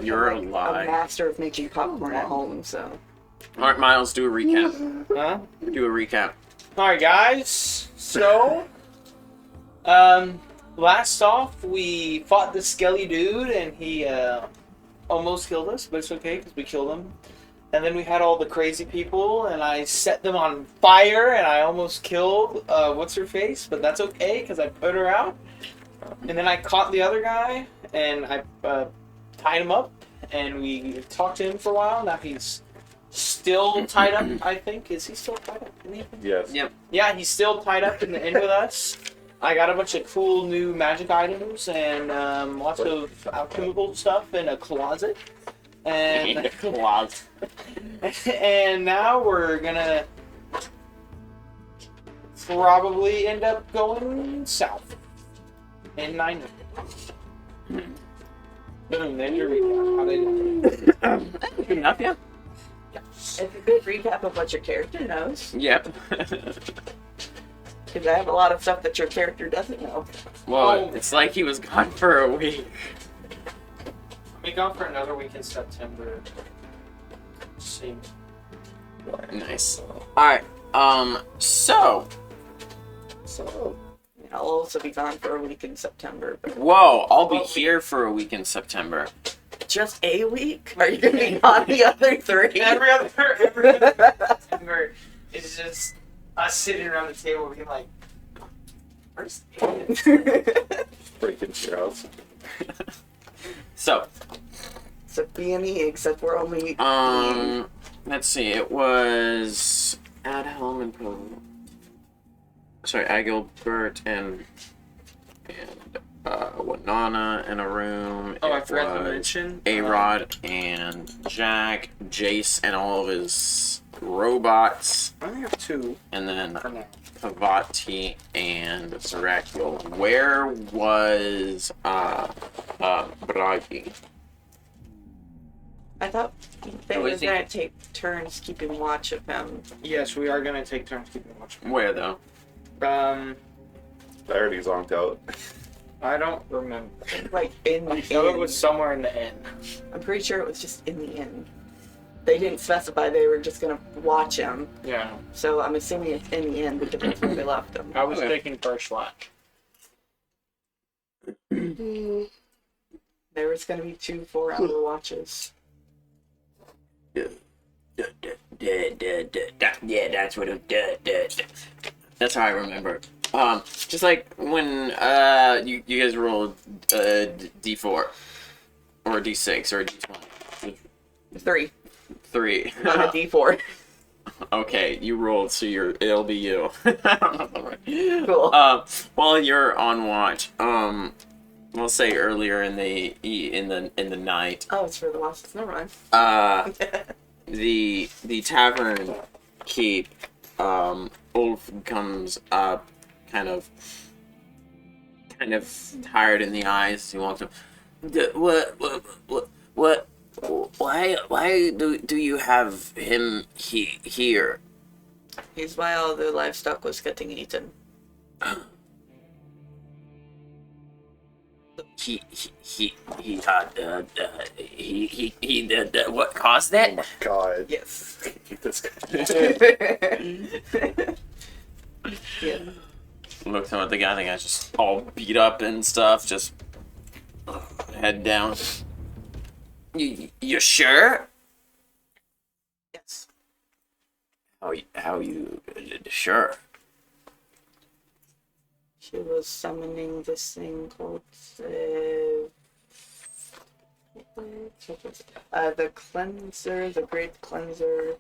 become You're like alive. a master of making popcorn at home, so. Alright, Miles, do a recap. Huh? Do a recap. Alright, guys. So, last off, we fought the skelly dude, and he almost killed us, but it's okay because we killed him. And then we had all the crazy people, and I set them on fire, and I almost killed what's her face, but that's okay because I put her out. And then I caught the other guy, and I tied him up, and we talked to him for a while. Now he's still tied up, I think. Is he still tied up? Yes. Yep. Yeah, he's still tied up in the end with us. I got a bunch of cool new magic items and lots of alchemical stuff in a closet. And and now we're gonna probably end up going south in 9 minutes. Boom, there's your recap. How did it Good enough, yeah? It's a good recap of what your character knows. Yep. Because I have a lot of stuff that your character doesn't know. Well, it's like he was gone for a week. We go for another week in September. See. Nice. Alright, so. I'll also be gone for a week in September. But Whoa, I'll be here for a week in September. just a week? Are you going to be on the other 3? Every other September is just us sitting around the table being like, where's Break into your house. So, It's a B&E, except we're only... let's see, it was Adhelm and Agilbert and Wanana in a room. Oh, I It forgot to was mention. A-Rod and Jack, Jace and all of his robots, I only have 2 and then for now. Pavati and Zerakiel. Where was Bragi? I thought they Oh, were is he- going to take turns keeping watch of him. Yes, we are going to take turns keeping watch. Where though? I already zonked out. I don't remember. Like, in the I know it inn. was somewhere in the end. I'm pretty sure it was just in the inn. They didn't specify they were just going to watch him. Yeah. So I'm assuming it's in the inn because that's where they left him. I was Okay. taking first watch. There was going to be 2 4-hour watches. Yeah, that's what it. That's how I remember. Just like when you guys rolled D4 or D6 or D20. 3. 3. Not a D4. Okay, you rolled, so it'll be you. Cool. While you're on watch, we'll say earlier in the night, Oh, it's for the watches. Never mind. the tavern keep, Ulf comes up, kind of tired in the eyes. He walks up. What? Why do you have him here? He's why all the livestock was getting eaten. He what caused Oh that? my god. Yes. Keep this guy. Yeah. Looked at the guy's just all beat up and stuff, just head down. You sure? Yes. How you sure? She was summoning this thing called the cleanser, the great cleanser,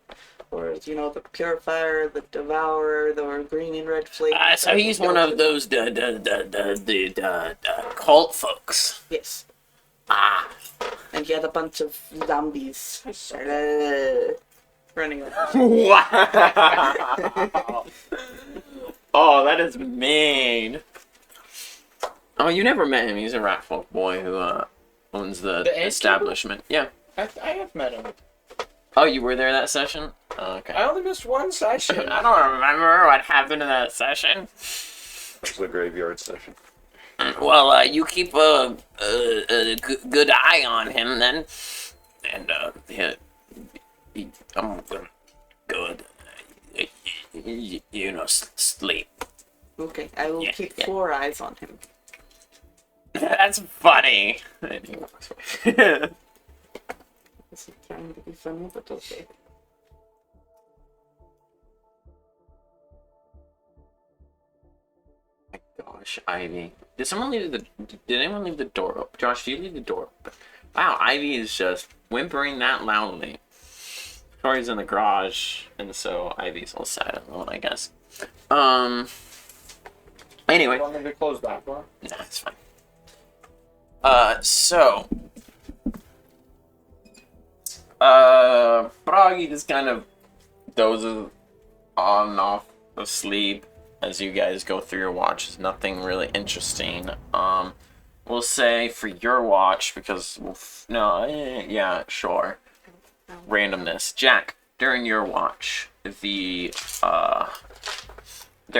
or the purifier, the devourer, the green and red flame. So he's one of those the cult folks. Yes. Ah. And he had a bunch of zombies running around. Wow. Oh, that is mean. Oh, you never met him. He's a rat folk boy who owns the establishment. Yeah. I have met him. Oh, you were there that session? Oh, okay. I only missed one session. I don't remember what happened in that session. It was a graveyard session. Well, you keep a good eye on him then, and I'm gonna go, sleep. Okay, I will Yeah, keep yeah. 4 eyes on him. That's funny. And he walks away. This is trying to be funny, but okay. Gosh, Ivy. Did someone leave the? Did anyone leave the door open? Josh, did you leave the door open? Wow, Ivy is just whimpering that loudly. Tori's in the garage, and so Ivy's all sad and alone, I guess. Anyway, Want me to close that door? nah, it's fine. So, Froggy just kind of dozes on and off of sleep as you guys go through your watches. Nothing really interesting. We'll say for your watch, because, yeah, sure. Randomness. Jack, during your watch, there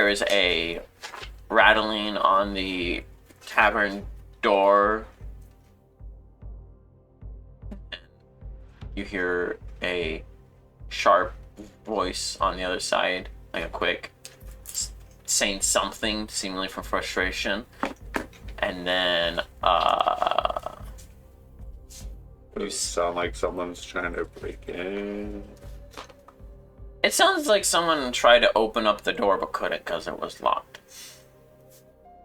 is a rattling on the tavern door. You hear a sharp voice on the other side, like a quick, saying something, seemingly from frustration. And then, Does it sound like someone's trying to break in? it sounds like someone tried to open up the door but couldn't because it was locked.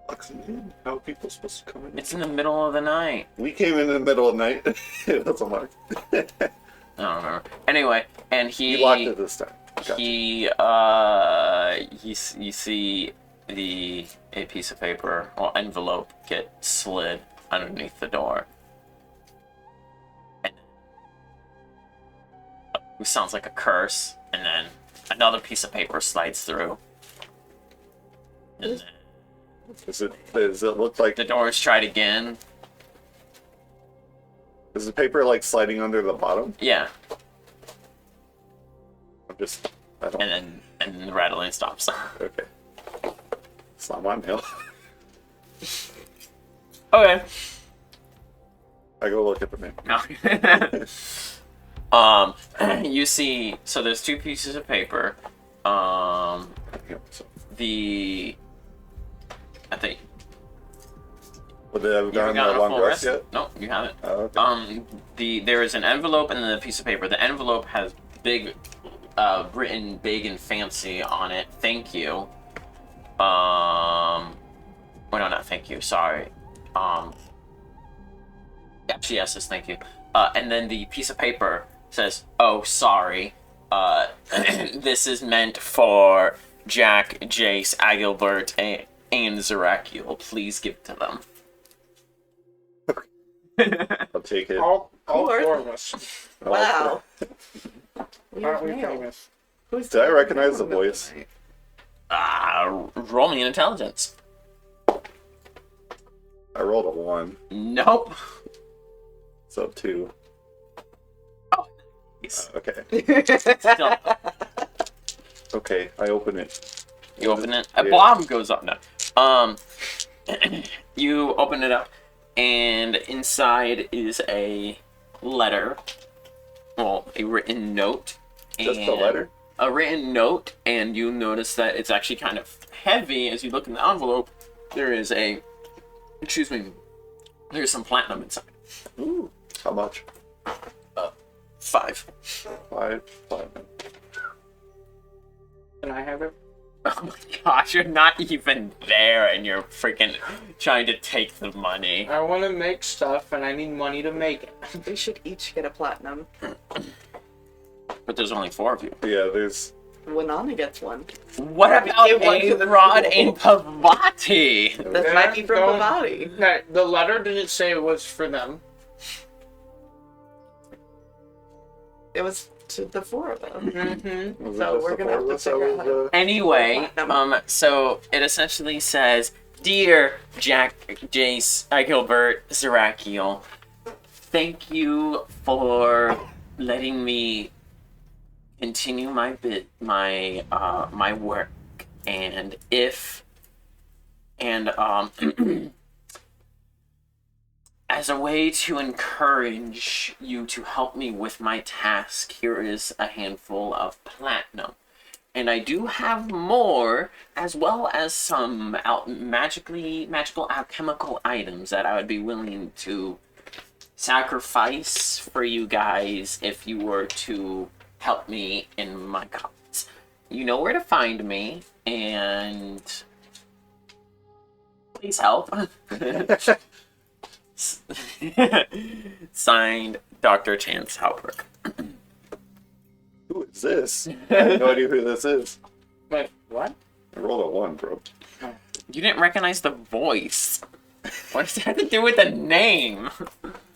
Locking in? How are people supposed to come in? It's in the middle of the night. We came in the middle of the night. It wasn't locked. I don't remember. Anyway, and he You locked it this time. Gotcha. you see a piece of paper or envelope get slid underneath the door. And it sounds like a curse, and then another piece of paper slides through. And then Does it look like... the door is tried again. Is the paper like sliding under the bottom? Yeah, I don't... and then the rattling stops. Okay. It's not my mail. Okay. I go look at the mail. You see, so there's 2 pieces of paper. Yeah, so, I think would they have you gotten haven't gotten a a long full rest rest. yet? No, you haven't. Oh, okay. There is an envelope and then a piece of paper. The envelope has big, written big and fancy on it. Thank you. Well, no, not thank you. Sorry. Actually, yes, it's thank you. And then the piece of paper says, "Oh, sorry. This is meant for Jack, Jace, Agilbert, and Zerakiel. Please give it to them." I'll take it. All Who are 4 of us. Wow. Aren't we Weird mail. famous? Who's Did I the- recognize the voice? Roll me an intelligence. I rolled a 1, Nope. so 2. Oh, nice. Okay. Still, Okay, I open it. you open it. A Yeah. bomb goes up. No. You open it up, and inside is a letter. Well, a written note. Just a and- letter? A written note, and you notice that it's actually kind of heavy. As you look in the envelope, there is there's some platinum inside. Ooh. How much? 5. 5. Can I have it? Oh my gosh, you're not even there, and you're freaking trying to take the money. I want to make stuff, and I need money to make it. We should each get a platinum. But there's only 4 of you. Yeah, there's... Winana gets one. What about give one to the Rod people. and Pavati? That Yeah, might be from don't- Bavati. No, the letter didn't say it was for them. It was to the 4 of them. Mm-hmm. was it So just we're the gonna four have of to us that figure was, out how to- Anyway, Platinum. so it essentially says, "Dear Jack, Jace, Gilbert, Zerakiel, thank you for letting me continue my work, and as a way to encourage you to help me with my task, here is a handful of platinum. And I do have more, as well as some magical alchemical items that I would be willing to sacrifice for you guys if you were to help me in my cause. You know where to find me, and please help. Signed, Dr. Chance Halbrook. Who is this? I have no idea who this is. Wait, what? I rolled a 1, bro. You didn't recognize the voice. What does that have to do with the name?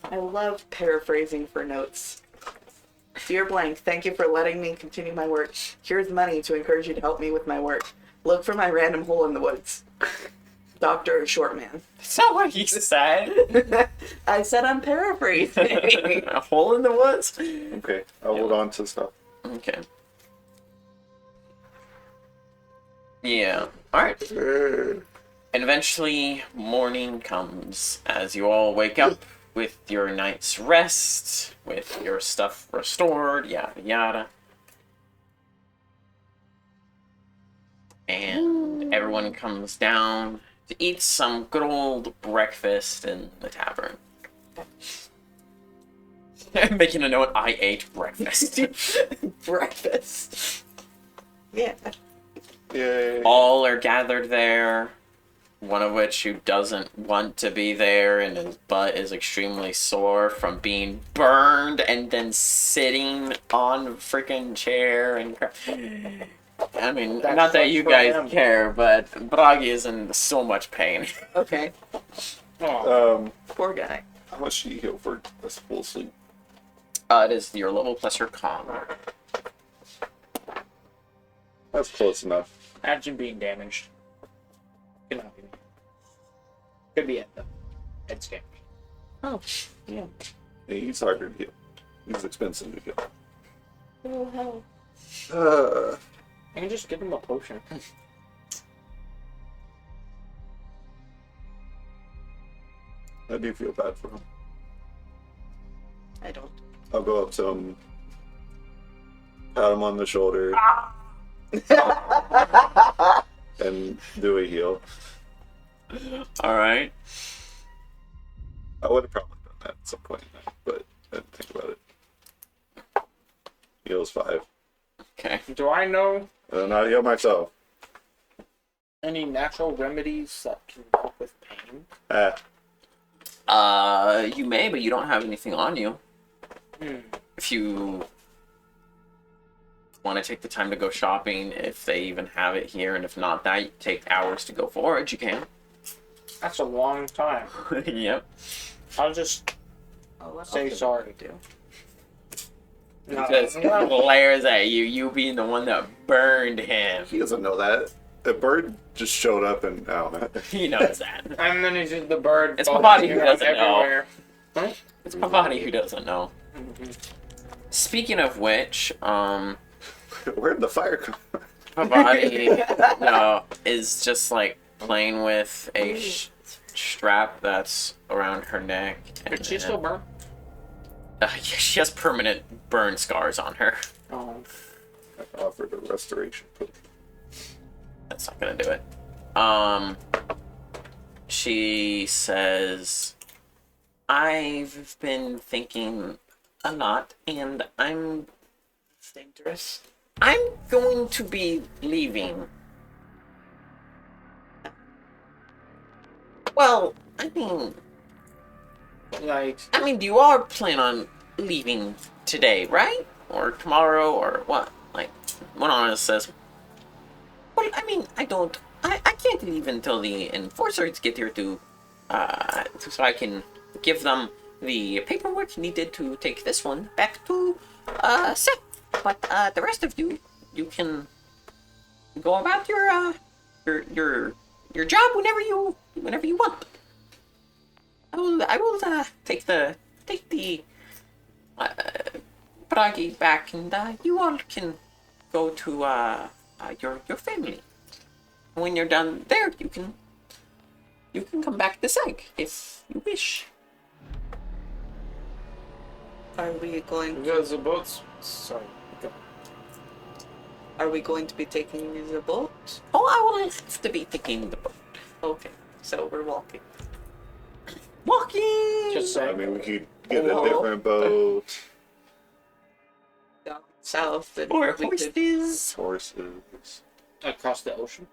I love paraphrasing for notes. Dear Blank, thank you for letting me continue my work. Here's money to encourage you to help me with my work. Look for my random hole in the woods. Dr. Shortman. That's not what he said. I said I'm paraphrasing. A hole in the woods? Okay, I'll hold on to stuff. Okay. Yeah. Alright. And eventually, morning comes as you all wake up with your night's rest, with your stuff restored, yada yada. And everyone comes down to eat some good old breakfast in the tavern. I'm making a note, I ate breakfast. Breakfast. Yeah. Yay. All are gathered there, one of which who doesn't want to be there and his butt is extremely sore from being burned and then sitting on a freaking chair and I mean, That not that sucks you for guys him. care, but Bragi is in so much pain. Okay. Oh. Poor guy. How much do you heal for a full sleep? It is your level plus your con. That's close enough. Imagine being damaged. Could not be. Could be it though. It's damaged. Oh, yeah. Yeah, he's harder to heal. He's expensive to heal. Oh, hell. I can just give him a potion. I do feel bad for him. I don't. I'll go up to him, pat him on the shoulder, and do a heal. Alright. I would have probably done that at some point, but I didn't think about it. Heals 5. Okay. Do I know And I heal myself. any natural remedies that can help with pain? You may, but you don't have anything on you. If you want to take the time to go shopping, if they even have it here, and if not that, you take hours to go forage, you can. That's a long time. Yep. I'll just Oh, what say else did sorry. we do? No. Just glares at you, you being the one that burned him. He doesn't know that. The bird just showed up and I don't know. He knows that. And then it's just the bird. It's falling Pavati who around doesn't know. everywhere. Huh? It's Pavati who doesn't know. Speaking of which, Where'd the fire come from? Pavati is just like playing with a strap that's around her neck. And Did she still burn? yeah, she has permanent burn scars on her. Oh. I offered a restoration. That's not gonna do it. She says, I've been thinking a lot, and I'm Dangerous. going to be leaving. Well, Like, you are planning on leaving today, right? Or tomorrow, or what? Like, one honest says, well, I can't leave until the enforcers get here so I can give them the paperwork needed to take this one back to, Seth. But, the rest of you can go about your job whenever you want. I will take the Bragi back, and you all can go to your family. When you're done there, you can come back to Seg if you wish. Are we going? Because the boats. Sorry. Go. Are we going to be taking the boat? Oh, I will to be taking the boat. Okay, so we're walking. Walking! Just I saying. mean, we could get a Whoa. different boat. Down south, and Or we could, horses. Horses. Across the ocean.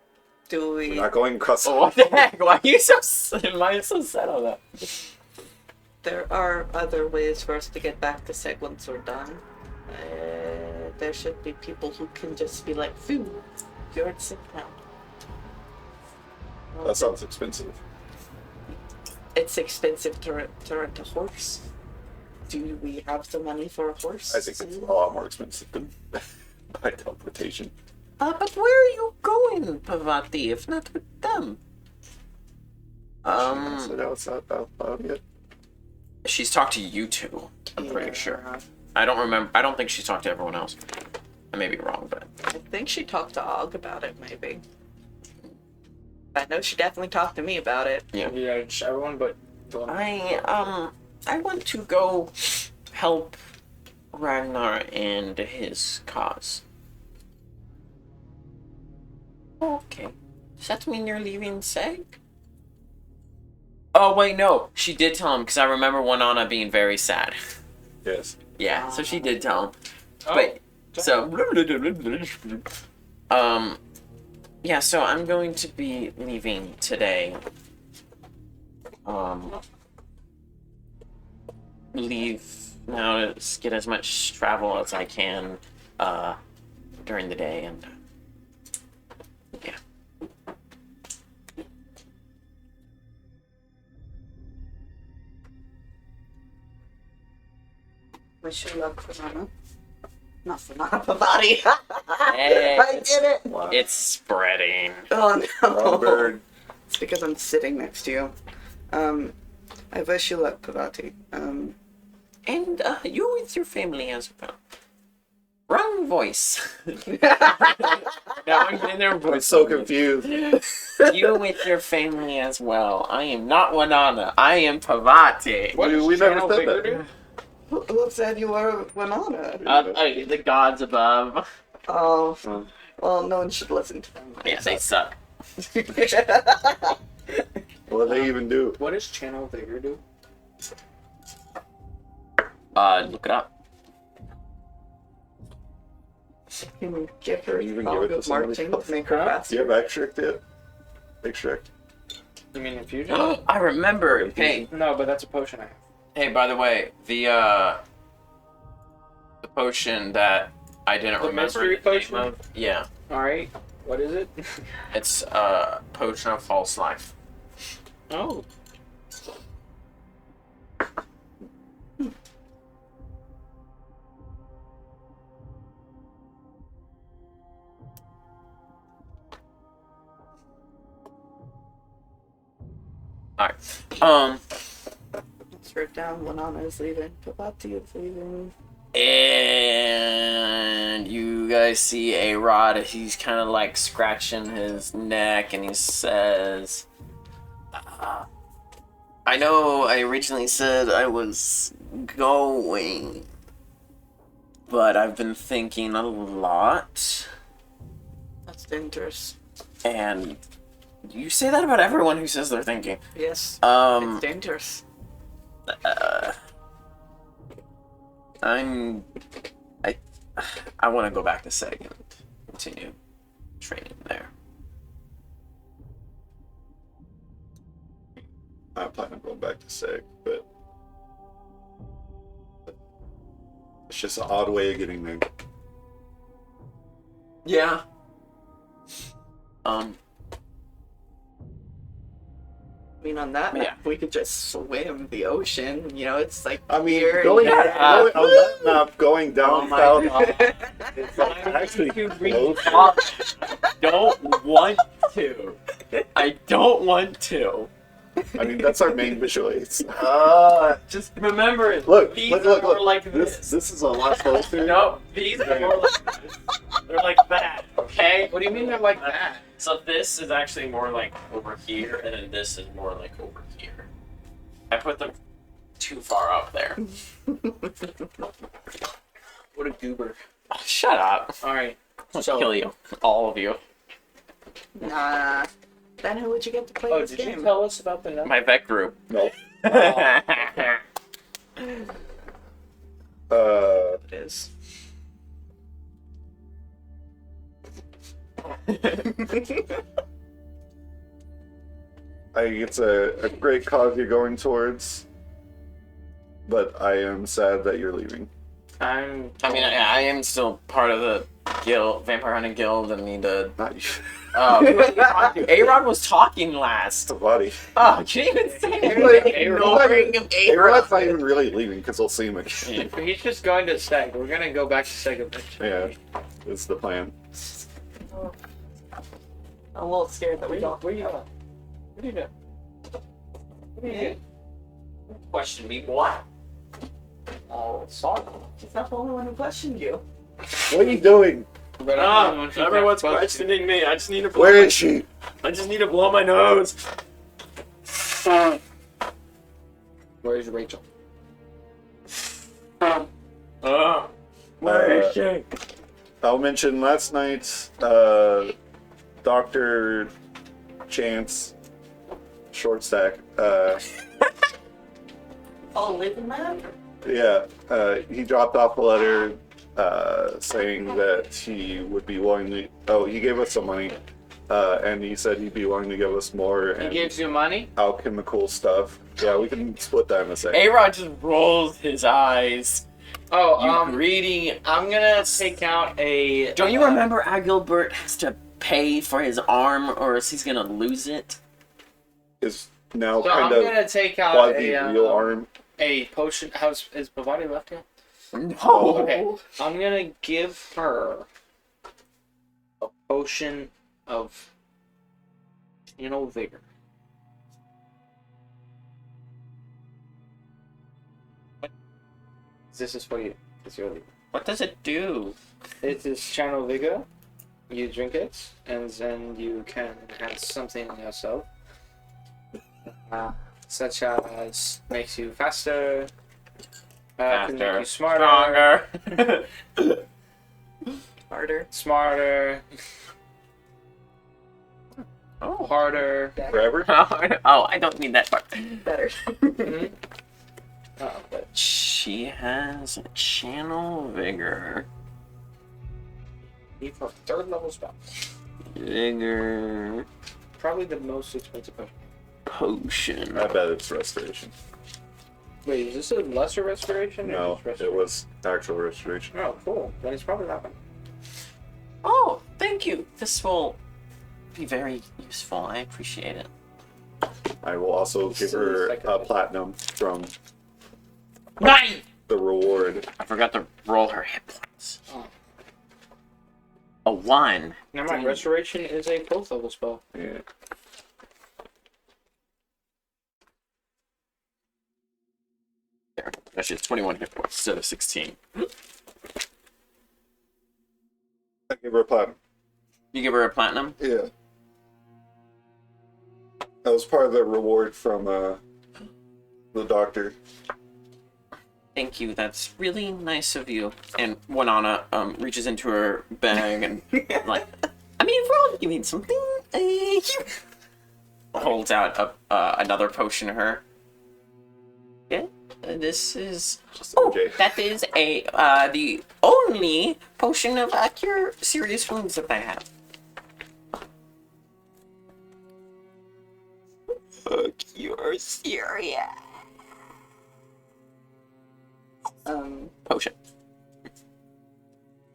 do We're we? not going across. Oh, what the heck? Why are you so why are you so sad on that? There are other ways for us to get back to Seg once we're done. There should be people who can just be like, "Phew, you're at Seg now." That sounds expensive. It's expensive to rent a horse. Do we have the money for a horse? I think it's a lot more expensive than by teleportation. But where are you going, Pavati, if not with them? So now it's not out loud yet. She's talked to you two, I'm pretty Yeah. sure. I don't remember. I don't think she's talked to everyone else. I may be wrong, but I think she talked to Og about it, maybe. I know she definitely talked to me about it. yeah. Yeah, just everyone but. I want to go help Ragnar and his cause. Okay. Does that mean you're leaving Seg? Oh wait, no. She did tell him because I remember Wanana being very sad. Yes. Yeah, so she did tell him. Oh, But so yeah, so I'm going to be leaving today. Leave now to get as much travel as I can during the day and yeah. Wish you luck, Fernanda. Not Fernanda, Pavati. Hey, I did it. Wow. it's spreading. Oh no. Wrong bird. It's because I'm sitting next to you. I wish you luck, Pavati. And you with your family as well. Wrong voice. Now I'm in their I'm voice. so confused. You with your family as well. I am not Wanana. I am Pavati. What We- does we never Channel said Vigor that. do? Who said you were Winona? The gods above. Oh, Oh. well, no one should listen to them. Yeah, they suck. What do they even do? What does Channel Vigor do? Look it up. Can you give her You even song give it to of somebody marching else? to make her Huh? Do faster? you have extract yet? Extract. You mean infusion? I remember. Hey, No, but that's a potion I have. hey. By the way, the potion that I didn't The remember mystery the name potion? of. Yeah, Alright. What is it? it's potion of false life. Oh. Alright. Let's write down Winona is leaving. Pavati is leaving. And you guys see a Rod. He's kind of like scratching his neck, and he says, "I know I originally said I was going, but I've been thinking a lot, That's dangerous. and you say that about everyone who says they're thinking. Yes, Um, it's dangerous. I want to go back to Seg and continue training there. I plan on going back to Seg, but it's just an odd way of getting there. Yeah. I mean, on that Yeah. map, we could just swim the ocean. You know, it's like I mean, weird. going, Yeah. going on that map, going down Oh my south, God. it's like actually read close. Don't want to. I don't want to. I mean, that's our main visual aids. Just remember it. Look, These look, are look, more look. like This this. this is a lot closer. No, these are more like this. They're like that, okay? What do you mean they're like that? So this is actually more like over here, and then this is more like over here. I put them too far up there. What a goober. Oh, shut up. All right. I'll So, kill you. All of you. Nah. Then who would you get to play oh, this did game? you tell us about the note? My vet group. No. It is. It's a great cause you're going towards, but I am sad that you're leaving. I mean, I am still part of the guild, Vampire Hunting Guild, and need to. Not you. A-Rod was talking last. The body. Oh, you can't even say Ignoring him, A-Rod's not even really leaving because we'll see him again. He's just going to Seg. We're gonna go back to Seg eventually. Yeah, it's the plan. I'm a little scared that we don't. Where you going? What are you doing? What are you doing? Question me what? Oh, sorry. He's not the only one who questioned you. What are you doing? But Everyone's questioning me. I just need to blow. Where is she? I just need to blow my nose. Where's Rachel? Where is she? I'll mention last night, Dr. Chance Shortstack, Oh, living man? yeah, he dropped off a letter saying that he would be willing to. Oh, he gave us some money, and he said he'd be willing to give us more He and gives you money? alchemical stuff. Yeah, we can split that in a second. A-Rod just rolls his eyes. Oh, You greedy. I'm gonna take out a. Don't you remember Agilbert has to pay for his arm or else he's gonna lose it? Is now So I'm kind of gonna take out quasi real arm. a potion. Is Bavati left yet? No. Okay. I'm gonna give her a potion of, vigor. This is for you. It's your leader. What does it do? It is channel vigor. You drink it, and then you can enhance something in yourself, such as makes you faster, can make you smarter, Stronger. Harder. Oh. harder. Forever? Oh, I don't need that part. Better. Mhm. But She has a channel vigor. need for third level spell. Vigor Probably the most expensive potion. potion. I bet it's restoration. Wait, is this a lesser restoration? or No, just it restoration? was actual restoration. Oh, cool. Then it's probably that one. Oh, thank you. This will be very useful. I appreciate it. I will also give her a platinum from 9! the reward. I forgot to roll her hit points. Oh. A 1. Never mind, Dang. restoration is a 4th level spell. Yeah. There. Actually, it's 21 hit points instead of 16. I give her a platinum. You give her a platinum? Yeah. That was part of the reward from the doctor. Thank you. That's really nice of you. And Wanana reaches into her bag and like, I mean, if we're all giving something, holds out another potion to her. Yeah, this is. Just Oh, okay. that is the only potion of cure serious wounds that I have. Cure serious. Potion.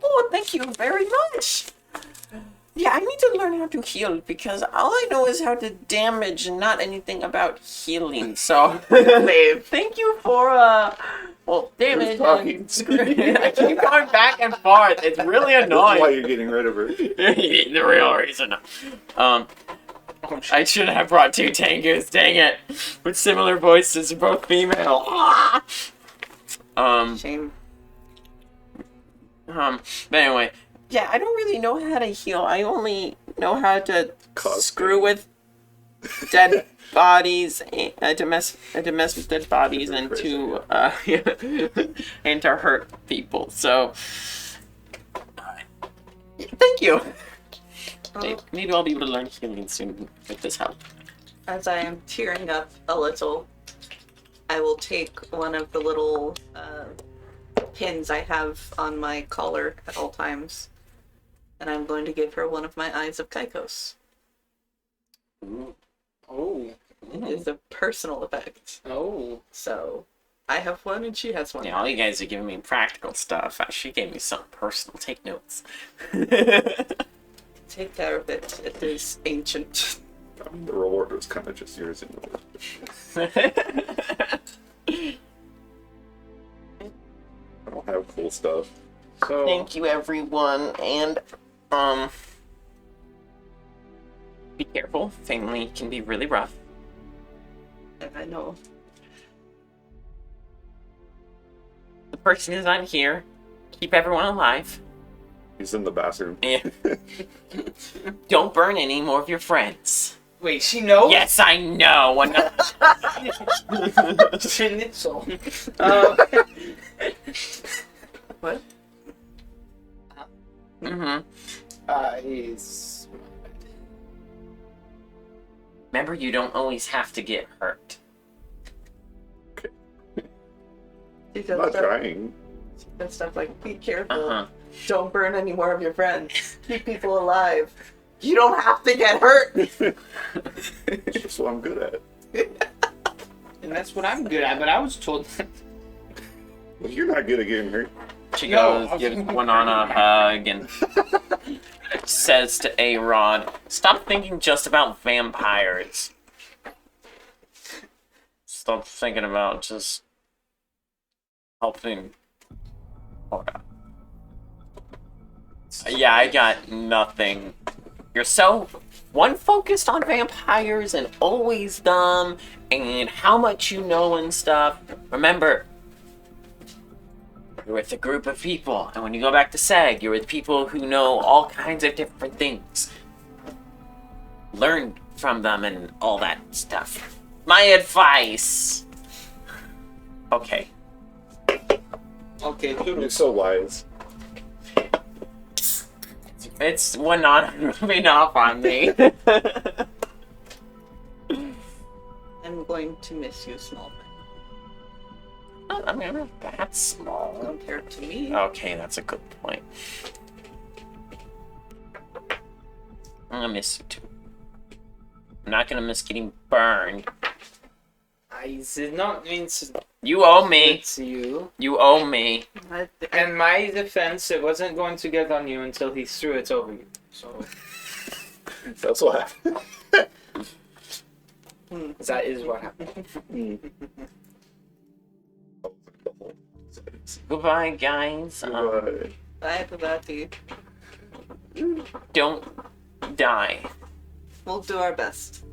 Oh, thank you very much. Yeah, I need to learn how to heal because all I know is how to damage and not anything about healing. So, thank you for damage. talking? I keep going back and forth. It's really That's why annoying. you're getting rid of her. The real reason. I should have brought 2 tankers. Dang it! With similar voices, they're both female. Shame. But anyway, yeah, I don't really know how to heal. I only know how to Cause screw with dead bodies, domestic dead bodies, and to and to hurt people. So, thank you. Maybe I'll be able to learn healing soon with this help. As I am tearing up a little, I will take one of the little pins I have on my collar at all times, and I'm going to give her one of my eyes of Kaikos. Oh. It's a personal effect. Oh. So, I have one and she has one. Yeah, all you guys are giving me practical stuff. She gave me something personal. Take notes. Take care of it. It is ancient. I mean, the reward was kind of just yours anyway. I don't have cool stuff. So Thank you, everyone, and be careful. Family can be really rough. And I know. The person is I'm here. Keep everyone alive. He's in the bathroom. And don't burn any more of your friends. wait, she knows? Yes, I know. Schnitzel. What? Mm-hmm. He's... Remember, you don't always have to get hurt. She I'm does not stuff, trying. she does stuff like, be careful. Uh-huh. Don't burn any more of your friends. Keep people alive. You don't have to get hurt. It's just what I'm good at. And that's what I'm good at, but I was told... Well, you're not good at getting hurt. She No, goes, gives one on a hug, and says to A-Rod, stop thinking just about vampires. Stop thinking about just helping. Hold on. Yeah, I got nothing. You're so one focused on vampires and always dumb and how much you know and stuff. Remember, you're with a group of people, and when you go back to SEG, you're with people who know all kinds of different things. Learn from them and all that stuff. My advice. Okay. Okay, You're Toodles. so wise. It's one not rubbing off on me. I'm going to miss you, small man. I mean, I'm not that small. Compared to me. Okay, that's a good point. I'm gonna miss you too. I'm not gonna miss getting burned. I did not mean to You owe me. hit you. You owe me. In my defense, it wasn't going to get on you until he threw it over you. So That's what happened. that is what happened. Goodbye, guys. Right. Bye, Babati. Don't die. We'll do our best.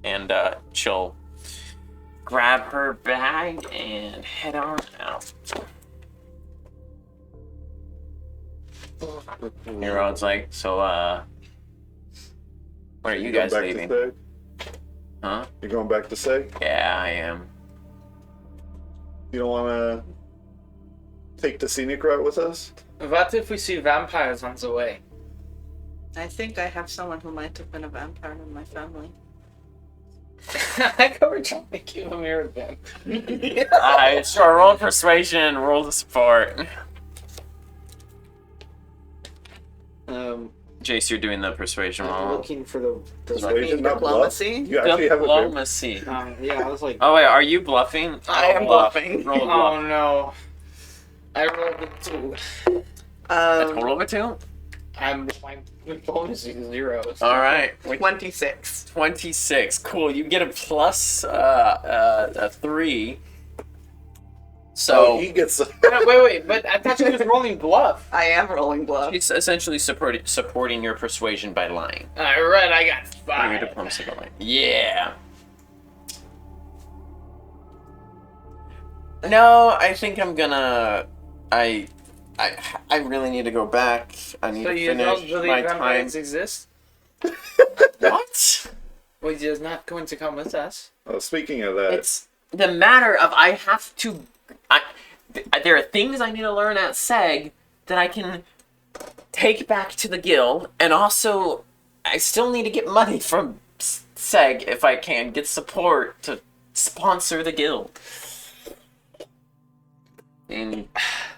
And she'll grab her bag and head on out. Neron's like, so, when are you guys going back leaving? to Seg? Huh? You going back to Seg? Yeah, I am. You don't want to take the scenic route with us? What if we see vampires on the way? I think I have someone who might have been a vampire in my family. I go we're trying to keep a mirror then. Sure, roll persuasion, roll the support. Jace, you're doing the persuasion I'm roll. looking for the Does that mean Persuasion, not bluff? diplomacy? You actually have a good... Diplomacy. yeah, I was like, Oh wait, are you bluffing? I am bluffing. Roll a bluff. oh no. I rolled a 2. A total of a 2? My bonus is 0. So. Alright. 26. 26. Cool. You get a plus a 3. So he gets... Wait, but I thought she was rolling bluff. I am rolling bluff. it's essentially supporting your persuasion by lying. Alright, I got Or your 5. diplomacy by lying. Yeah. No, I think I'm gonna. I really need to go back. I need So to you don't finish believe my time. vampires exist? What? Well, he is not going to come with us. Speaking of that, It's the matter of I have to. There are things I need to learn at Seg that I can take back to the guild, and also I still need to get money from Seg if I can get support to sponsor the guild. And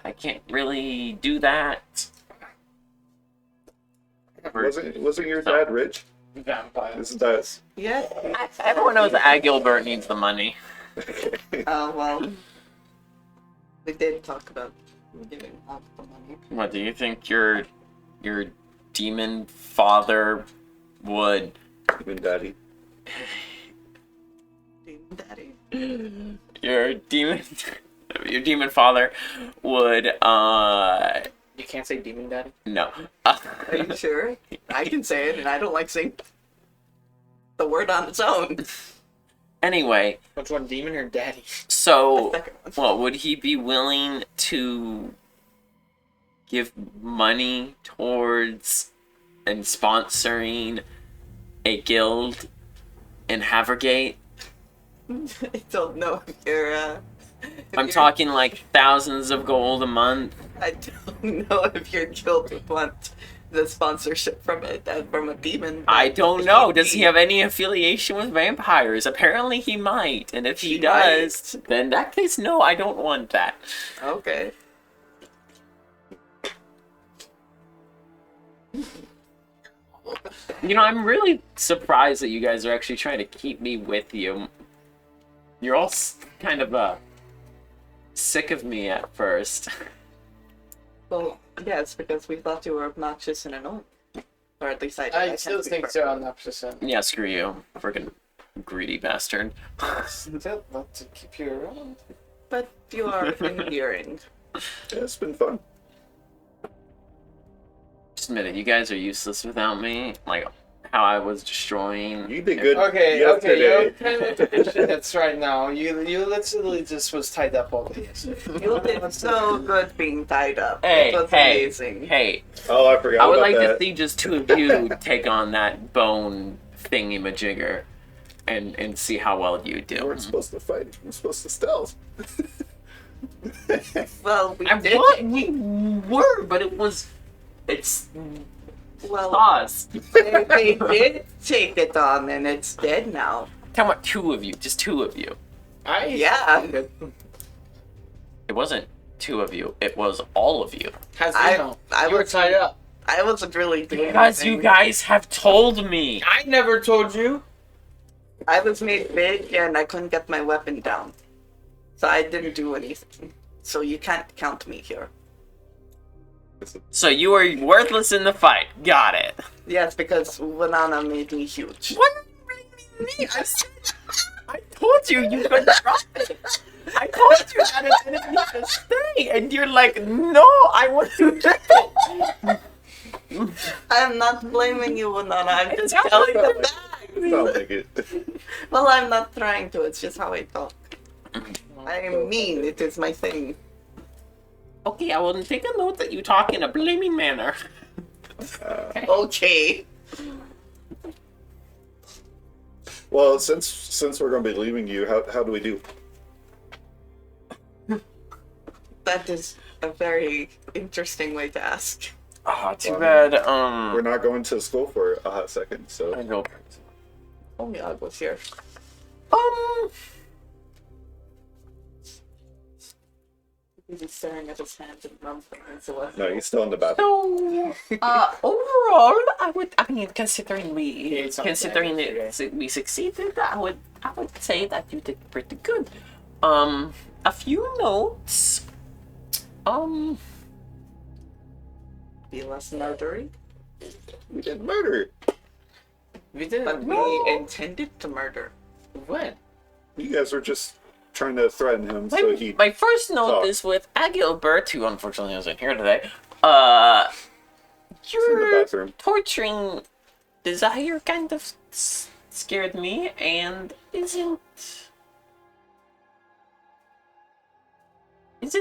I can't really do that. wasn't your dad rich? Vampire. Isn't that? Yeah. Everyone knows that Gilbert needs the money. Oh, well. We did talk about giving up the money. What do you think your demon father would? Even daddy. Daddy. Your demon father would You can't say demon daddy? no. Are you sure? I can say it, and I don't like saying the word on its own. Anyway, Which one, demon or daddy? so Second one. well, would he be willing to give money towards and sponsoring a guild in Havergate? I don't know if you're, I'm talking like thousands of gold a month. I don't know if your guild would want the sponsorship from it, from a demon. I but don't it know. could Does be. he have any affiliation with vampires? Apparently he might. And if he He does, then in that case, no, I don't want that. Okay. You know, I'm really surprised that you guys are actually trying to keep me with you. You're all kind of sick of me at first. Well, yes, because we thought you were obnoxious and annoying. Or at least I did. I can't still speak think for so everyone. on that percent. Yeah, screw you. Freaking greedy bastard. Still love to keep you around. But you are endearing. Yeah, it's been fun. Just admit it, you guys are useless without me. Like, how I was destroying... You did good. Okay, yesterday. you're kind of it's right now. You literally just was tied up all day yesterday. You did so good being tied up. Hey, it was hey, amazing. hey. Oh, I forgot I would about like to that. see just two of you take on that bone thingy-majigger and see how well you We do. weren't supposed to fight. We were supposed to stealth. Well, we did. We were, but it was... It's... Well, Pause. they did take it on, and it's dead now. Talking about two of you, just two of you. Yeah. It wasn't two of you, it was all of you. How's I- you know? I You were was- tied up. I wasn't really doing Because you anything. guys have told me. I never told you. I was made big, and I couldn't get my weapon down. So I didn't do anything. So you can't count me here. So you were worthless in the fight. Got it. Yes, because Banana made me huge. What are you blaming me? I told you you could drop it. I told you that it didn't need to stay, and you're like, no, I want to keep it. I'm not blaming you, Banana. I'm just telling the facts. Sounds like it. Well, I'm not trying to. It's just how I talk. I am mean. It is my thing. Okay, I will take a note that you talk in a blaming manner. Okay. Well, since we're going to be leaving you, how do we do? That is a very interesting way to ask. Ah, too bad. We're not going to school for a hot second, so I go. Only I was here. He's staring at his hands and mumbling. So no, he's still in the bathroom. So, overall, I mean, considering ate something we succeeded, I would say that you did pretty good. A few notes. be less murdery. We did murder. We did. But No. we intended to murder. When? You guys were just trying to threaten him, so he. My first note talk. is with Agilbert, who unfortunately isn't here today. in the Your bathroom. torturing desire kind of scared me, and isn't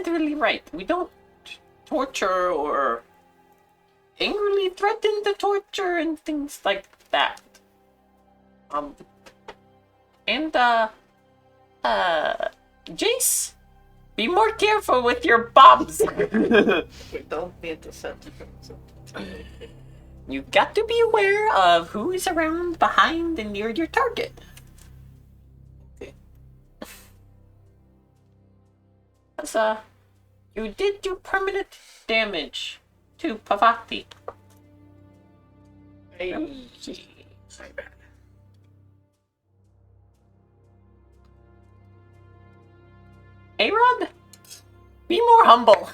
really right. We don't torture or angrily threaten to torture and things like that. And, Jace, be more careful with your bombs. Don't be intercepted. You've got to be aware of who is around, behind, and near your target. Okay. As, you did do permanent damage to Pavati. Hey. A-Rod, be more humble.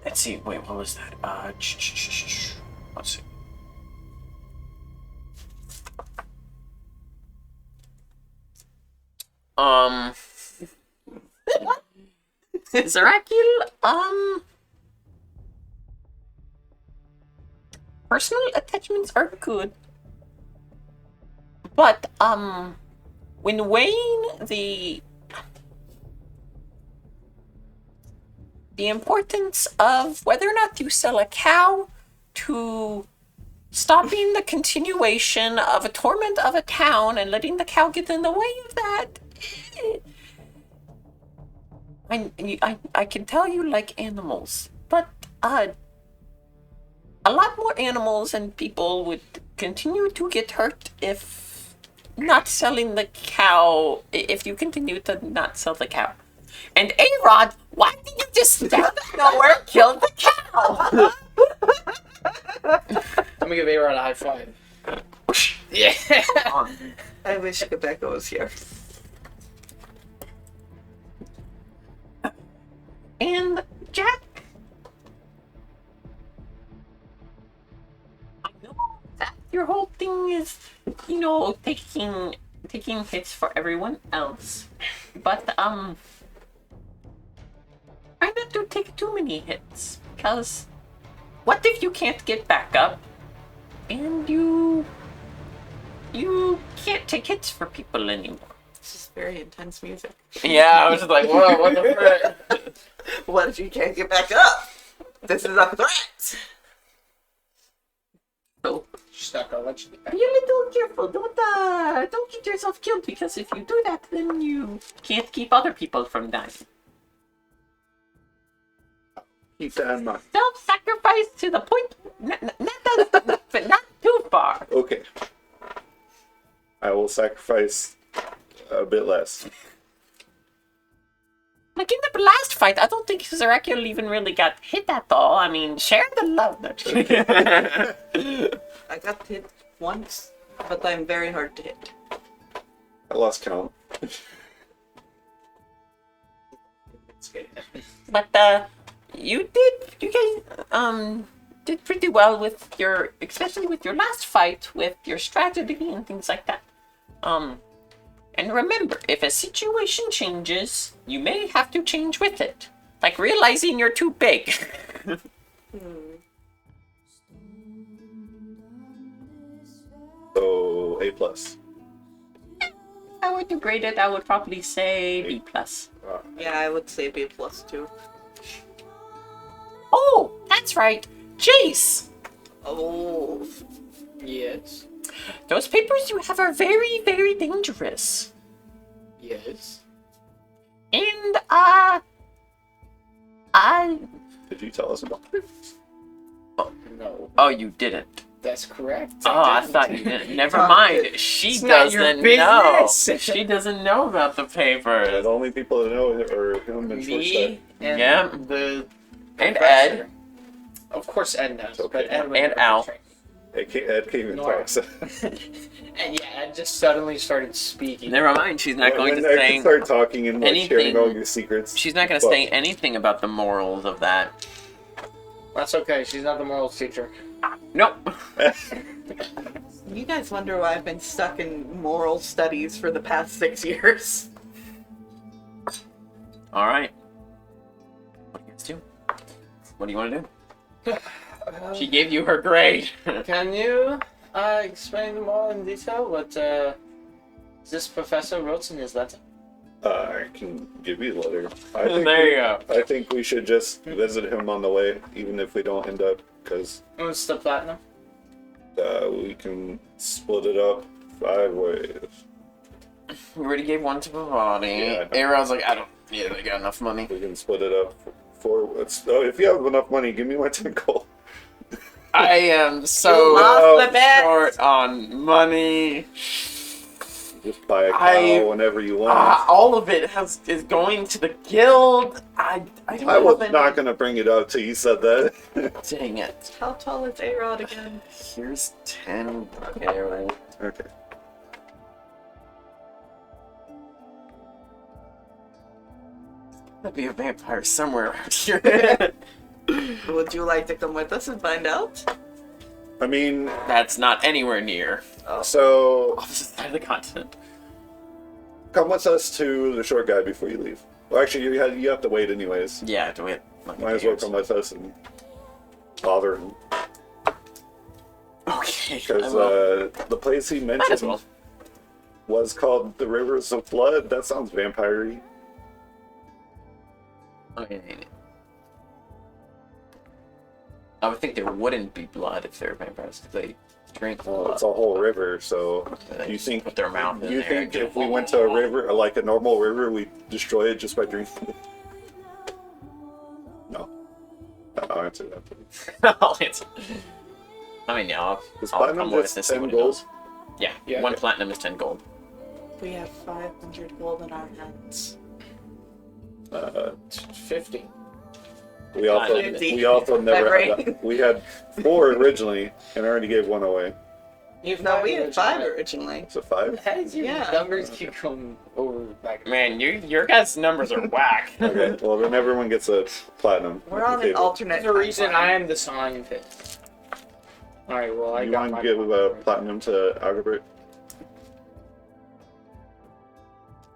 Let's see. Wait, what was that? Let's see. Zarakil, personal attachments are good. But, when weighing the importance of whether or not you sell a cow to stopping the continuation of a torment of a town and letting the cow get in the way of that, I can tell you like animals, but a lot more animals and people would continue to get hurt if not selling the cow, if you continue to not sell the cow. And A-Rod, why did you just stand out of nowhere and kill the cow? I'm gonna give A-Rod a high five. Yeah. I wish Quebeco was here. And Jack, I know that your whole thing is, taking hits for everyone else, but try not to take too many hits, because what if you can't get back up and you can't take hits for people anymore? This is very intense music. Yeah, I was just like, whoa, what the frick? What if you can't get back up? This is a threat! So, She's not gonna let you get back. be a little careful. Don't get yourself killed, because if you do that, then you can't keep other people from dying. Keep that in mind. Self-sacrifice to the point, but not too far. Okay. I will sacrifice a bit less. Like in the last fight, I don't think Zarakil even really got hit at all. I mean, share the love. I got hit once, but I'm very hard to hit. I lost count. But you guys did pretty well with especially with your last fight, with your strategy and things like that. And remember, if a situation changes, you may have to change with it. Like realizing you're too big. So A plus. If I were to grade it, I would probably say B+. Yeah, I would say B plus too. Oh, that's right. Jace! Oh, Yes. Those papers you have are very, very dangerous. Yes. And, Did you tell us about it? No. Oh, you didn't. That's correct. Oh, I didn't. thought you didn't. Never Oh, mind. She It's not your doesn't know. business. She doesn't know about the The papers. only people that know are him and Me Shortstep. and Yeah. the And professor. Ed. Of course, Ed knows. Okay. But Ed would And never Al. betray me. Ed came and Nora. talked. So. And yeah, Ed just suddenly started speaking. Never mind. She's not going to When I say. can start talking and like sharing anything- all your secrets. She's not going to Fuck. say anything about the morals of that. That's okay. She's not the morals teacher. Nope. you guys wonder why I've been stuck in moral studies for the past 6 years. All right. What do you guys do? What do you want to do? She gave you her grade. Can you explain more in detail what this professor wrote in his letter? I can give you the letter. I think There you go. I think we should just visit him on the way, even if we don't end up, because What's the platinum? we can split it up 5 ways. We already gave one to Bavani. Yeah. Aaron's like, I don't. Yeah, they got enough money. We can split it up 4. If you have enough money, give me my 10 gold. I am You so lost the bet. short on money. Just buy a cow whenever you want. All of it is going to the guild. I don't I was have any- not gonna bring it up till you said that. Dang it. How tall is A-Rod again? Here's 10. Okay, right. Okay. There'll be a vampire somewhere around here. Would you like to come with us and find out? I mean, That's not anywhere near. so Opposite side of the continent. come with us to the short guy before you leave. Well, actually, you have to wait anyways. Yeah, do it. Might as well come with us and bother him. Okay. Because I will. the place he Might as mentioned well. was called the Rivers of Blood. That sounds vampire-y. Okay. I would think there wouldn't be blood if they're vampires because they drink Well, blood. it's a whole river, so They you just think put their mouth in you there think and if we went to a river, like a normal river, we'd destroy it just by drinking it? No. I'll answer that. I'll answer. I mean, yeah, Is I'll platinum come with just and see 10 what it gold? does. Yeah, Yeah. 1 platinum is 10 gold. We have 500 gold in our hands. 50. We also Platinum. we also never My had brain. that. We had 4 originally, and I already gave 1 away. No, we had 5 originally. So 5. How did your Yeah. numbers keep going over back? Man, your guys' numbers are whack. Okay. Well, then everyone gets a platinum. We're on an table. alternate. There's a reason timeline. I am the scientist. Alright, well, I You got want my to give a platinum to Agabert?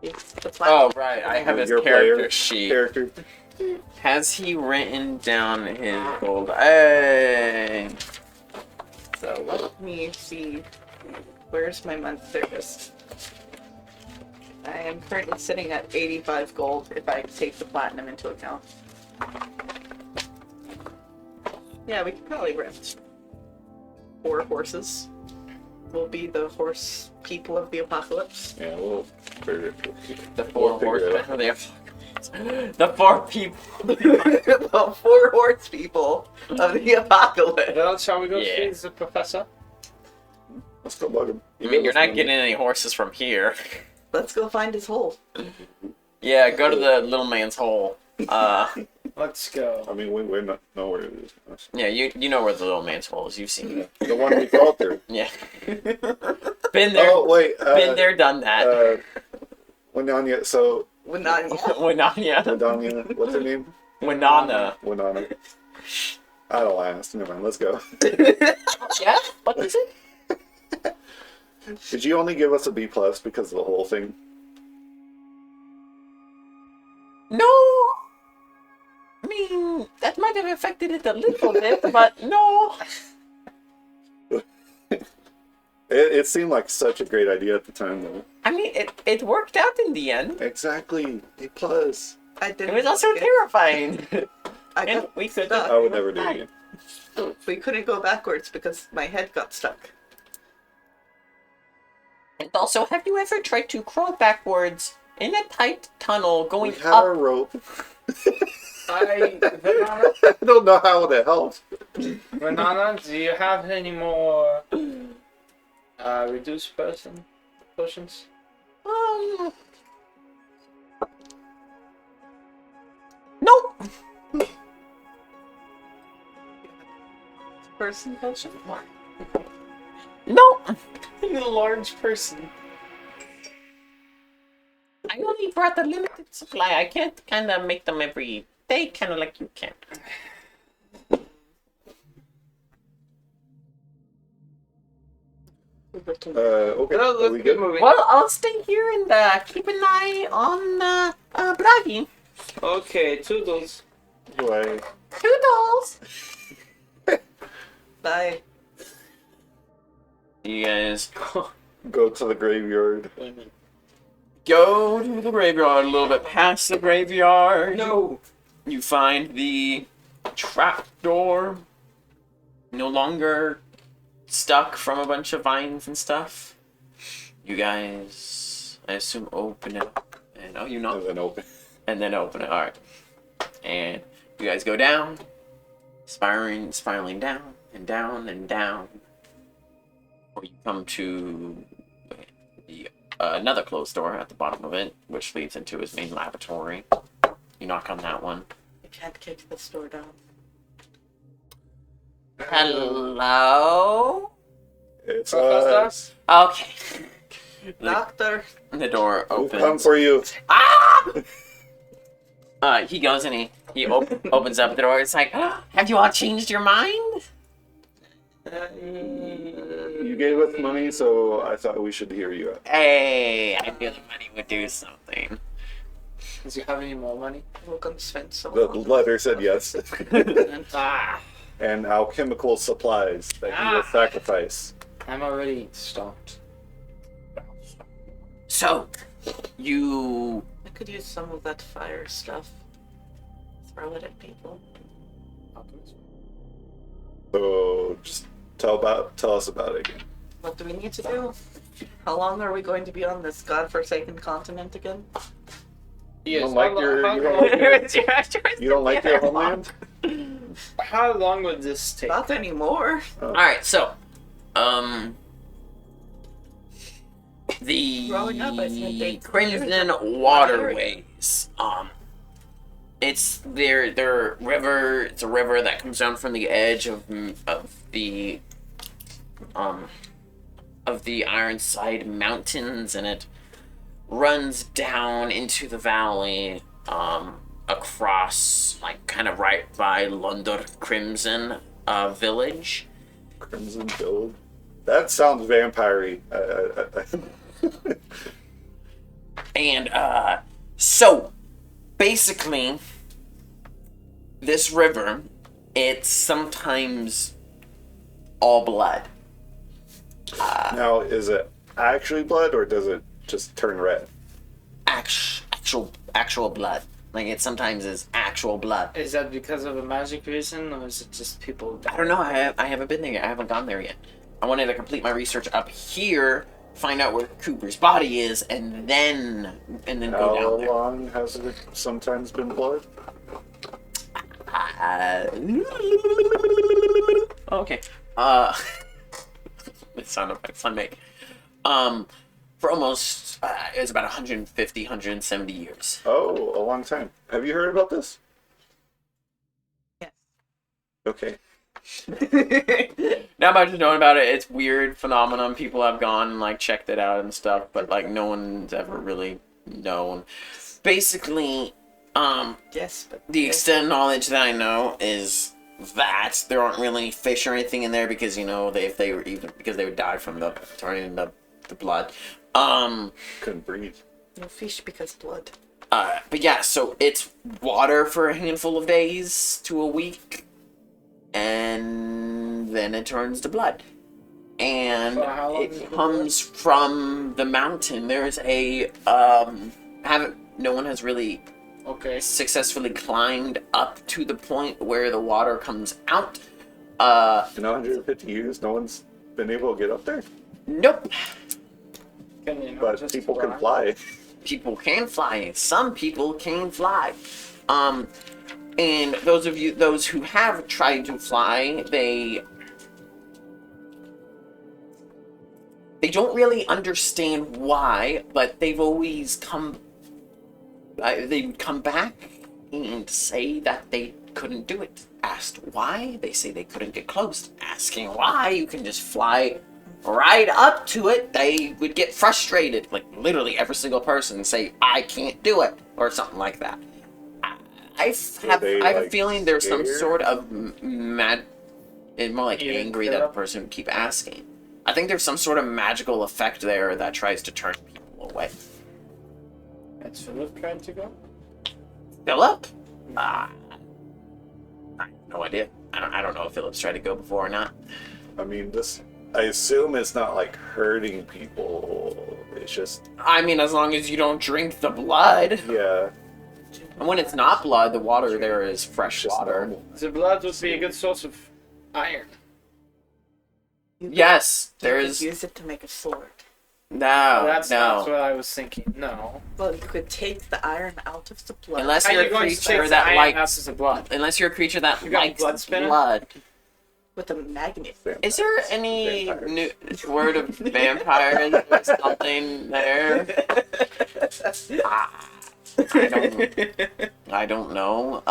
It's the Oh, platinum. right. I have his Your character player sheet. Character. Has he written down his gold? Hey! So let me see. Where's my month service? I am currently sitting at 85 gold if I take the platinum into account. Yeah, we could probably rent 4 horses. We'll be the horse people of the apocalypse. Yeah, we'll figure The 4 We'll figure it horsemen. Are they the 4 people. The 4 horse people of the apocalypse. Well, shall we go Yeah. see the professor? Let's go bug him. I mean, you're not getting any horses from here. Let's go find his hole. Yeah, go to the little man's hole. Let's go. I mean, we not know where it is. Yeah, you know where the little man's hole is. You've seen it. The one we crawled through. Yeah. Been there. Oh wait. Been there, done that. Winanya. So Well, not Winanya. Winanya. What's her name? Winana. Winana. I don't last. Never mind. Let's go. Yeah? What is it? Did you only give us a B plus because of the whole thing? No. I mean, that might have affected it a little bit, but no. It seemed like such a great idea at the time, though. I mean, it worked out in the end. Exactly. A plus. I It didn't. was also get- terrifying. I And got we could stuck. I would never do it again. We couldn't go backwards because my head got stuck. And also, have you ever tried to crawl backwards in a tight tunnel We going had a up? rope. Banana, I don't know how that helps. Banana, do you have any more reduced person potions? Nope. Person potion? Nope. You're a large person. I only brought a limited supply. I can't kind of make them every day, kind of like you can. Okay. Well, Are we good? moving. Well, I'll stay here and keep an eye on Bragi. Okay, toodles. Anyway, Toodles. Bye. You guys. go to the graveyard. Wait a minute. go to the graveyard a little bit past the graveyard. No. You find the trapdoor no longer stuck from a bunch of vines and stuff. You guys, I assume, open it up. And, oh, you know. And then open. And then open it. Alright. And you guys go down, spiraling down and down and down. Or you come to the another closed door at the bottom of it, which leads into his main laboratory. You knock on that one. I can't kick this door down. Hello? It's Professor? us. Okay. Doctor. The door We'll come opens. for you. He goes and he opens up the door. It's like, have you all changed your mind? You gave us money, so I thought we should hear you out. Hey, I knew the money would do something. Does you have any more money? Welcome, Sven. The letter said yes. Ah, And alchemical supplies that you will sacrifice. I'm already stocked. So, you I could use some of that fire stuff. Throw it at people. So just tell us about it again. What do we need to do? How long are we going to be on this godforsaken continent again? Yes. don't like your- You don't like your homeland? How long would this take? Not anymore. Alright, so the Growing up, I spent 8 years Crimson in Waterways. It's their river. It's a river that comes down from the edge of the Ironside Mountains, and it runs down into the valley, across, like, kind of right by London Crimson village. Crimson Guild. That sounds vampire-y. And so basically, this river, it's sometimes all blood. Now, is it actually blood, or does it just turn red? Actual blood. Like, it sometimes is actual blood. Is that because of a magic reason, or is it just people? I don't know. I haven't been there yet. I haven't gone there yet. I wanted to complete my research up here, find out where Cooper's body is, and then go down How there. long has it sometimes been blood? Okay. It sounded like fun make. For almost, it was about 150, 170 years. Oh, a long time. Have you heard about this? Yes. Okay. Not much known about it. It's weird phenomenon. People have gone and, like, checked it out and stuff, but, like, no one's ever really known. Basically, Yes, but the extent of knowledge that I know is that there aren't really fish or anything in there because, you know, if they were even, because they would die from the turning the blood. Couldn't breathe. no fish because blood. But yeah, so it's water for a handful of days to a week, and then it turns to blood. And So how long is it the comes from the mountain. There's a, no one has really Okay. successfully climbed up to the point where the water comes out. In 150 years, no one's been able to get up there? Nope. Can you not But just people can fly. People can fly. Some people can fly. And those who have tried to fly, they don't really understand why, but they've always they come back and say that they couldn't do it. Asked why, they say they couldn't get close. Asking why, you can just fly right up to it, they would get frustrated. Like, literally every single person say, I can't do it, or something like that. I have a feeling there's some scared? sort of more like Yeah, angry yeah. that the person would keep asking. I think there's some sort of magical effect there that tries to turn people away. Has Philip tried to go? Philip? I have no idea. I don't know if Philip's tried to go before or not. I mean, I assume it's not like hurting people. It's just, I mean, as long as you don't drink the blood. yeah, And when it's not blood, the water there is fresh just water. normal. The blood would be a good source of iron. Yes, You there could is. use it to make a sword. No, That's no. what I was thinking. No. Well, you could take the iron out of the blood. Unless How you're you a going to take creature the that iron likes. out of the blood? Unless you're a creature that You got a likes blood spinner? blood. With a magnet. Is there any Vampires. new word of vampires or something there? Ah, I don't know.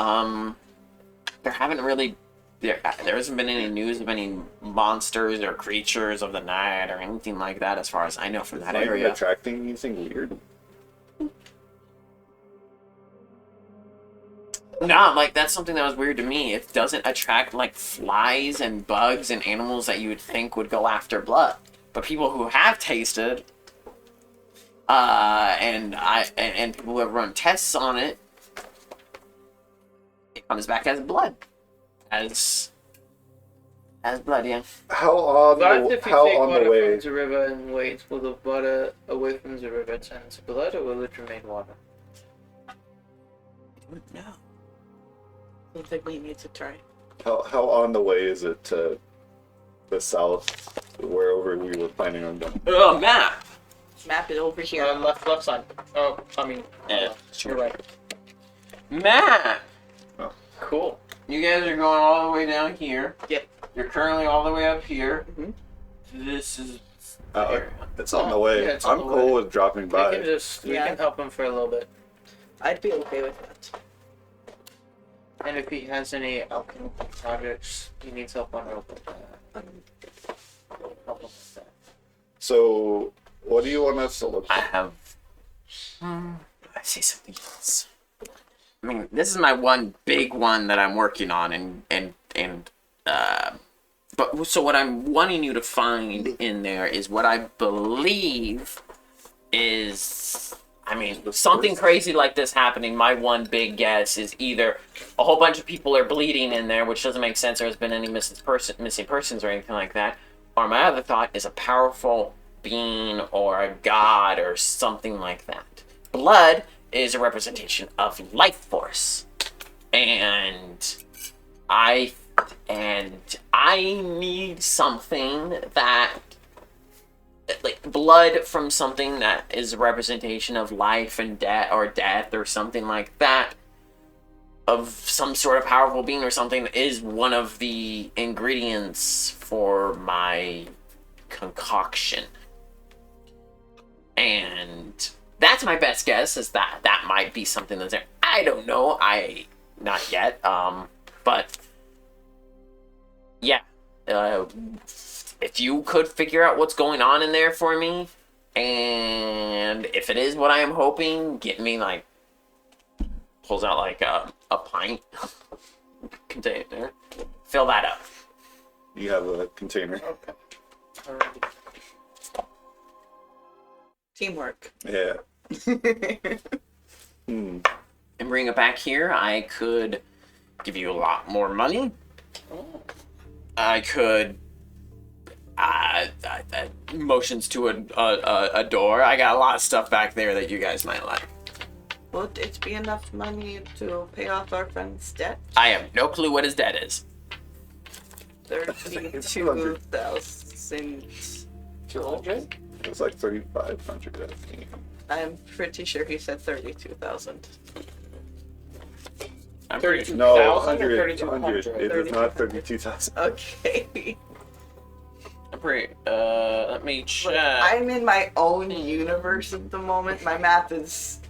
There haven't really there hasn't been any news of any monsters or creatures of the night or anything like that as far as I know from that Like area. attracting anything weird? No, like that's something that was weird to me. It doesn't attract like flies and bugs and animals that you would think would go after blood. But people who have tasted, and people who have run tests on it, it comes back as blood, as blood. Yeah. How on But the, if you how take on water the way? from the river and wait, will the water away from the river turn to blood, or will it remain water? No. I think we need to try. How on the way is it to the south, wherever we were planning on going? Oh, map. Map it over here. Left side. Oh, I mean, Yeah, you're right. Map. Cool. You guys are going all the way down here. Yep. You're currently all the way up here. Mhm. This is. It's on the way. Yeah, it's on I'm the cool way. with dropping We by. can just we Yeah. can help him for a little bit. I'd be okay with that. And if he has any alchemy projects he needs help on, help with that. Help him with that. So, what do you want us to look I for? have. I see something else. I mean, this is my one big one that I'm working on, but so what I'm wanting you to find in there is what I believe is. I mean, something crazy like this happening. My one big guess is either a whole bunch of people are bleeding in there, which doesn't make sense. There has been any missing persons or anything like that. Or my other thought is a powerful being or a god or something like that. Blood is a representation of life force, and I need something that. Like blood from something that is a representation of life and death or something like that, of some sort of powerful being or something, is one of the ingredients for my concoction. And that's my best guess, is that might be something that's there. I don't know. Not yet. But yeah. If you could figure out what's going on in there for me, and if it is what I am hoping, get me like, pulls out like a pint container, fill that up. You have a container. Okay. Alrighty. Teamwork. Yeah. Hmm. And bring it back here. I could give you a lot more money. Oh. I could motions to a door. I got a lot of stuff back there that you guys might like. Would it be enough money to pay off our friend's debt? I have no clue what his debt is. 32,000 gold. Okay. It was like 3,500, I think. I'm pretty sure he said 32,000. I'm pretty 32,000 No, or 100. 3,200? It is not 32,000. Okay. I'm pretty. Let me Look, check. I'm in my own universe at the moment. My math is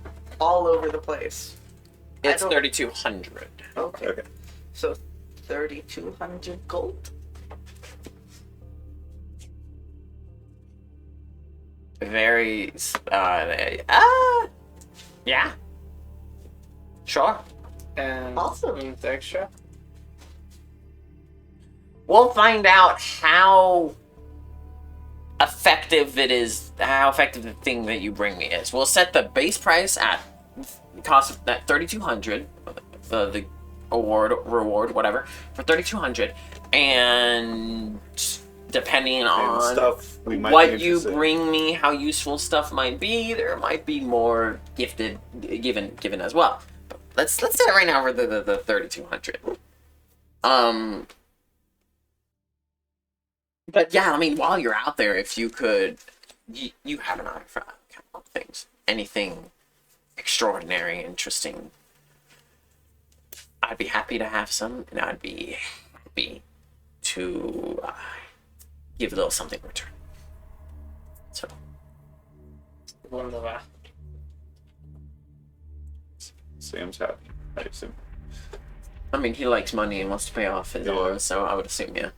all over the place. It's I don't- 3,200. Okay. Okay. So 3,200 gold? Very. Yeah. Sure. And Awesome. the extra. We'll find out how effective it is, how effective the thing that you bring me is. We'll set the base price at cost at 3,200. The reward, whatever, for 3,200, and depending and on stuff we might be what you interested in. bring me, how useful stuff might be, there might be more given as well. But let's set it right now for the 3,200. But yeah, I mean, while you're out there, if you could, you have an eye for chemical things, anything extraordinary, interesting. I'd be happy to have some, and I'd be happy to give a little something in return. So, Wunderbar. Sam's happy, I assume. I mean, he likes money and wants to pay off his Yeah. aura, so I would assume, yeah.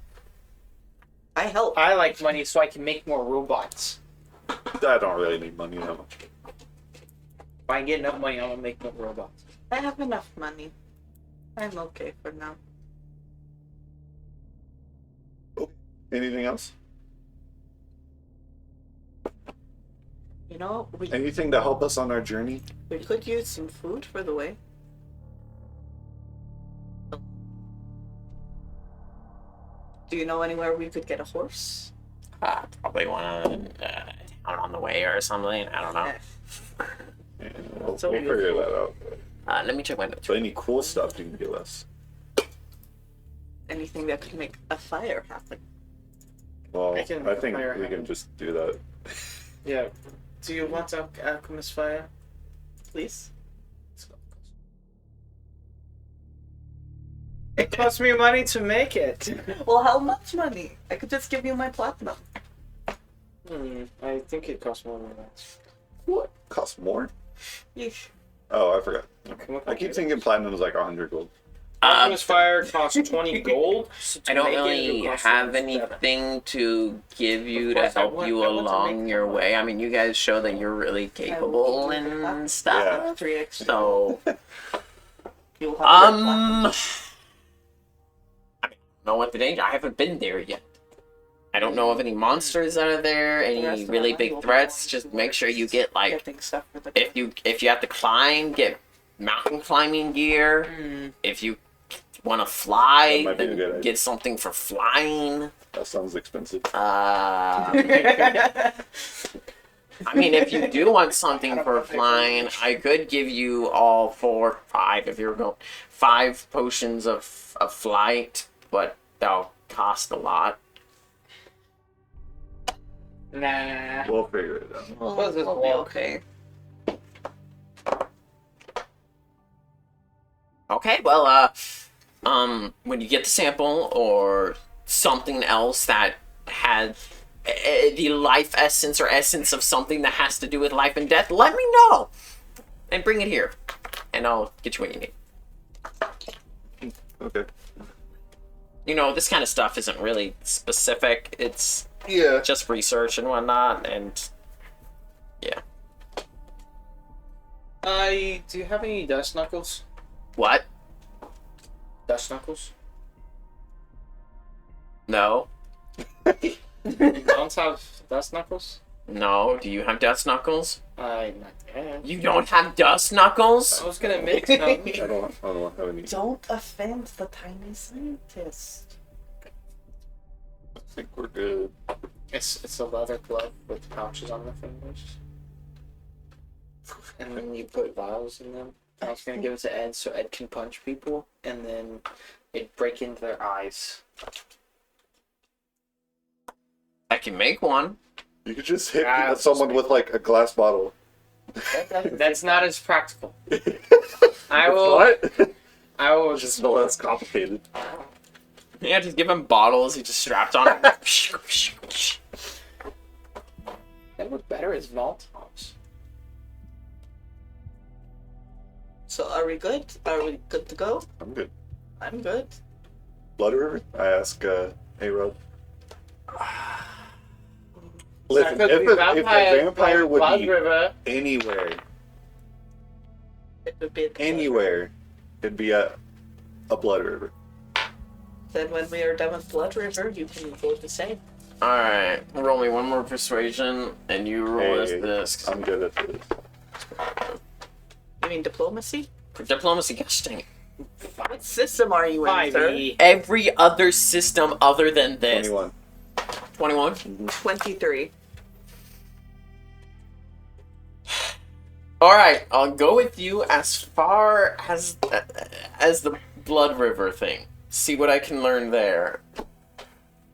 I help. I like money so I can make more robots. I don't really need money that much. If I get enough money, I'm gonna make more robots. I have enough money. I'm okay for now. Anything else? You know, we Anything to help us on our journey? could use some food for the way. Do you know anywhere we could get a horse? Probably one town on the way or something. I don't know. Yeah, we'll So figure that out. Let me check my notes. So any cool stuff you can give us? Anything that could make a fire happen. Well, I can I think fire we him. can just do that. Yeah. Do you want alchemist fire? Please? It costs me money to make it. Well, how much money? I could just give you my platinum. I think it costs more than that. What? Cost more? Yeesh. Oh, I forgot. Okay, what I keep kind thinking platinum is like 100 gold. Alchemist fire costs 20 gold. So to I don't make it, really it'll cost have 7. anything to give you Of to course, I help want- you I want to along make your more. way. I mean, you guys show that you're really capable and stuff. 3 extra. So, You'll have your platinum. I mean, I don't know what the danger. I haven't been there yet. I don't know of any monsters that are there, The rest any of really my life big will be threats. going Just to make work. sure you get like Getting stuff for the if you have to climb, get mountain climbing gear. Mm. If you want to fly, That might be a then good idea. get something for flying. That sounds expensive. I mean, if you do want something for flying, I could give you all 4, 5, if you're going 5 potions of flight, but they'll cost a lot. Nah. We'll figure it out. We'll, What is this we'll be walk? okay. Okay, well, when you get the sample or something else that had the life essence or essence of something that has to do with life and death, let me know and bring it here, and I'll get you what you need. Okay. You know, this kind of stuff isn't really specific. It's Yeah. just research and whatnot, and yeah. Do you have any dust knuckles? What? Dust knuckles? No. You don't have dust knuckles? No. Do you have dust knuckles? Not yet. You don't have dust knuckles? I was gonna make some. I don't have any. Don't offend the tiny scientist. I think we're good. It's a leather glove with pouches on the fingers. And then you put vials in them. I was gonna give it to Ed so Ed can punch people, and then it'd break into their eyes. I can make one. You could just hit Ah, someone with like a glass bottle. That's not as practical. I will. What? I will It's just. just no less complicated. Yeah, just give him bottles. He just strapped on it. That would better as Molotofs. So are we good? Are we good to go? I'm good. I'm good. Blood River? I ask A-Rod. Listen, if a vampire would Blood be River. anywhere, It would be anywhere, it'd be a Blood River. Then when we are done with Blood River, you can vote the same. Alright, roll me one more persuasion, and you roll Hey, this. I'm good at this. You mean diplomacy? For diplomacy, gosh dang it. What system are you in, sir? 5e. Every other system other than this. 21. 21. 23. All right, I'll go with you as far as the Blood River thing. See what I can learn there,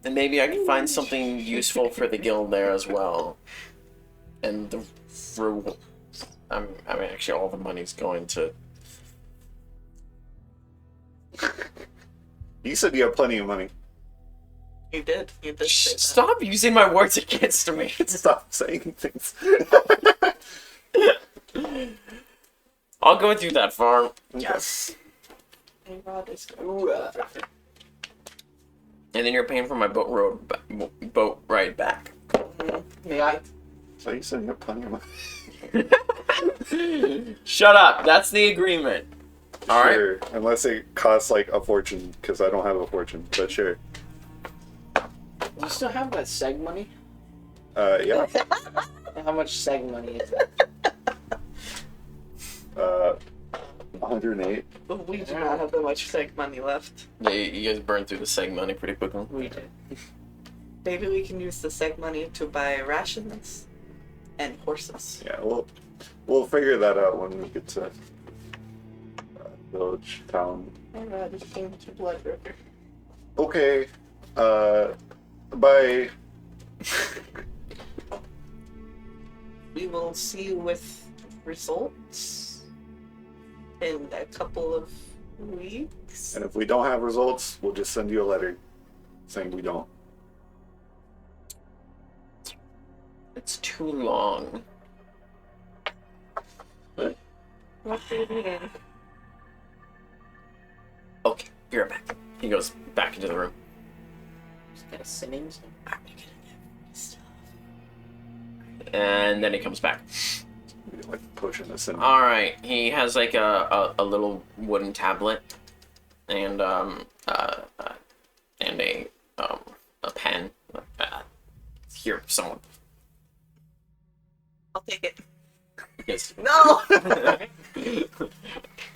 and maybe I can find something useful for the guild there as well. And I mean, actually, all the money's going to. You said you have plenty of money. You did. You did say that. Stop using my words against me. Stop saying things. I'll go with you that far. Yes. Hey, Rod is And then you're paying for my boat ride back. Yeah. So you said you have plenty of money. Shut up. That's the agreement. All right. Sure, unless it costs like a fortune, because I don't have a fortune. But sure. Do you still have that seg money? Yeah. And how much seg money is that? 108. But we do not have that much seg money left. Yeah, you guys burned through the seg money pretty quickly. We did. Maybe we can use the seg money to buy rations and horses. Yeah, we'll figure that out when we get to village town. Hey, Rod is going to Blood River. Okay. Bye. We will see you with results in a couple of weeks. And if we don't have results, we'll just send you a letter saying we don't. It's too long. What do you mean? Okay, you're back. He goes back into the room. Just kind of sinning. And then he comes back. Like potion this in. All right, he has like a little wooden tablet, and a pen. Here, someone. I'll take it. Yes. No!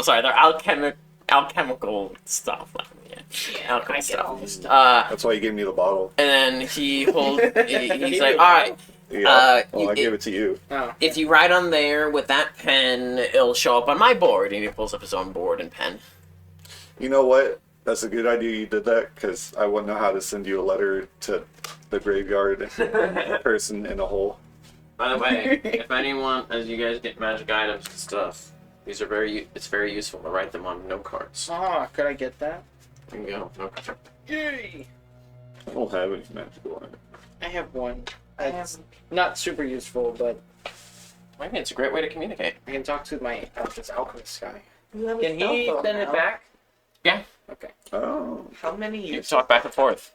Sorry, they're alchemical stuff. Yeah, alchemical I get all stuff. this stuff. That's why you gave me the bottle. And then he's like, all right. Yeah. Well, I gave it to you. Oh. If you write on there with that pen, it'll show up on my board. And he pulls up his own board and pen. You know what? That's a good idea you did that, because I wouldn't know how to send you a letter to the graveyard person in a hole. By the way, if anyone, as you guys get magic items and stuff, these are it's very useful to write them on note cards. Ah, could I get that? There you go. Note cards. Yay! I don't have any magical on it. I have one. I It's have- not super useful, but I mean, it's a great way to communicate. I can talk to my this alchemist guy. You have a Can cell he phone send it now. back? Yeah. Okay. Oh. How many You can uses? talk back and forth.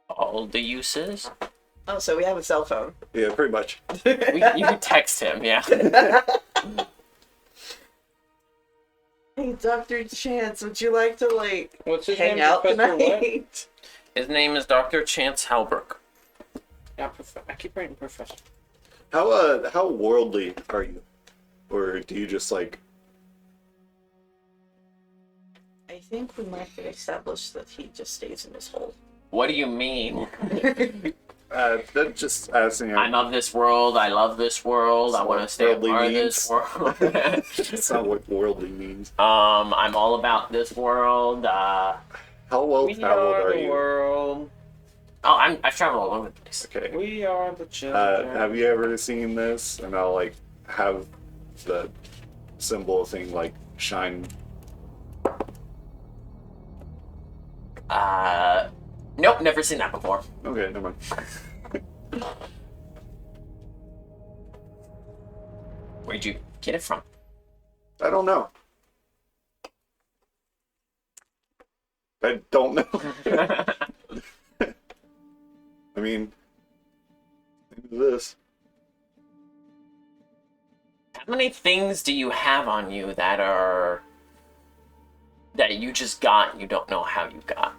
All the uses? Oh, so we have a cell phone. Yeah, pretty much. You can text him, yeah. Hey, Dr. Chance, would you like to, like, What's his hang name? out Professor what? tonight? His name is Dr. Chance Halbrook. Yeah, I keep writing professor. How worldly are you? Or do you just like... I think we might have established that he just stays in his hole. What do you mean? That's just asking. I'm of this world. I love this world. I want to stay a Worldly part of means. this world. That's not what worldly means. I'm all about this world. How well We traveled are are the you? world. I've traveled all over the place. Okay. We are the children. Have you ever seen this? And I'll like have the symbol thing like shine. Nope, never seen that before. Okay, never mind. Where'd you get it from? I don't know. I don't know. I mean, this. How many things do you have on you that you just got and you don't know how you got?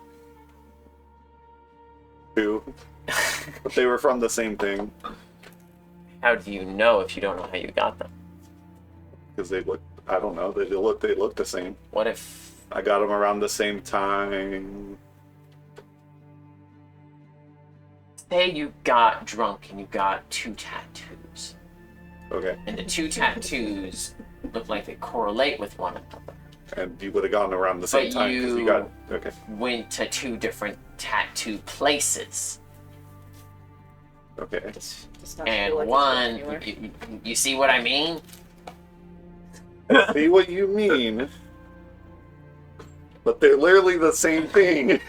Two. But they were from the same thing. How do you know if you don't know how you got them? Because they look, I don't know, they look the same. What if I got them around the same time. say you got drunk and you got 2 tattoos, Okay. and the 2 tattoos look like they correlate with one another. And you would have gone around the same But time because you you- got okay. Went to 2 different tattoo places. Okay. Does not And feel like it's one, going anywhere. you see what I mean? See what you mean. But they're literally the same thing.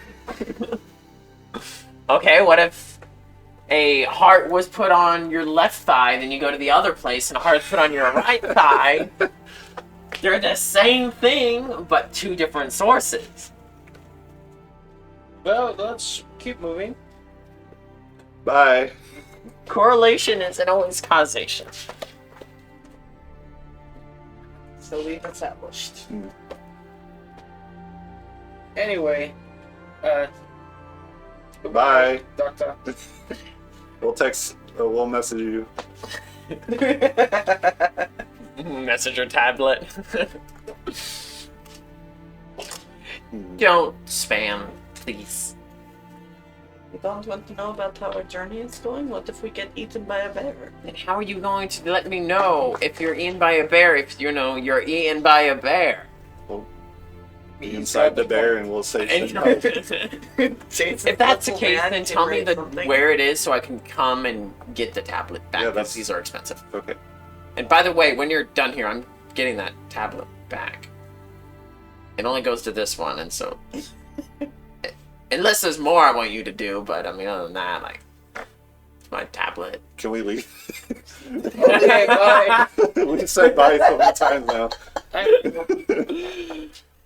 Okay, what if a heart was put on your left thigh, then you go to the other place and a heart's put on your right thigh? They're the same thing, but 2 different sources. Well, let's keep moving. Bye. Correlation isn't always causation. So we've established. Anyway, Bye. Doctor. We'll text. We'll message you. Messenger tablet. Don't spam, please. You don't want to know about how our journey is going? What if we get eaten by a bear? And how are you going to let me know if you're eaten by a bear if you know you're eaten by a bear? Be inside the bear, and we'll say. And- Jason, if that's the little case, man then can tell me write something. where it is so I can come and get the tablet back Yeah, because that's- these are expensive. Okay. And by the way, when you're done here, I'm getting that tablet back. It only goes to this one, and so unless there's more I want you to do, but I mean, other than that, like, it's my tablet. Can we leave? Okay, bye. We said bye so many times now.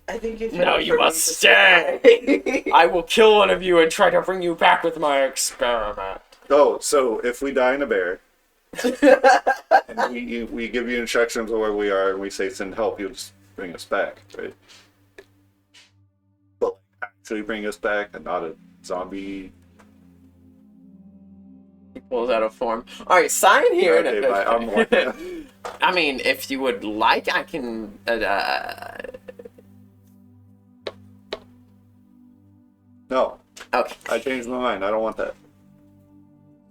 I think you No, you must stay. I will kill one of you and try to bring you back with my experiment. Oh, so if we die in a bear, and we give you instructions of where we are, and we say send help, you'll just bring us back, right? But like, actually bring us back, and not a zombie. He pulls out a form. All right, sign here. Okay, bye. I'm walking. I mean, if you would like, I can. No, Okay. I changed my mind. I don't want that.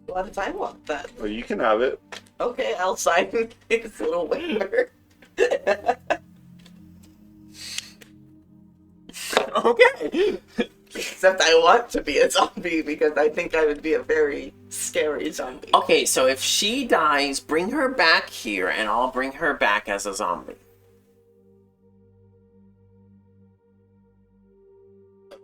What if I want that? Well, you can have it. Okay, I'll sign his little waiver. Okay. Except I want to be a zombie because I think I would be a very scary zombie. Okay, so if she dies, bring her back here, and I'll bring her back as a zombie.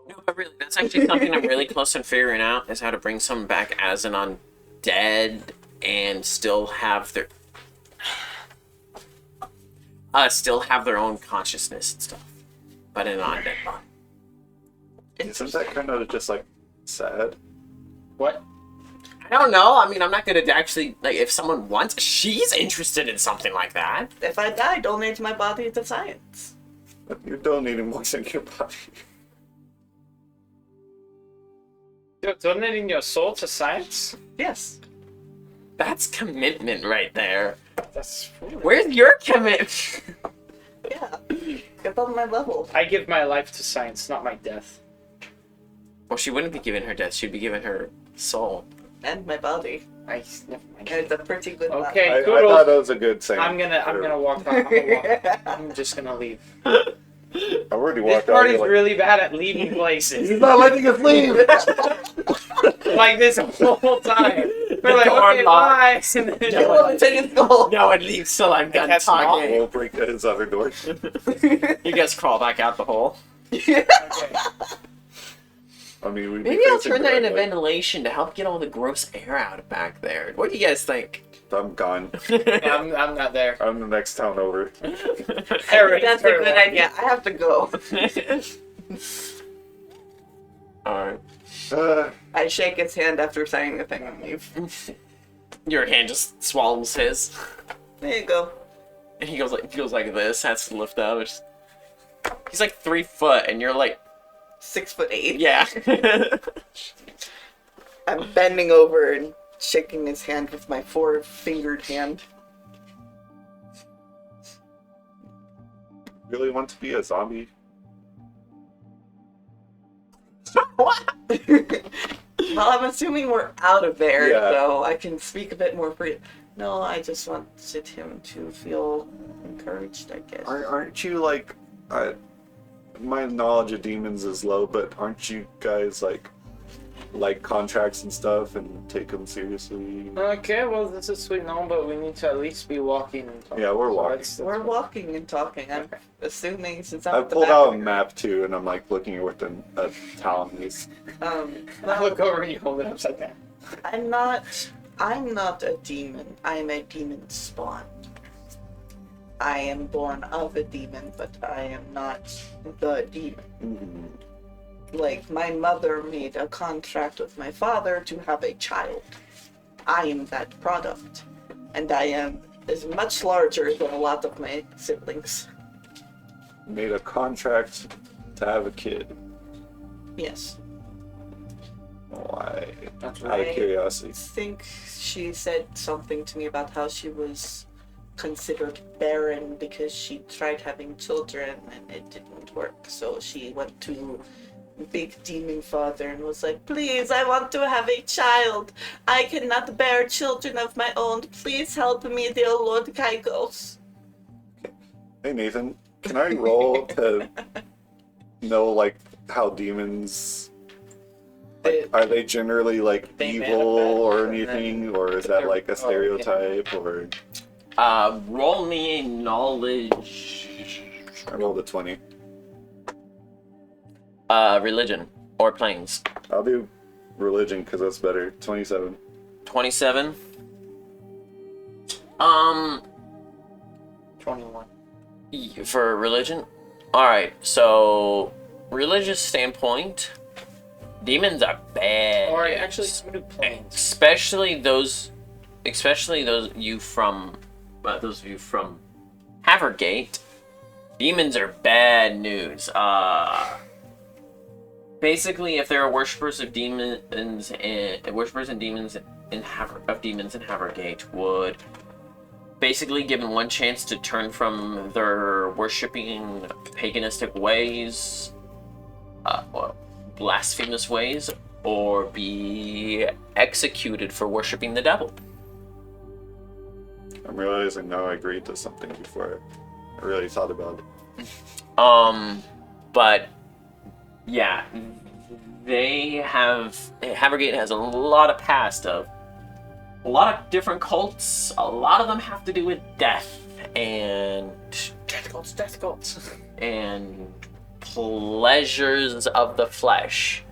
No, but really, that's actually something I'm really close to figuring out, is how to bring someone back as an undead and still have their own consciousness and stuff, but in an undead body. Isn't that kind of just like sad? What? I don't know. I mean, I'm not gonna actually like if someone wants. She's interested in something like that. If I die, donate my body to science. You're donating more than your body. You're donating your soul to science? Yes. That's commitment right there. That's foolish. Where's your commitment? Yeah. Get on my level. I give my life to science, not my death. Well, she wouldn't be given her death. She'd be given her soul. And my body. I never mind. And it's a pretty good body. Okay, I Toodles. thought that was a good saying. I'm gonna walk out. I'm just gonna leave. I already This walked out. party's You're like, really bad at leaving places. He's not letting us leave. Like this whole time. We're like, door okay, locks. bye. And then You just want like, to take his goal. No one leaves till I'm done That's not- talking. We'll break his other door. You guys crawl back out the hole. okay. I mean, we'd Maybe be I'll facing turn that into directly. ventilation to help get all the gross air out of back there. What do you guys think? I'm gone. Yeah, I'm not there. I'm the next town over. Eric, That's a good idea. I have to go. Alright. I shake his hand after saying the thing and leave. Your hand just swallows his. There you go. And he goes like this, has to lift up. He's like 3 foot and you're like 6'8". yeah. I'm bending over and shaking his hand with my 4-fingered hand. Really want to be a zombie? What? Well, I'm assuming we're out of there, Yeah. so I can speak a bit more free. No, I just wanted him to feel encouraged, I guess. Aren't you like, my knowledge of demons is low, but aren't you guys like contracts and stuff and take them seriously? Okay, well, this is sweet now, but we need to at least be walking and talking. Yeah, we're So walking. We're walking and talking. I'm assuming since I'm I at the pulled back out of a the map too, and I'm like looking at what a town is. I well, look over and you hold it upside down. I'm not a demon. I'm a demon spawn. I am born of a demon, but I am not the demon. Mhm. Like, my mother made a contract with my father to have a child. I am that product. And I am is much larger than a lot of my siblings. Made a contract to have a kid. Yes. Why? That's Out of right. curiosity. I think she said something to me about how she was considered barren because she tried having children and it didn't work. So she went to Big Demon Father and was like, please, I want to have a child. I cannot bear children of my own. Please help me, dear Lord Kykos. Hey Nathan, can I roll to know like how demons? They- Are they generally like They evil manifest or and anything, then or is that they're- like a oh, yeah. stereotype? Or Roll me a knowledge. I rolled a 20. Religion or planes. I'll do religion because that's better. 27. 27. 21. For religion. All right. So, religious standpoint, demons are bad. Or actually, I'm gonna do planes. especially those of you from Havergate. Demons are bad news. Basically, if there are worshippers of demons and demons in Havergate would basically given one chance to turn from their worshipping paganistic ways, or blasphemous ways, or be executed for worshipping the devil. I'm realizing now I agreed to something before I really thought about it. But yeah, Havergate has a lot of past of a lot of different cults. A lot of them have to do with death and Death cults. and pleasures of the flesh,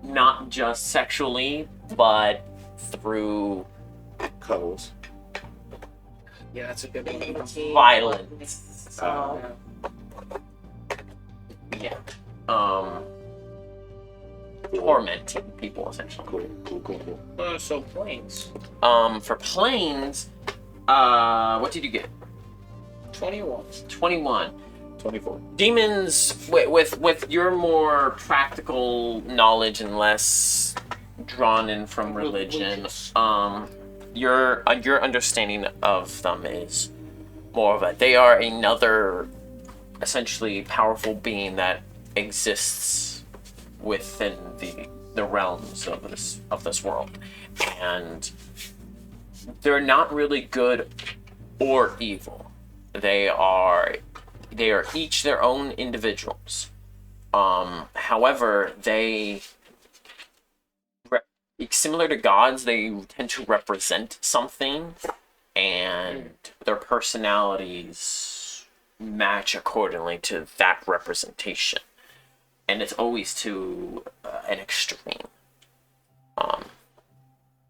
not just sexually, but through Cuddles. Yeah, that's a good one. violence. Oh. Yeah. Tormenting people essentially. Cool. So planes. For planes, what did you get? 21. 21. 24. Demons, with your more practical knowledge and less drawn in from religion, your understanding of them is more of they are another essentially powerful being that exists within the realms of this world, and they're not really good or evil. They are each their own individuals. However, similar to gods, they tend to represent something, and their personalities match accordingly to that representation. And it's always to an extreme.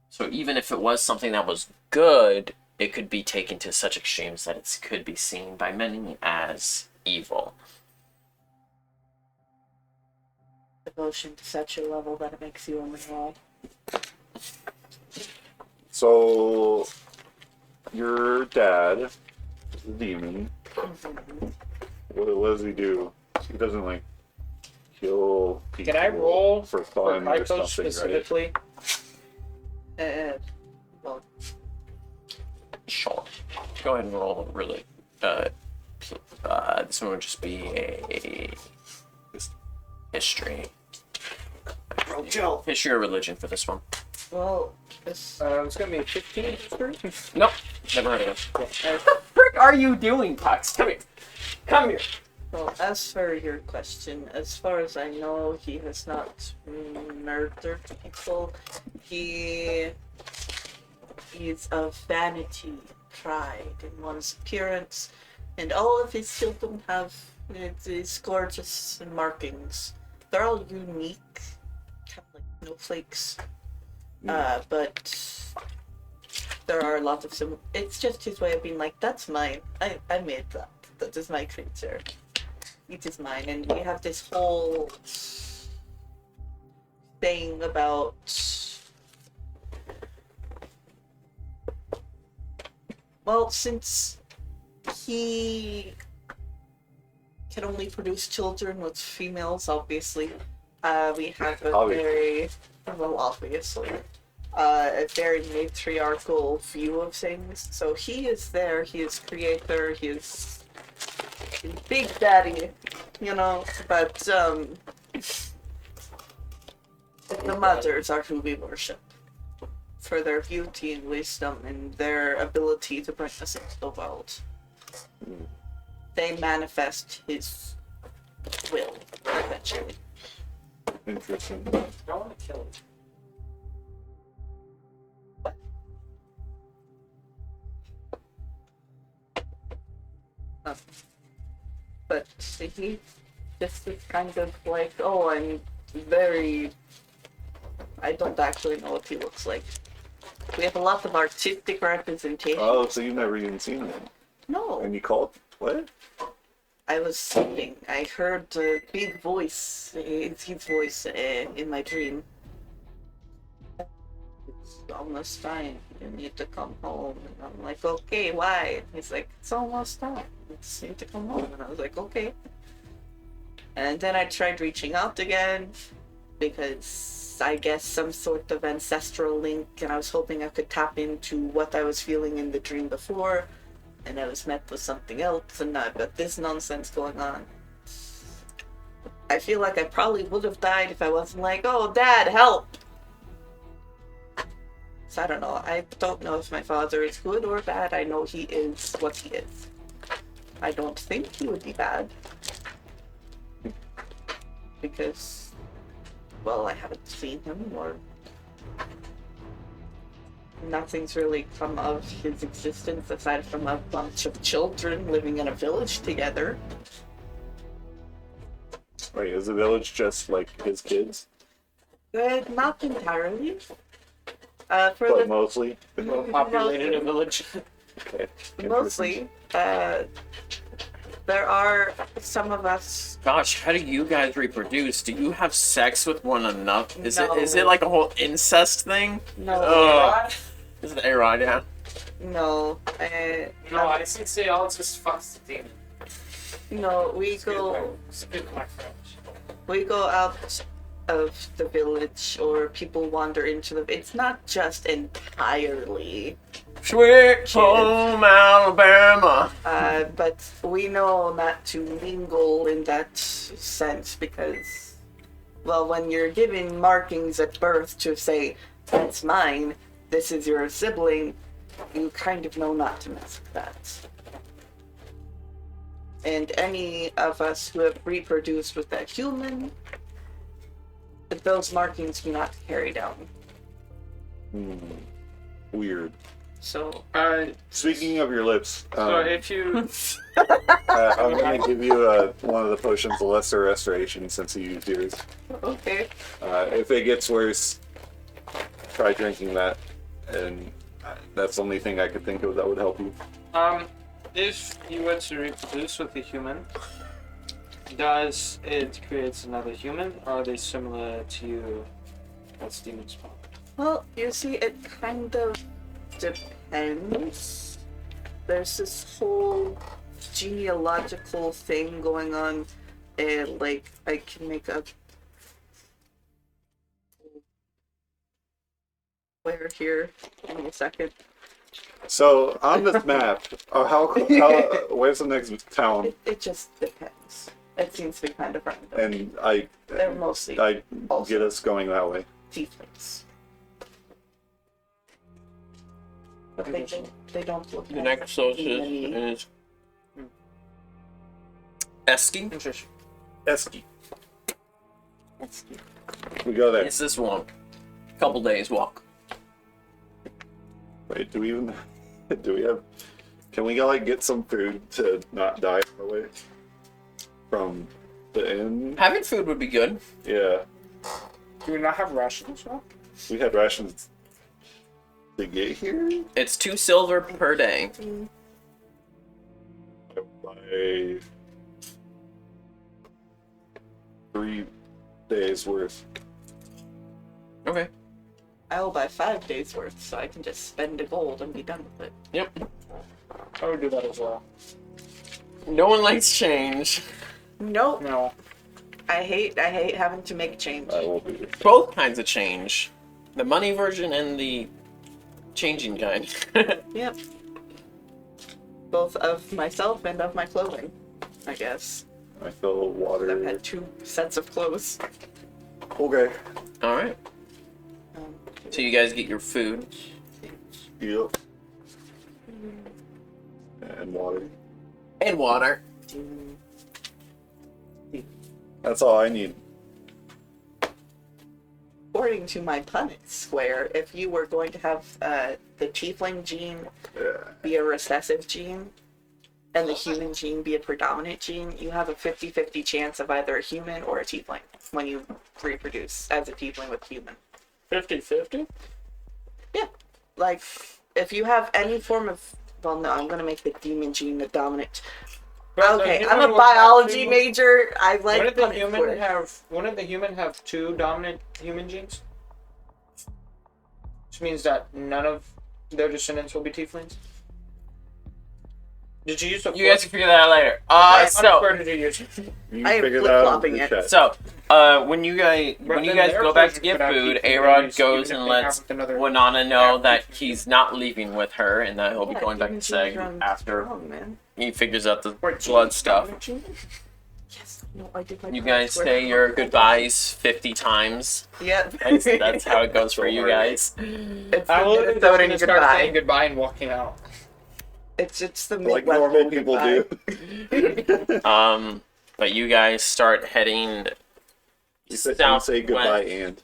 So even if it was something that was good, it could be taken to such extremes that it could be seen by many as evil. Devotion to such a level that it makes you unreal. So, your dad is a demon. What does he do? He doesn't like kill people. Can I roll for for fun or Kaito something, right? specifically? Well, Sure. Go ahead and roll really. This one would just be a history. Joe. It's your religion for this one. Well, as, It's gonna be 15. Nope. Never heard of it. What the frick are you doing, Pox? Come here. Come here. well, as for your question, as far as I know, he has not murdered people. He's of vanity, pride in one's appearance, and all of his children have these gorgeous markings. They're all unique, kind of like snowflakes. But there are a lot of sim. It's just his way of being like, that's mine. I made that. That is my creature. It is mine. And we have this whole thing about well, since he can only produce children with females, obviously, we have a very well, obviously. A very matriarchal view of things. So he is there, he is creator, he is big daddy, you know, but the mothers are who we worship for their beauty and wisdom and their ability to bring us into the world. They manifest his will eventually. Interesting. I don't want to kill it. But he just is kind of like, oh, I'm very. I don't actually know what he looks like. We have a lot of artistic representation. Oh, so you've never even seen it? No, And you called what? I was sleeping. I heard a big voice. It's his voice in my dream. It's almost time. You need to come home. And I'm like, okay, why? He's like, it's almost time. You just need to come home. And I was like, okay. And then I tried reaching out again because I guess some sort of ancestral link, and I was hoping I could tap into what I was feeling in the dream before, and I was met with something else, and now I've got this nonsense going on. I feel like I probably would have died if I wasn't like, oh, Dad, help! So I don't know. I don't know if my father is good or bad. I know he is what he is. I don't think he would be bad. Because, well, I haven't seen him, or nothing's really come of his existence aside from a bunch of children living in a village together. Wait, is the village just like his kids? Not entirely. For But the mostly? Populated a village. Okay. mostly, there are some of us. Gosh, how do you guys reproduce? Do you have sex with one another? Is No. it like a whole incest thing? No, Oh, is it A-Rod, yeah? no, No, I think they all just fucks the demon. no. We go Excuse my French. we go out of the village, or people wander into the. It's not just entirely. Sweet home Alabama. But we know not to mingle in that sense because, well, when you're given markings at birth to say, that's mine, this is your sibling, you kind of know not to mess with that. And any of us who have reproduced with that human, those markings do not carry down. Weird. So, Speaking of your lips, So if you I'm going to give you one of the potions of lesser restoration since you used yours. okay. If it gets worse, try drinking that, and that's the only thing I could think of that would help you. if you were to reproduce with a human, does it create another human, or are they similar to you as demon spawn? Well, you see, it kind of depends. There's this whole genealogical thing going on, and like I can make a where here. Give me a second. So on this map, where's the next town? It just depends. It seems to be kind of friendly. And I They're mostly get us going that way. tieflings. But they don't look The next closest is Eski. Interesting. Esky. That's cute. We go there. It's this one. Couple days walk. Wait, do we have? Can we like get some food to not die on the way from the inn? Having food would be good. Yeah, Do we not have rations now? we had rations to get here. It's 2 silver per day. By 3 days worth. Okay. I will buy 5 days worth, so I can just spend the gold and be done with it. Yep. I would do that as well. No one likes change. Nope. No. I hate having to make change. I will be. Both kinds of change. The money version and the changing kind. Yep. Both of myself and of my clothing, I guess. I fill I've water. had 2 sets of clothes. Okay. Alright. Um, So you guys get your food. Yep. And water. And water. That's all I need. According to my Punnett square, if you were going to have the tiefling gene Yeah. be a recessive gene and the human gene be a predominant gene, you have a 50-50 chance of either a human or a tiefling when you reproduce as a tiefling with human. 50-50? Yeah. Like, if you have any form of... Well, no, I'm going to make the demon gene the dominant. Okay, I'm a biology major. I like Wouldn't the Punnett human squares. have 2 dominant human genes? Which means that none of their descendants will be tieflings? Did you use the You guys can figure that out later. Where did you use it? You I am figure that out in flip-flopping the it. chat. So, when you guys go back to get food, A-Rod goes and lets Wanana know that he's not leaving with her and that he'll be Yeah, going back to demon Seg genes run after strong, man. he figures out the Wait, blood stuff. Yes. No, I did my You Punnett guys square. say your goodbyes 50 times. Yep. That's how it goes for you guys. It's I the will Minnesotan just start saying goodbye. goodbye and walking out. It's the Like Midwestern normal people goodbye. do. But you guys start heading You say southwest goodbye and.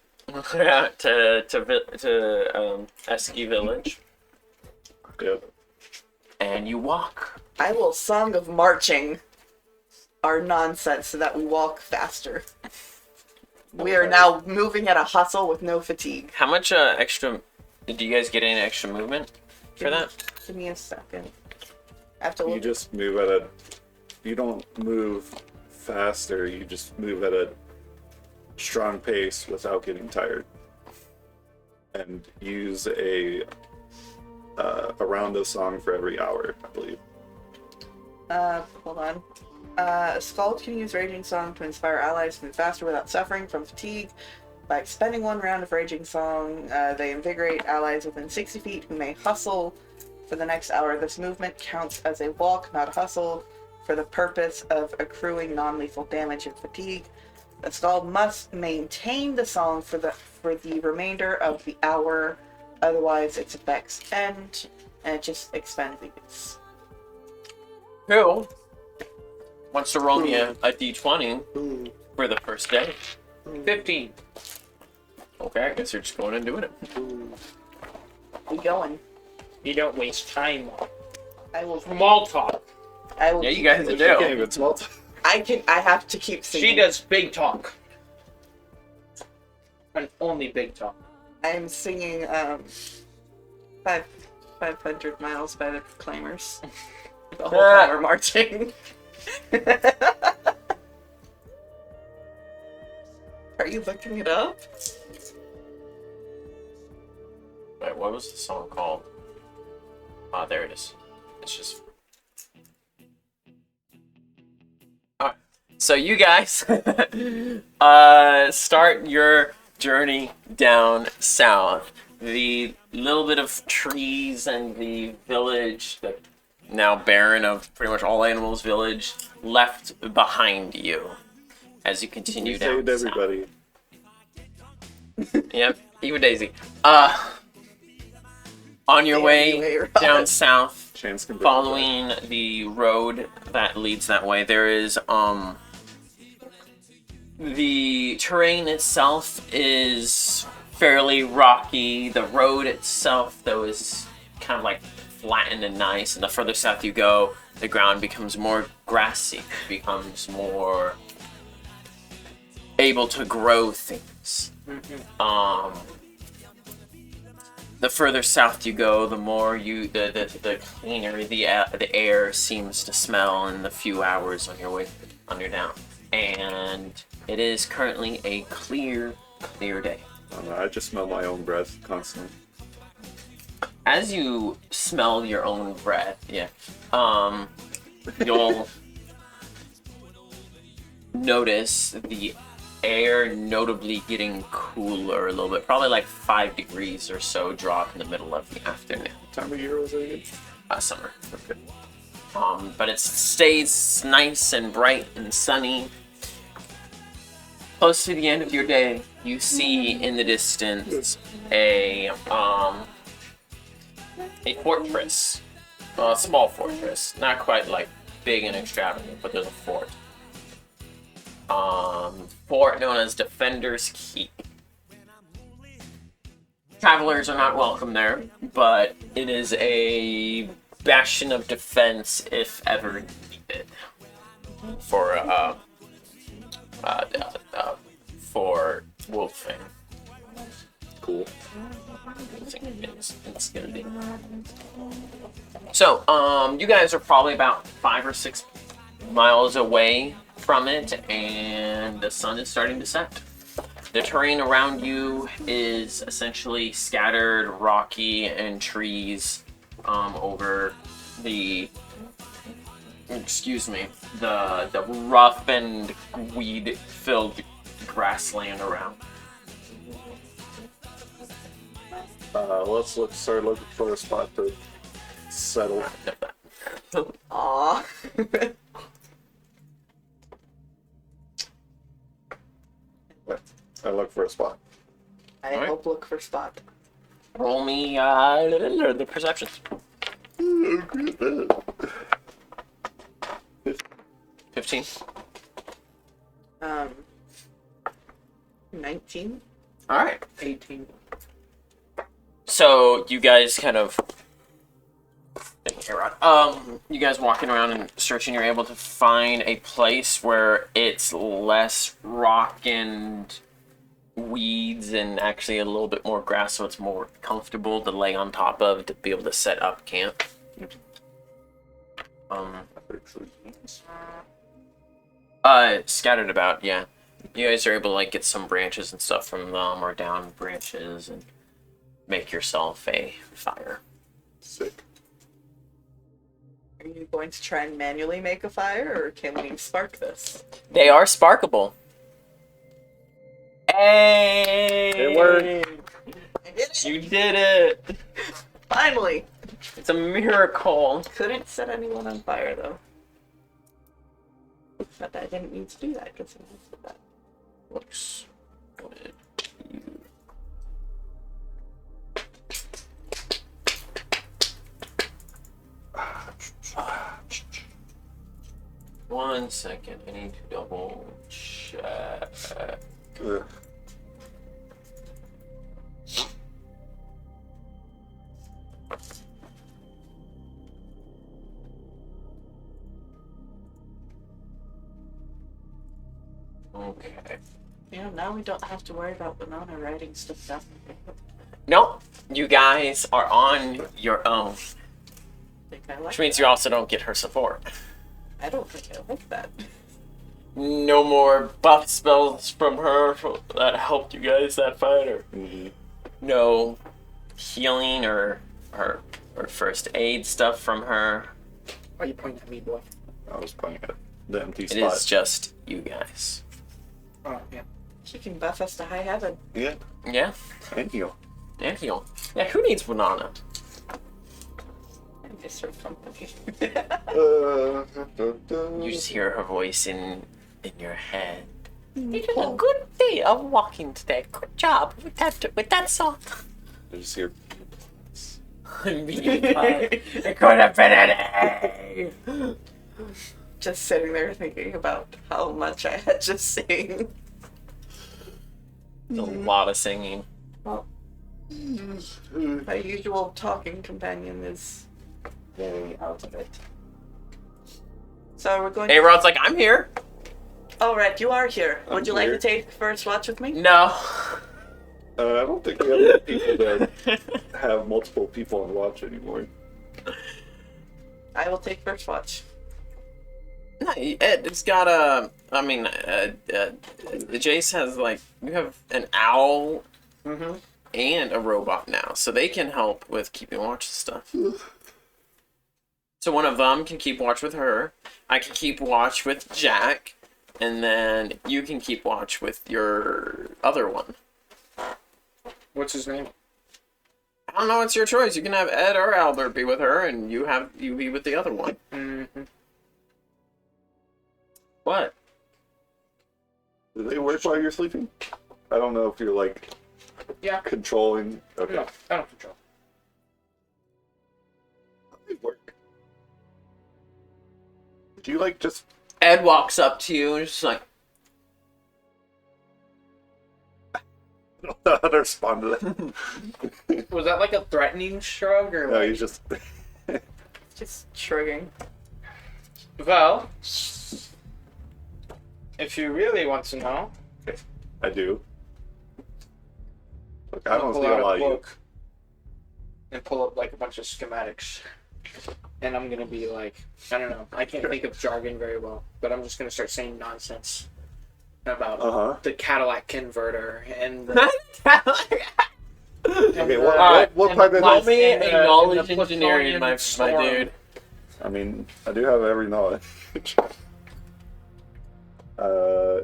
to Eski Village, Yep. and you walk. I will song of marching our nonsense so that we walk faster. We are now moving at a hustle with no fatigue. How much extra? Did you guys get any extra movement for that? Give me a second. I have to You look. just move at a. You don't move faster. You just move at a strong pace without getting tired. And use a round of song for every hour, I believe. Hold on. A Scald can use Raging Song to inspire allies to move faster without suffering from fatigue. By expending 1 round of Raging Song, they invigorate allies within 60 feet who may hustle for the next hour. This movement counts as a walk, not a hustle, for the purpose of accruing non-lethal damage and fatigue. The Scald must maintain the song for the remainder of the hour, otherwise its effects end, and it just expends these. Who wants to roll me a d20 for the first day? 15. Okay, I guess you're just going and doing it. We going. You don't waste time. I will. Small talk. I will. Yeah, you keep guys singing. do. You can't even smell it. I have to keep singing. She does big talk. And only big talk. I'm singing 500 miles by the Proclaimers. The whole time we're marching. Are you looking it up? Wait, what was the song called? Ah, there it is. It's just. Alright, so you guys start your journey down south. The little bit of trees and the village, the now Baron of pretty much all animals village, left behind you as you continue You down saved south. everybody. Yep, even Daisy. On your Damn way you, A-Rod. down south, Chance can bring following the road that leads that way, there is the terrain itself is fairly rocky. The road itself, though, is kind of like flattened and nice. And the further south you go, the ground becomes more grassy, becomes more able to grow things. The further south you go, the more the cleaner the air seems to smell in the few hours on your way down. And it is currently a clear day. I don't know, I just smell my own breath constantly. As you smell your own breath, you'll notice the air notably getting cooler a little bit, probably like 5 degrees or so drop in the middle of the afternoon. What time of year was it again? Summer. Okay. But it stays nice and bright and sunny. Close to the end of your day, you see in the distance a fortress, a small fortress, not quite like big and extravagant, but there's a fort. Fort known as Defender's Keep. Travelers are not welcome there, but it is a bastion of defense if ever needed for wolfing. Cool. So, you guys are probably about 5 or 6 miles away from it, and the sun is starting to set. The terrain around you is essentially scattered rocky and trees over the rough and weed-filled grassland around. Let's start looking for a spot to settle. Aw. I look for a spot. I Alright. help look for spot. Roll me the perceptions. 15. 19. All right. 18. So you guys kind of, you guys walking around and searching, you're able to find a place where it's less rock and weeds and actually a little bit more grass, so it's more comfortable to lay on top of to be able to set up camp. Scattered about, yeah. You guys are able to like get some branches and stuff from them, or down branches, and make yourself a fire. Sick. Are you going to try and manually make a fire, or can we spark this? They are sparkable. Hey! It worked. I did it! You did it! Finally! It's a miracle. Couldn't set anyone on fire, though. But I didn't need to do that, because I said that. Looks good. One second, I need to double check. Ugh. Okay. You know, now we don't have to worry about Winona writing stuff down. Nope, you guys are on your own, Think I like which means that. you also don't get her support. I don't think I like that. No more buff spells from her that helped you guys that fight, or Mhm. no healing or first aid stuff from her. Why are you pointing at me, boy? I was pointing at the empty It spot. is just you guys. Oh, yeah. She can buff us to high heaven. Yeah, Yeah, and heal. and heal. Yeah, who needs banana? I miss her company. You just hear her voice in your head. It was a good day of walking today. Good job with that song. I just hear. It could have been an A. Just sitting there thinking about how much I had to sing. There's a lot of singing. Well, my usual talking companion is very out of it. So we're going Hey, Rod's like, I'm here. Oh, right, you are here. Would I'm you like here. to take first watch with me? No. I don't think we have enough people that have multiple people on watch anymore. I will take first watch. No, it's got a. I mean, Jace has like you have an owl Mm-hmm. and a robot now, so they can help with keeping watch and stuff. So one of them can keep watch with her. I can keep watch with Jack, and then you can keep watch with your other one. What's his name? I don't know. It's your choice. You can have Ed or Albert be with her, and you be with the other one. Mm-hmm. What? Do they work while you're sleeping? I don't know if you're like Yeah. controlling. Okay. No, I don't control. They work. Do you like just Ed walks up to you and is just like, I don't know how to respond to that? Was that like a threatening shrug or No, like... you just Just shrugging. Well, if you really want to know, I do. Look, I I'll don't pull see a out lot a of you. book and pull up like a bunch of schematics. And I'm gonna be like, I don't know, I can't think of jargon very well, but I'm just gonna start saying nonsense about Uh-huh. the Cadillac converter and the, Okay, and what and part the of call this? me and the- knowledge and the engineering, my plutonium storm. dude. I mean, I do have every knowledge.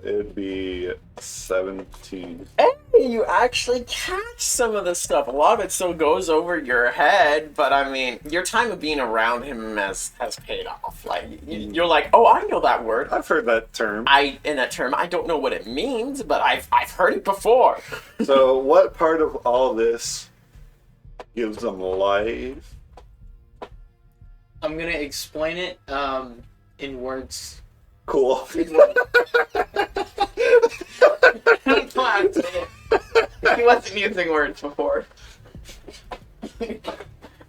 It'd be 17. Hey, you actually catch some of this stuff. A lot of it still goes over your head, but I mean, your time of being around him has paid off. Like you're like, oh, I know that word. I've heard that term. In that term, I don't know what it means, but I've heard it before. So, what part of all this gives them life? I'm gonna explain it in words. Cool. He wasn't using words before.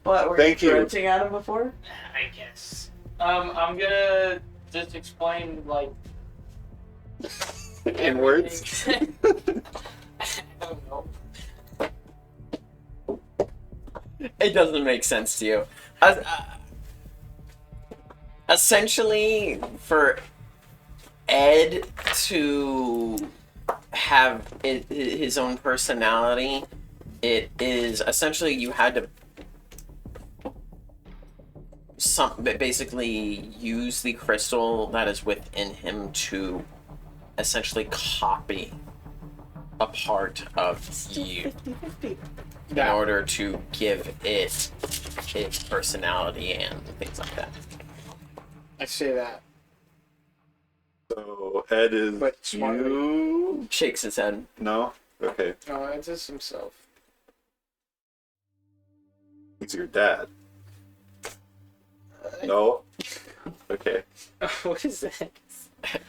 What, were Thank you. grunting at him before? I guess. I'm gonna just explain like In words? I don't know. It doesn't make sense to you. Essentially, for Ed to have his own personality, it is essentially you had to basically use the crystal that is within him to essentially copy a part of you 50-50. in order to give it its personality and things like that. I say that. So, Ed is But smartly. you? Shakes his head. No? Okay. No, it's just himself. He's your dad. No? Okay. What is that?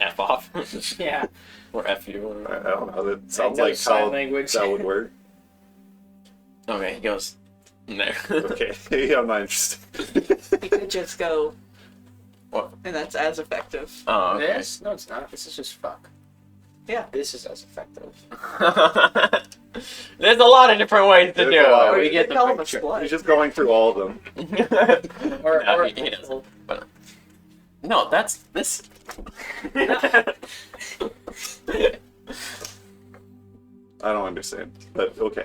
F off. Yeah. Or F you. I Or... don't know. That sounds know like sign how language. that would work. Okay, he goes, no. Okay. Yeah, I'm not interested. You could just go, What? and that's as effective. Oh, okay. This? No, it's not. This is just fuck. Yeah. This is as effective. There's a lot of different ways to There's do a lot. it. Or We you get could call the him a picture. slut. He's just going through all of them. Or, No, or he doesn't. But, no, that's this. I don't understand, but okay.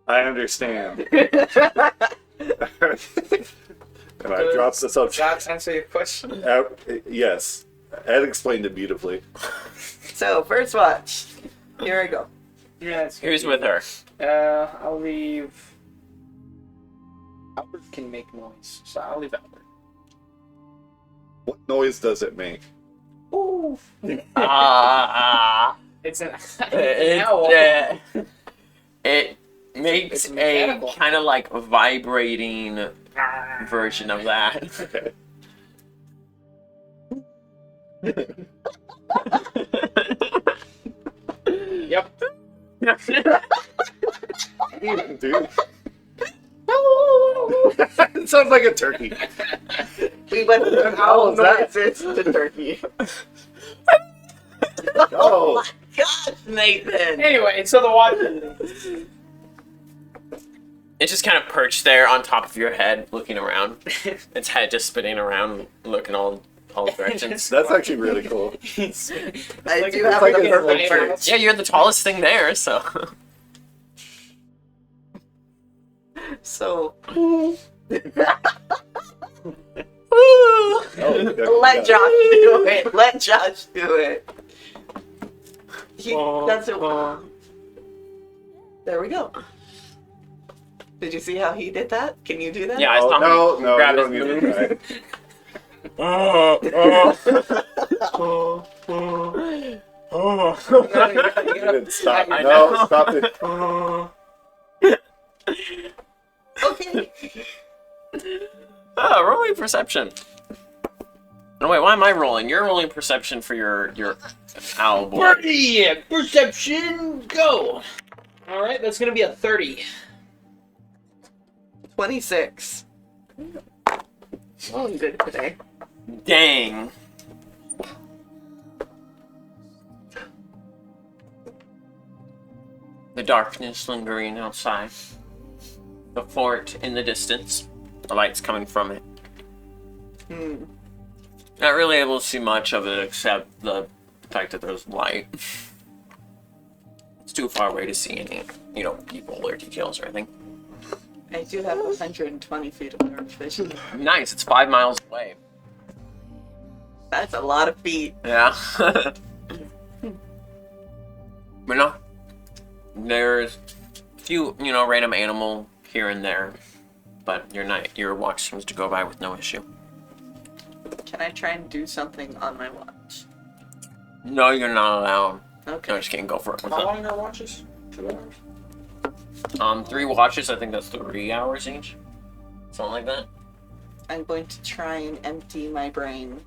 I understand. And I dropped the subject. Does that answer your question? Yes, Ed explained it beautifully. So, first watch. Here I go. Yeah, it's Who's with her? I'll leave. Albert can make noise, so I'll leave Albert. What noise does it make? Ooh. Ah. It's an It, owl. it makes It's a mechanical. kind of like vibrating version of that. Okay. Yep. Dude. It sounds like a turkey. We went from owl noises to turkey. Oh, Gosh, Nathan! Anyway, so the watch. It's just kind of perched there on top of your head, looking around. Its head just spinning around, looking all directions. that's actually really cool. I do have like the a perfect lighthouse. perch. Yeah, you're the tallest thing there, so. So, Oh, let Josh do it. Let Josh do it. He doesn't. There we go. Did you see how he did that? Can you do that? Yeah, I Oh, saw no, him no, grab you his don't need boob. to try. Dude, stop. I No, know. stop it. Okay. Oh, rolling perception. No, wait, why am I rolling? You're rolling perception for your owl boy. Party! Perception, go! Alright, that's gonna be a 30. 26. Oh, I'm good today. Dang. The darkness lingering outside. The fort in the distance. The light's coming from it. Hmm. Not really able to see much of it except the fact that there's light. It's too far away to see any, people or details or anything. I do have 120 feet of dark vision. Nice, it's 5 miles away. That's a lot of feet. Yeah. But no. There's a few, random animal here and there. But your watch seems to go by with no issue. Can I try and do something on my watch? No, you're not allowed. Okay. No, just kidding, go for it. How long are watches? 2 hours? 3 watches, I think that's 3 hours each. Something like that. I'm going to try and empty my brain.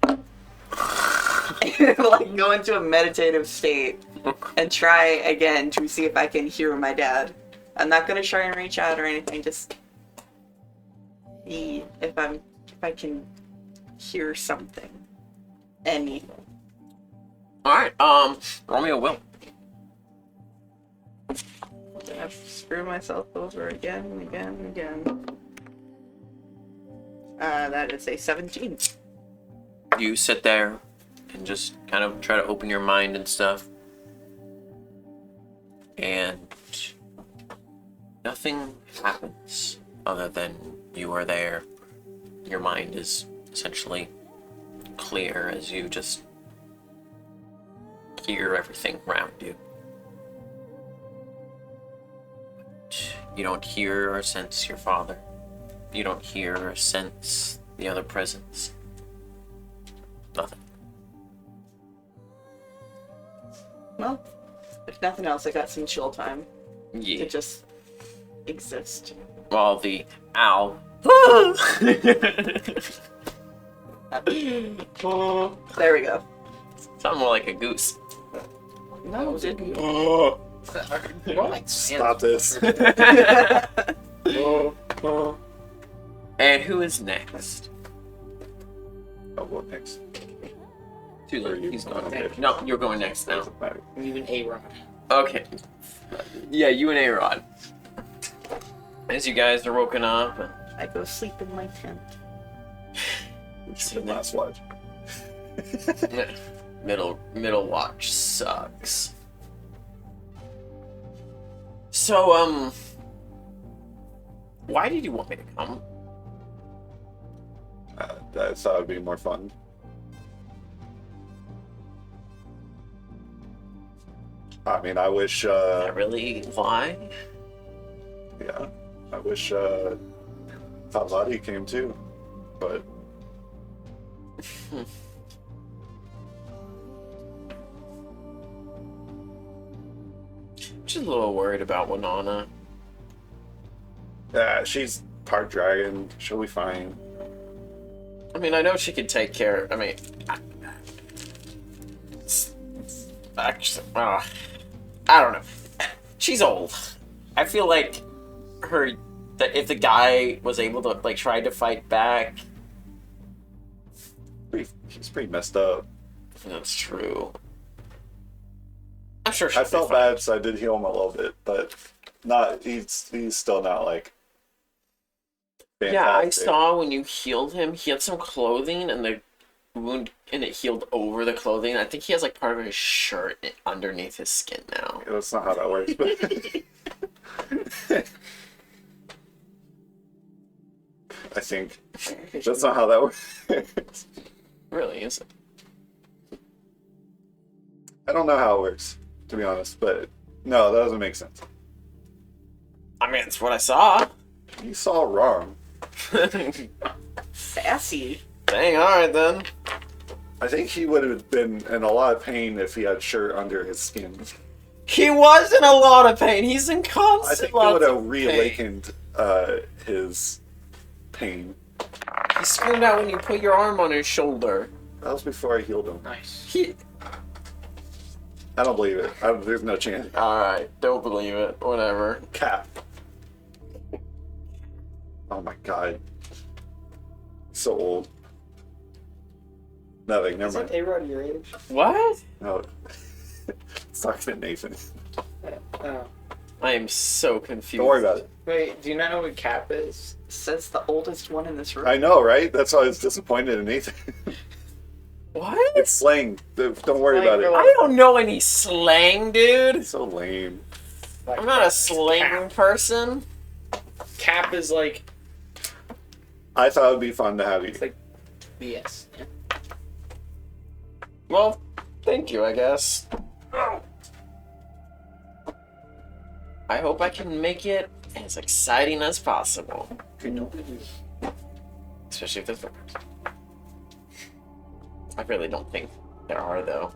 Like go into a meditative state and try again to see if I can hear my dad. I'm not gonna try and reach out or anything, just see if I can hear something. Anything. Alright, roll me a will. I have to screw myself over again and again and again. That is a 17. You sit there and just kind of try to open your mind and stuff. And nothing happens other than you are there. Your mind is essentially clear as you just hear everything around you. You don't hear or sense your father. You don't hear or sense the other presence. Nothing. Well, if nothing else, I got some chill time Yeah. to just exist. While the owl. There we go. Sound more like a goose. No, didn't. Oh, More like stop this. And who is next? I'll go next. Too Or late. you. He's going. Okay. No, you're going next now. Doesn't matter. Even A-Rod. Okay. Yeah, you and A-Rod. As you guys are woken up. And I go sleep in my tent. Which is the last watch. middle watch sucks. So, why did you want me to come? I thought it'd be more fun. I mean, I wish, That really why? yeah, I wish, Pavladi came too, but Just a little worried about Winona. yeah, she's part dragon. She'll be fine. I mean, I know she could take care. I mean, actually, I don't know. She's old. I feel like that if the guy was able to like try to fight back, She's pretty messed up. that's true. I'm sure. I felt bad, so I did heal him a little bit, but not. He's still not like. Yeah, I fantastic. saw when you healed him, he had some clothing and the wound and it healed over the clothing. I think he has like part of his shirt underneath his skin now. That's not how that works. But I think that's not how that works. Really, is it? I don't know how it works, to be honest, but no, that doesn't make sense. I mean, it's what I saw. You saw wrong. Sassy. Dang, alright then. I think he would have been in a lot of pain if he had shirt under his skin. He was in a lot of pain. He's in I constant think he lots would have of pain. reawakened his pain. He screamed out when you put your arm on his shoulder. That was before I healed him. Nice. He... I don't believe it. There's no chance. Alright, don't believe it. Whatever. Cap. Oh my god. So old. Nothing, never Isn't mind. A-Rod your age? What? No. It's talking to Nathan. Oh. I am so confused. Don't worry about it. Wait, do you not know what Cap is? Says the oldest one in this room. I know, right? That's why I was disappointed in Nathan. What? It's slang. Don't worry Slang about for it. like- I don't know any slang, dude. It's so lame. Like, I'm not a slang Cap. person. Cap is like I thought it would be fun to have you. it's like BS. Yeah. Well, thank you, I guess. I hope I can make it as exciting as possible. Especially if there's vampires. I really don't think there are, though.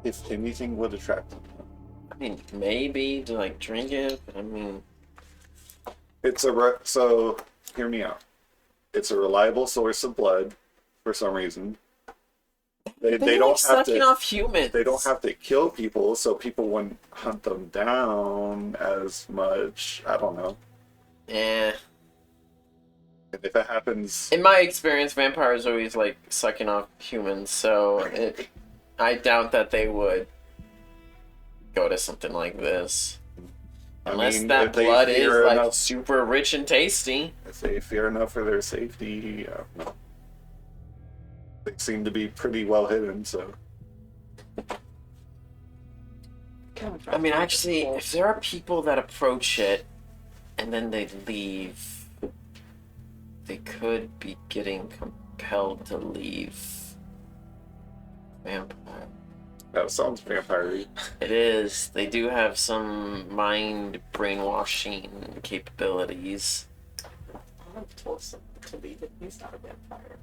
If anything would attract them. I mean, maybe to like drink it, but I mean, It's so hear me out. It's a reliable source of blood for some reason. They they're don't like have sucking to off humans. they don't have to kill people, so people wouldn't hunt them down as much. I don't know. Eh. And if it happens, In my experience, vampires always like sucking off humans, so I doubt that they would go to something like this. Unless that if they blood is fear like enough, super rich and tasty. if they fear enough for their safety, I don't know. They seem to be pretty well hidden, so I mean, actually, if there are people that approach it and then they leave, they could be getting compelled to leave. Vampire. that sounds vampire-y. It is. They do have some mind brainwashing capabilities. I've told someone to leave it. He's not a vampire.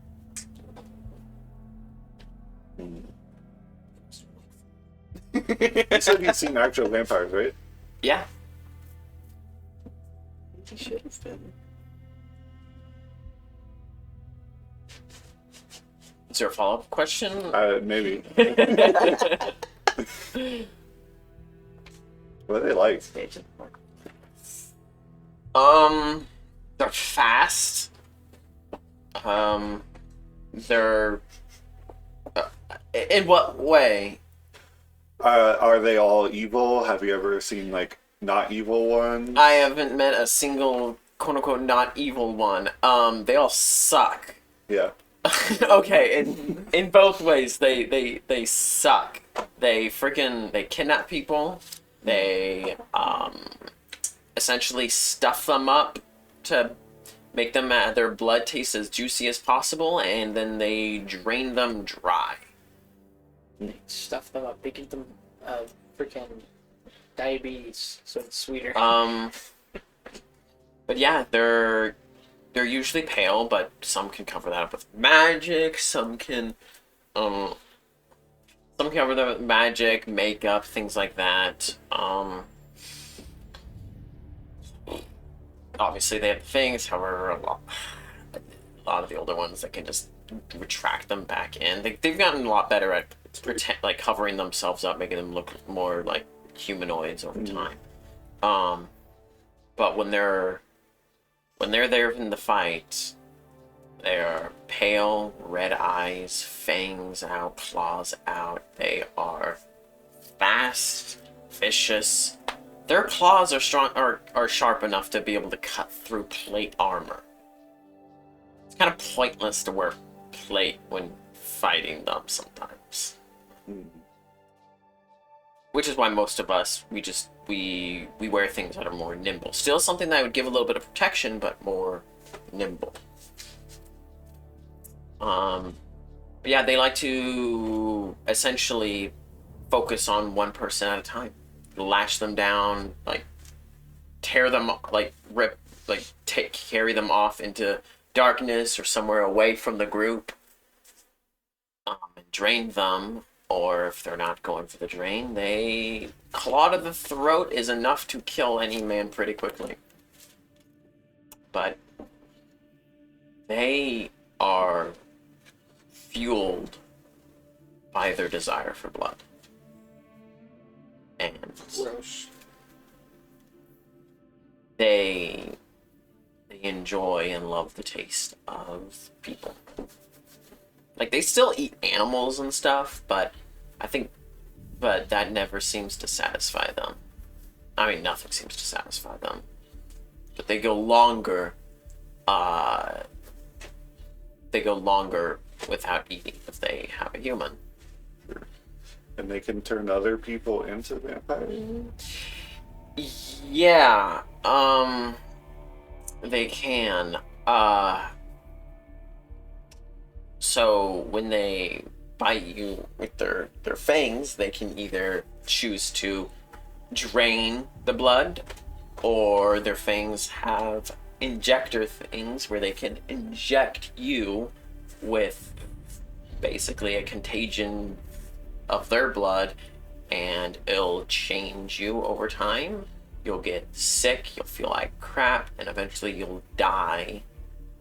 You said you'd seen actual vampires, right? Yeah. He should have been. Is there a follow-up question? Maybe. What are they like? Stage of the work. They're fast. They're. In what way? Are they all evil? Have you ever seen like not evil ones? I haven't met a single quote-unquote not evil one. They all suck. Yeah. Okay, in both ways, they suck. They kidnap people. They essentially stuff them up to make them their blood taste as juicy as possible, and then they drain them dry. They stuff them up. They give them freaking diabetes, so it's sweeter. But yeah, they're usually pale, but some can cover that up with magic. Some can cover that with magic, makeup, things like that. Obviously they have things. However, a lot of the older ones that can just retract them back in. They've gotten a lot better at like covering themselves up, making them look more like humanoids over time. But when they're there in the fight, they're pale, red eyes, fangs out, claws out. They are fast, vicious. Their claws are strong, are sharp enough to be able to cut through plate armor. It's kind of pointless to wear plate when fighting them sometimes. Which is why most of us, we wear things that are more nimble. Still something that would give a little bit of protection, but more nimble. But yeah, they like to essentially focus on one person at a time. Lash them down, like tear them, like rip, like carry them off into darkness or somewhere away from the group, and drain them. Or if they're not going for the drain, they claw to the throat is enough to kill any man pretty quickly. But they are fueled by their desire for blood. And Gross. they enjoy and love the taste of people. Like, they still eat animals and stuff, but that never seems to satisfy them. I mean, nothing seems to satisfy them. But they go longer without eating if they have a human. And they can turn other people into vampires? Yeah, they can. So when they bite you with their fangs, they can either choose to drain the blood, or their fangs have injector things where they can inject you with basically a contagion of their blood, and it'll change you over time. You'll get sick, you'll feel like crap, and eventually you'll die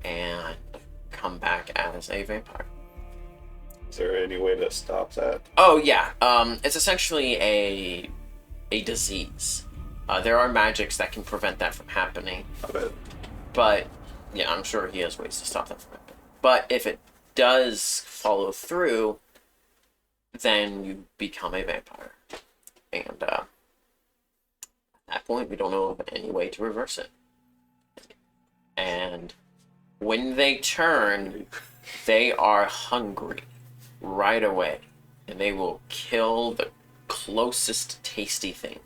and come back as a vampire. Is there any way to stop that? Oh yeah, it's essentially a disease. There are magics that can prevent that from happening. I bet. But yeah, I'm sure he has ways to stop that from happening. But if it does follow through, then you become a vampire. And at that point, we don't know of any way to reverse it. And when they turn, they are hungry right away. And they will kill the closest tasty thing.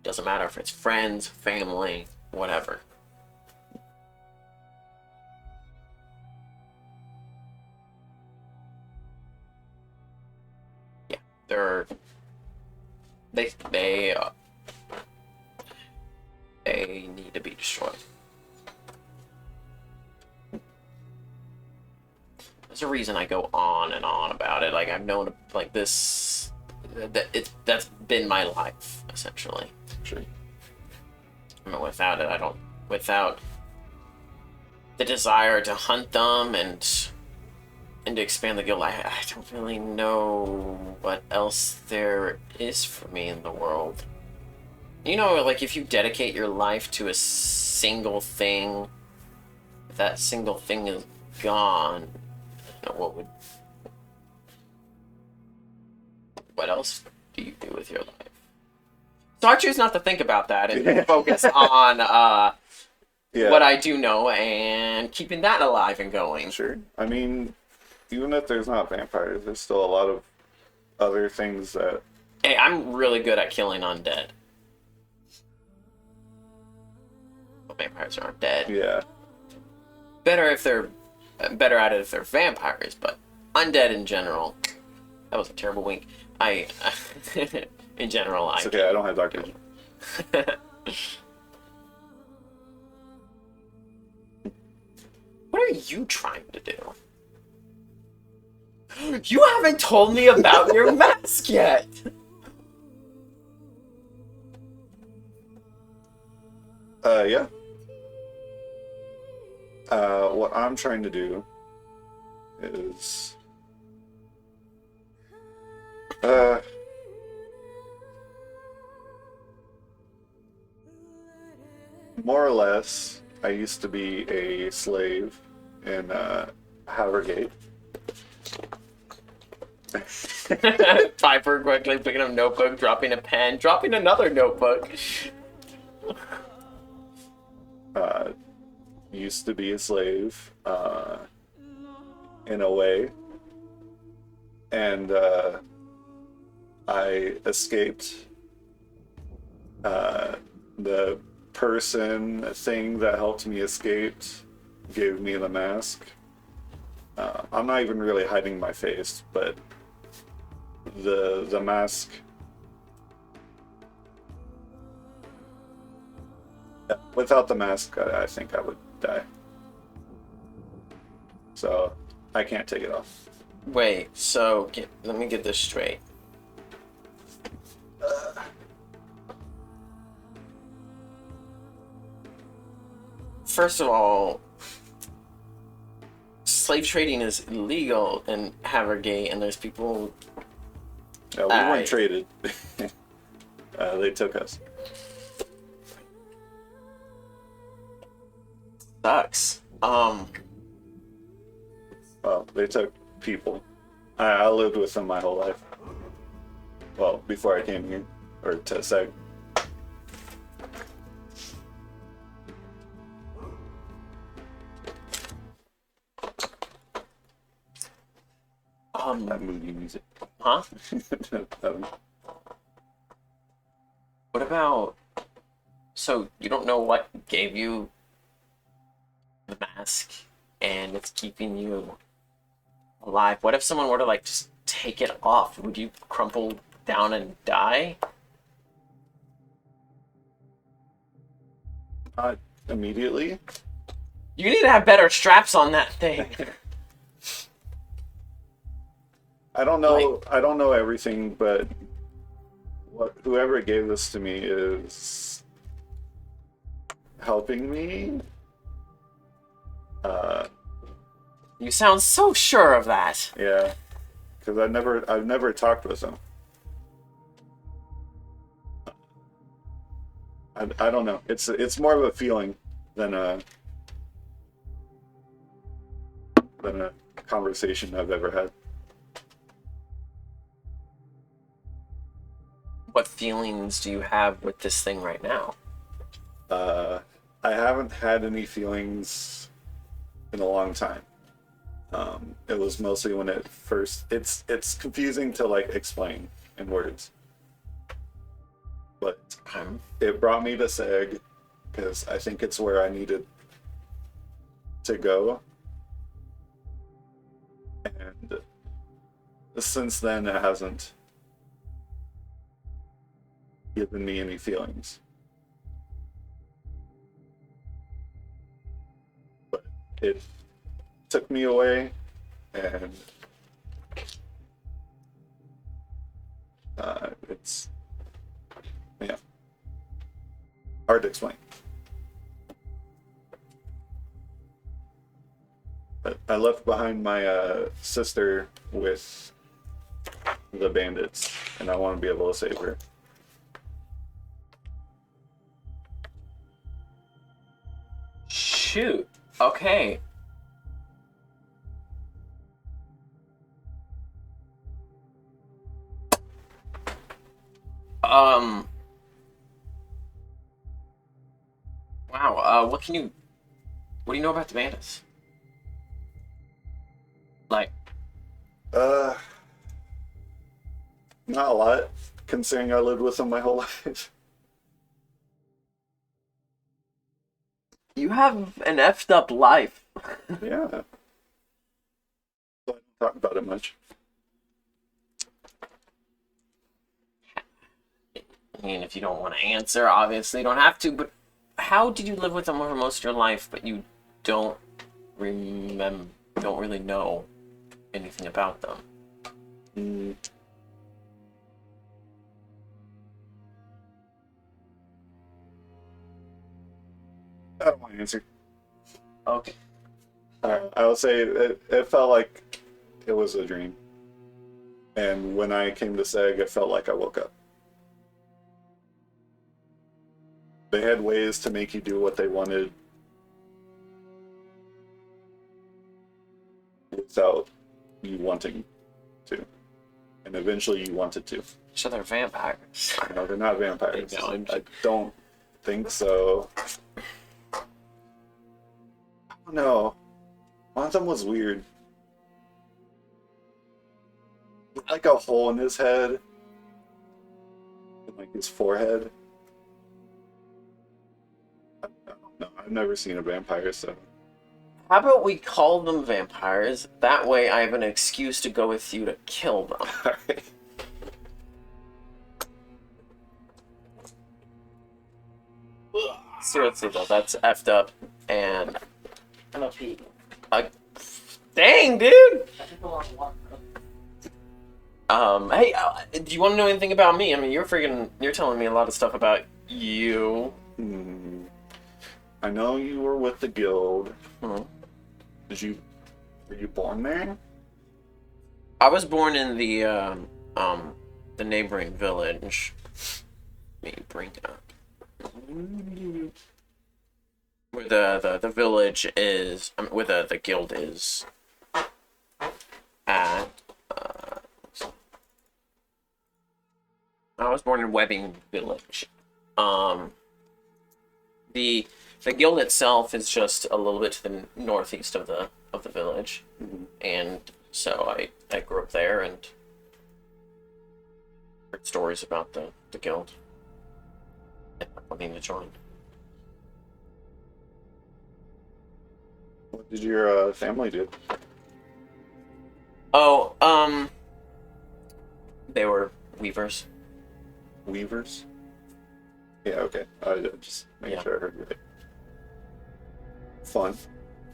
Doesn't matter if it's friends, family, whatever. Yeah, they need to be destroyed. There's a reason I go on and on about it. Like, I've known, like, this, that's been my life, essentially. Sure. I mean, without it, without the desire to hunt them and to expand the guild, I don't really know what else there is for me in the world. You know, like, if you dedicate your life to a single thing, if that single thing is gone, you know, what else do you do with your life? So I choose not to think about that and focus on what I do know and keeping that alive and going. Sure. I mean, even if there's not vampires, there's still a lot of other things that... Hey, I'm really good at killing undead. But vampires aren't dead. Yeah. Better at it if they're vampires, but undead in general, That was a terrible wink. I, in general, It's okay, I don't have dark vision. What are you trying to do? You haven't told me about your mask yet! Yeah. What I'm trying to do is more or less, I used to be a slave in Havergate. Piper quickly picking up a notebook, dropping a pen, dropping another notebook. Used to be a slave, in a way, and I escaped. The thing that helped me escape gave me the mask. I'm not even really hiding my face, but the mask. Without the mask, I think I would die. So I can't take it off. Wait, so let me get this straight. First of all, slave trading is illegal in Havergate, and there's people. We weren't traded. They took us. Sucks. Well, they took people. I lived with them my whole life. Well, before I came here, or to Seg. That moody music. Huh? Um, What about? So you don't know what gave you the mask, and it's keeping you alive. What if someone were to like just take it off? Would you crumple down and die? Not immediately. You need to have better straps on that thing. I don't know. I don't know everything, but whoever gave this to me is helping me. You sound so sure of that. Yeah, because I've never talked with him. I don't know. It's more of a feeling than a conversation I've ever had. What feelings do you have with this thing right now? I haven't had any feelings in a long time. It was mostly when it first. It's confusing to like explain in words, but it brought me to Seg because I think it's where I needed to go, and since then it hasn't given me any feelings. But it took me away, and it's hard to explain. But I left behind my sister with the bandits, and I want to be able to save her. Shoot. Okay. Wow. What do you know about the bandits? Like, Not a lot, considering I lived with them my whole life. you have an effed up life. Yeah. So I don't talk about it much. mean, if you don't want to answer, obviously you don't have to, but how did you live with them over most of your life, but you don't don't really know anything about them? Mm. I don't want to answer. Okay. I'll say it felt like it was a dream. And when I came to SEG, it felt like I woke up. They had ways to make you do what they wanted without you wanting to. And eventually you wanted to. So they're vampires. No, they're not vampires. No, I don't think so. I don't know. One of them was weird. Like a hole in his head. And like his forehead. I don't know. I've never seen a vampire, so. How about we call them vampires? That way I have an excuse to go with you to kill them. Alright. Seriously though, that's effed up. And I'm a pee. dang, dude. I can go on one. Hey, do you want to know anything about me? I mean, you're telling me a lot of stuff about you. I know you were with the guild. Hmm. Were you born there? I was born in the neighboring village. Let me bring it up. Where the village is, where the guild is at. I was born in Webbing Village. The guild itself is just a little bit to the northeast of the village, and so I grew up there and heard stories about the guild and wanting to join. What did your family do? Oh, they were weavers. Weavers? Yeah, okay. I just making Yeah. sure I heard you right. Fun.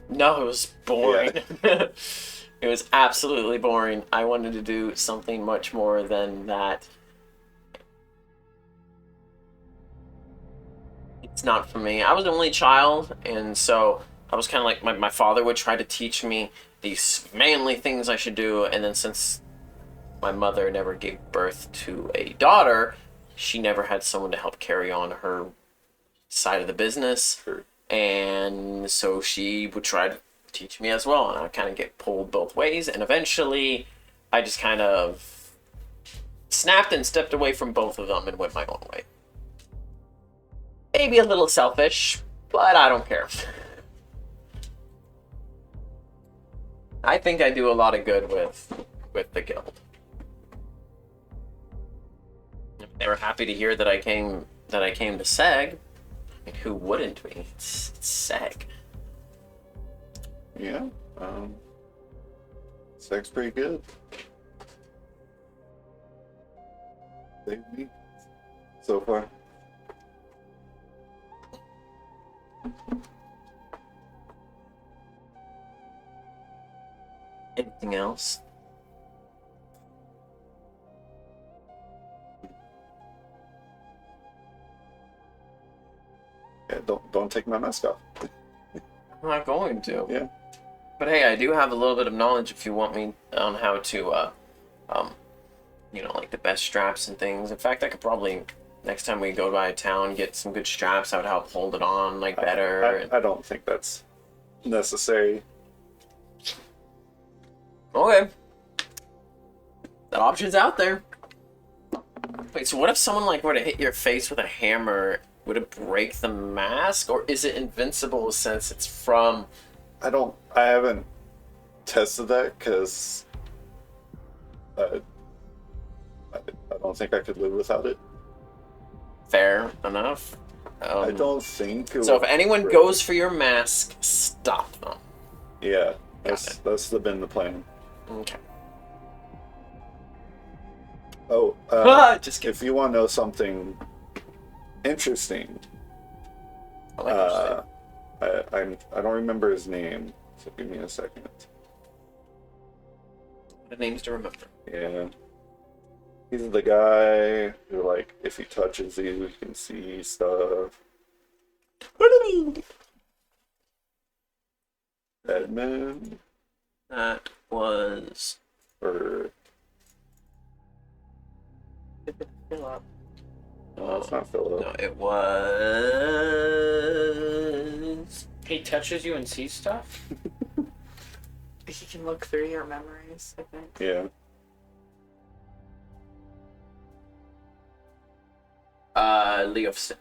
No, it was boring. It was absolutely boring. I wanted to do something much more than that. It's not for me. I was the only child, and so I was kind of like my father would try to teach me these manly things I should do, and then since my mother never gave birth to a daughter, she never had someone to help carry on her side of the business. Sure. And so she would try to teach me as well, and I kind of get pulled both ways, and eventually I just kind of snapped and stepped away from both of them and went my own way. Maybe a little selfish, but I don't care. I think I do a lot of good with the guild. They were happy to hear that I came to SEG. I mean, who wouldn't be? It's SEG. Yeah. Seg's pretty good. Saved me so far. Anything else? Yeah, don't take my mask off. I'm not going to. Yeah. But hey, I do have a little bit of knowledge if you want me on how to, like the best straps and things. In fact, I could probably, next time we go by a town, get some good straps that would help hold it on, like, better. I don't think that's necessary. Okay. That option's out there. Wait, so what if someone, like, were to hit your face with a hammer? Would it break the mask? Or is it invincible since it's from... I haven't tested that because I don't think I could live without it. Fair enough. I don't think it So would if anyone break. goes for your mask, stop them. Yeah, Got that's been the plan. Okay. Oh, Just kidding. if you want to know something Interesting. I like what I don't remember his name, so give me a second. the names to remember. Yeah. He's the guy who, like, if he touches you, he can see stuff. Edmund? That was Or... Philip. No, it's not Philip. no, it was He touches you and sees stuff? He can look through your memories, I think. Yeah. Leofston.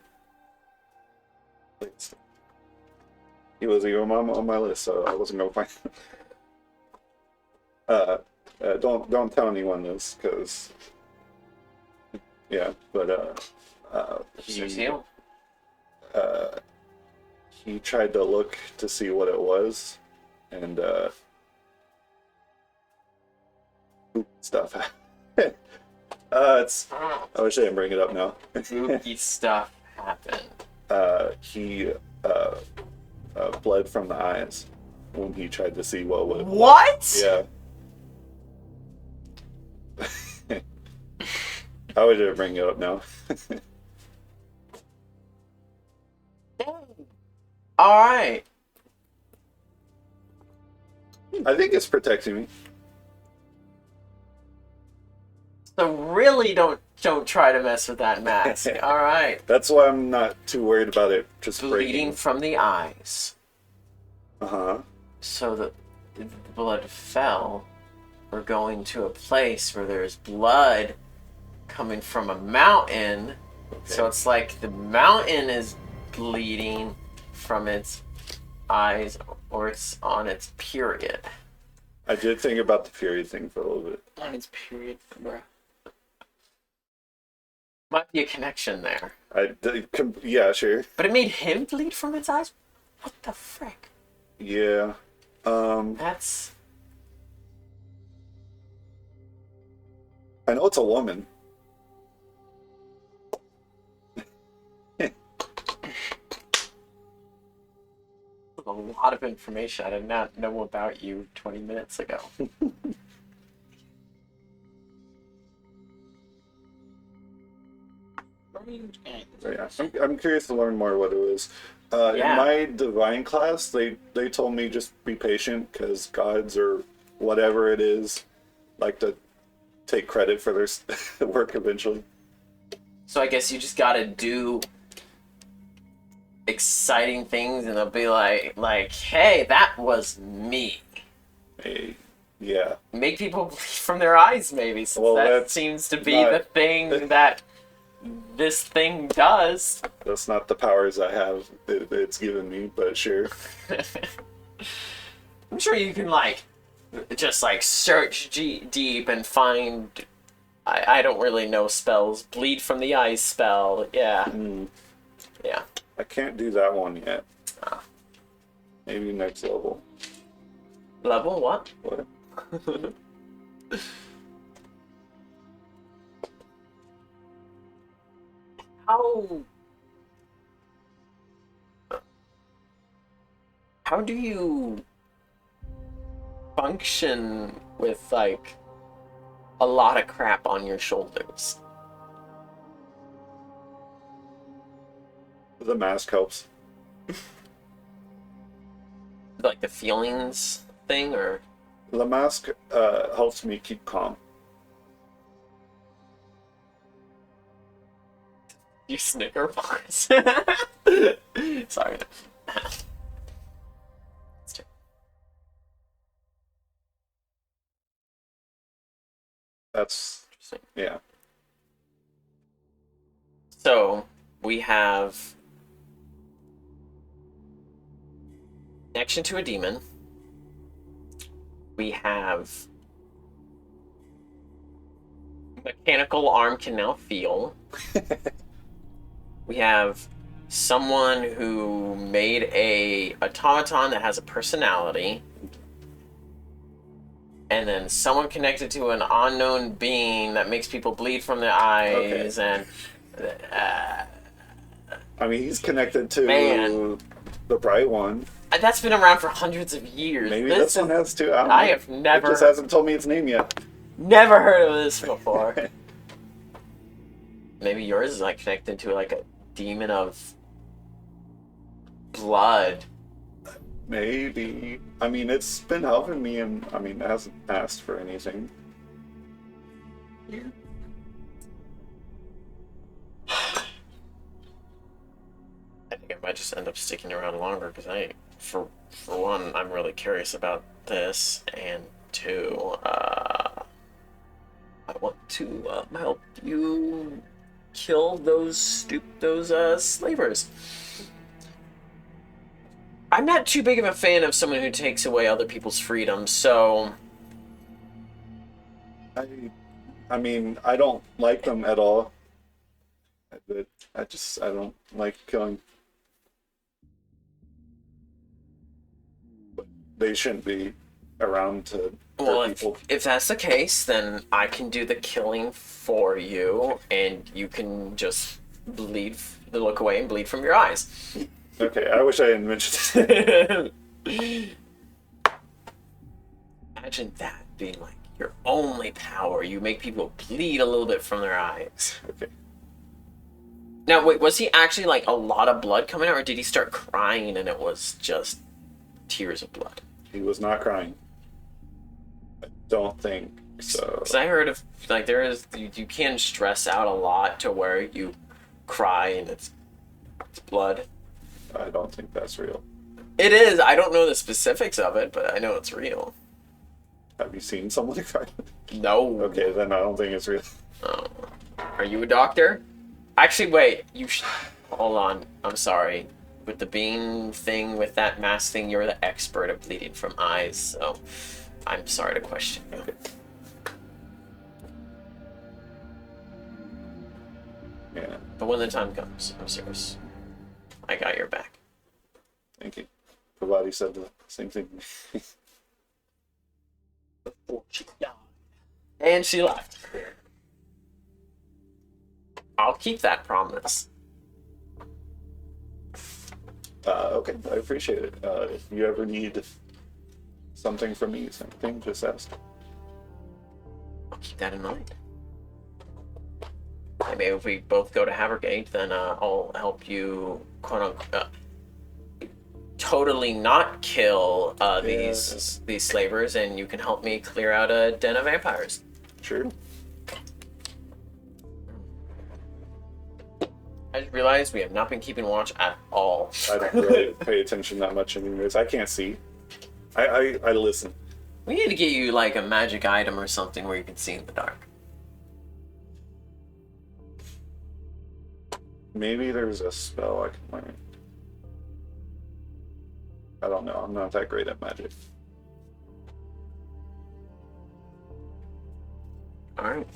He was even on my list, so I wasn't gonna find him. Don't tell anyone this, because yeah, but he tried to look to see what it was, and stuff. It's I wish I didn't bring it up now. Spooky stuff happened. He bled from the eyes when he tried to see what would. What? Yeah. I wish I didn't bring it up now. All right. I think it's protecting me. So really, don't try to mess with that mask. All right. That's why I'm not too worried about it just Bleeding breaking. from the eyes. Uh-huh. So the blood fell. We're going to a place where there's blood coming from a mountain. Okay. So it's like the mountain is bleeding from its eyes, or it's on its period. I did think about the Fury thing for a little bit. On its period, bro. Might be a connection there. Yeah, sure. But it made him bleed from its eyes? What the frick? Yeah. That's... I know it's a woman. a lot of information I did not know about you 20 minutes ago. So yeah, I'm curious to learn more what it was. Yeah. In my divine class, they told me just be patient because gods or whatever it is like to take credit for their work eventually. So I guess you just gotta do exciting things and they'll be like, hey, that was me. Hey, yeah. Make people bleed from their eyes, maybe, since Well, that that's seems to be not- the thing that this thing does. That's not the powers I have it's given me, but sure. I'm sure you can, just, search deep and find... I don't really know spells. Bleed from the eyes spell, yeah. Yeah. I can't do that one yet. Ah. Maybe next level. Level what? What? How do you function with, a lot of crap on your shoulders? The mask helps. Like the feelings thing, or... The mask helps me keep calm. You snicker, Mars. Sorry. That's Interesting. yeah. So, we have connection to a demon. We have mechanical arm can now feel. We have someone who made a automaton that has a personality. And then someone connected to an unknown being that makes people bleed from their eyes. Okay. And I mean, he's connected to Man. the bright one. That's been around for hundreds of years. Maybe this one has too. I don't I know. have never- It just hasn't told me its name yet. Never heard of this before. Maybe yours is like connected to like a demon of blood. Maybe. I mean, it's been helping me, and I mean, it hasn't asked for anything. I think I might just end up sticking around longer because for one, I'm really curious about this, and two, I want to help you kill those slavers. I'm not too big of a fan of someone who takes away other people's freedom, so I mean, I don't like them at all. But I don't like killing. But they shouldn't be around to hurt people. If that's the case, then I can do the killing for you, and you can just look away and bleed from your eyes. Okay, I wish I hadn't mentioned it. Imagine that being like your only power. You make people bleed a little bit from their eyes. Okay. Now, wait, was he actually like a lot of blood coming out, or did he start crying and it was just tears of blood? He was not crying. I don't think so. Because I heard of like you can stress out a lot to where you cry and it's blood. I don't think that's real. It is. I don't know the specifics of it, but I know it's real. Have you seen someone cry? No. Okay, then I don't think it's real. Oh. Are you a doctor? Actually, wait. Hold on. I'm sorry. With the bean thing, with that mask thing, you're the expert at bleeding from eyes, so I'm sorry to question you. Okay. Yeah, But when the time comes, I'm serious. I got your back. thank you. Pravati said the same thing. Before she died. And she left. I'll keep that promise. Okay, I appreciate it. If you ever need something from me, something, just ask. I'll keep that in mind. And maybe if we both go to Havergate, then I'll help you, quote unquote, totally not kill these slavers, and you can help me clear out a den of vampires. Sure. I just realized we have not been keeping watch at all. I don't really pay attention that much anyways. I can't see. I listen. We need to get you like a magic item or something where you can see in the dark. Maybe there's a spell I can learn. I don't know. I'm not that great at magic. Alright.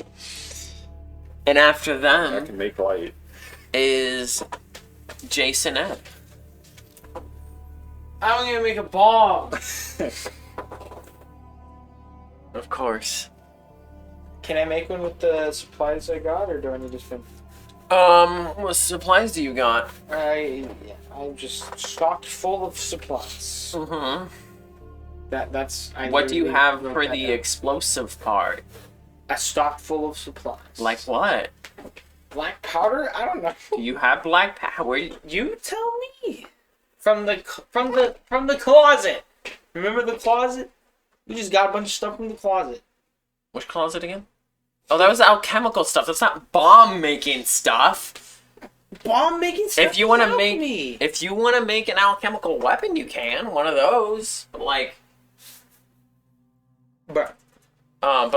And after I them can make light. is Jason Ed. I'm gonna make a bomb. Of course. Can I make one with the supplies I got, or do I need to spend? What supplies do you got? I'm just stocked full of supplies. Mm-hmm. That's. What do you literally have wrote for that the down. explosive part? A stock full of supplies. Like what? black powder? I don't know. Do you have black powder? You tell me. From the closet. Remember the closet? We just got a bunch of stuff from the closet. Which closet again? Oh, that was alchemical stuff. That's not bomb-making stuff. Bomb making stuff. If you want to without make, me. if you want to make an alchemical weapon, you can. One of those, but like, But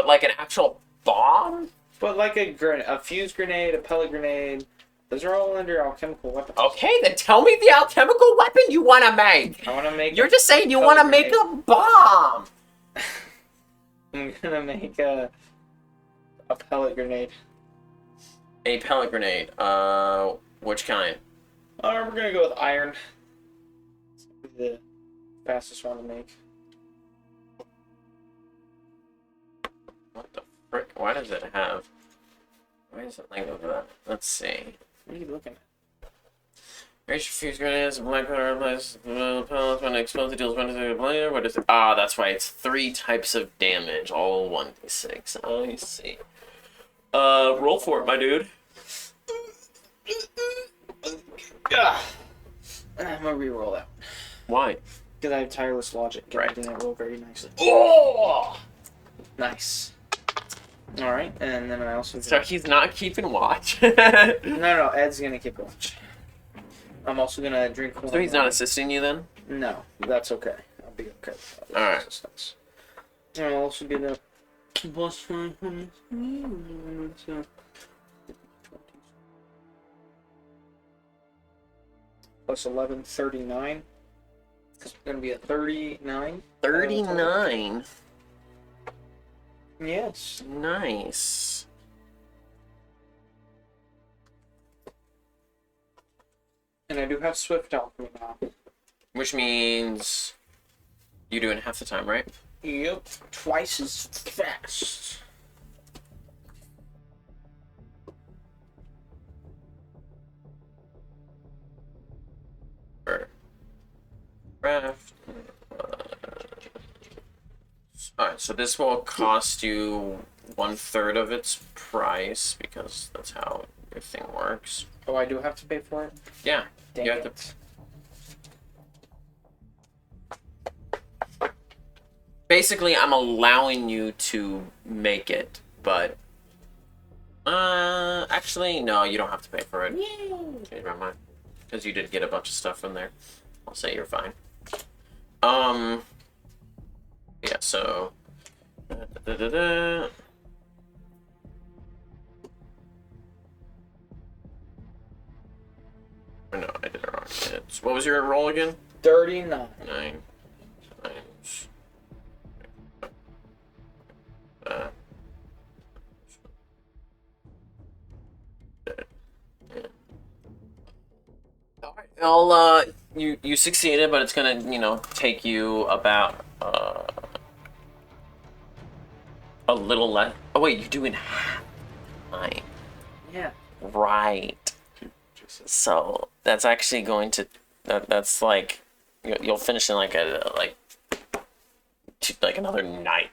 like an actual bomb. like a fuse grenade, a pellet grenade, those are all under alchemical weapons. Okay, then tell me the alchemical weapon you want to make. I want to make. You're just saying you want to make a bomb. I'm gonna make a pellet grenade. A pellet grenade. Which kind? We're gonna go with iron. It's gonna be the fastest one to make. What the frick? Why does it have? Why is it like that? Let's see. What are you looking at? Racial fuse grenades, black powder replaces pellets when it explodes, it deals 1 to the player. What is it? Ah, that's why it's 3 types of damage, all 1d6. I see. Roll for it, my dude. I'm gonna re-roll that Why? because I have tireless logic. And Right. I didn't roll very nicely. Oh, nice. All right, and then I also. So he's not keeping watch. No, Ed's gonna keep watch. I'm also gonna drink. So he's not assisting you then? No, that's okay. I'll be okay. With that. All right. Assistance. And I'll also get a plus 5 on this. Plus 11, 39. It's gonna be a 39. 39. Yes. Nice. And I do have Swift Alchemy now. Which means you do it in half the time, right? Yep. Twice as fast. Or craft. Alright, so this will cost you 1/3 of its price because that's how your thing works. Oh, I do have to pay for it? Yeah. Dang You have it. Basically, I'm allowing you to make it, but actually, no, you don't have to pay for it. Okay, never mind, because you did get a bunch of stuff from there. I'll say you're fine. Yeah. So, Oh, no, I did it wrong. What was your roll again? 39. 9 times. Alright, you succeeded, but it's gonna, take you about, a little less. Oh, wait, you're doing half time. Yeah. Right. So, that's actually going to, that's like, you'll finish in like another night.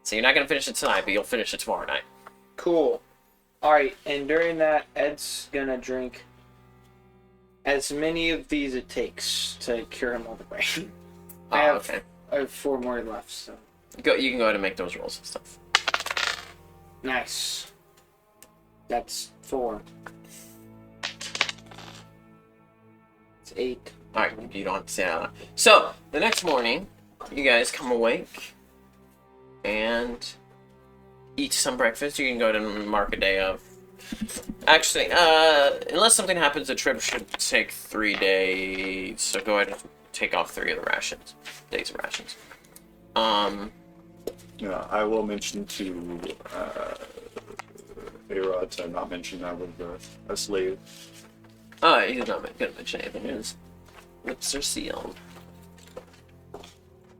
So you're not gonna finish it tonight, but you'll finish it tomorrow night. Cool. Alright, and during that, Ed's gonna drink as many of these it takes to cure him all the way. I have 4 more left, so. You can go ahead and make those rolls and stuff. Nice. That's 4. It's 8. Alright, you don't have to say that. So, the next morning, you guys come awake and eat some breakfast. You can go to mark a day of. Actually, unless something happens, the trip should take 3 days. So go ahead and take off 3 of the rations. Days of rations. Yeah, I will mention to A-Rod to not mention I was a slave. Oh, he's not gonna mention anything. His lips are sealed.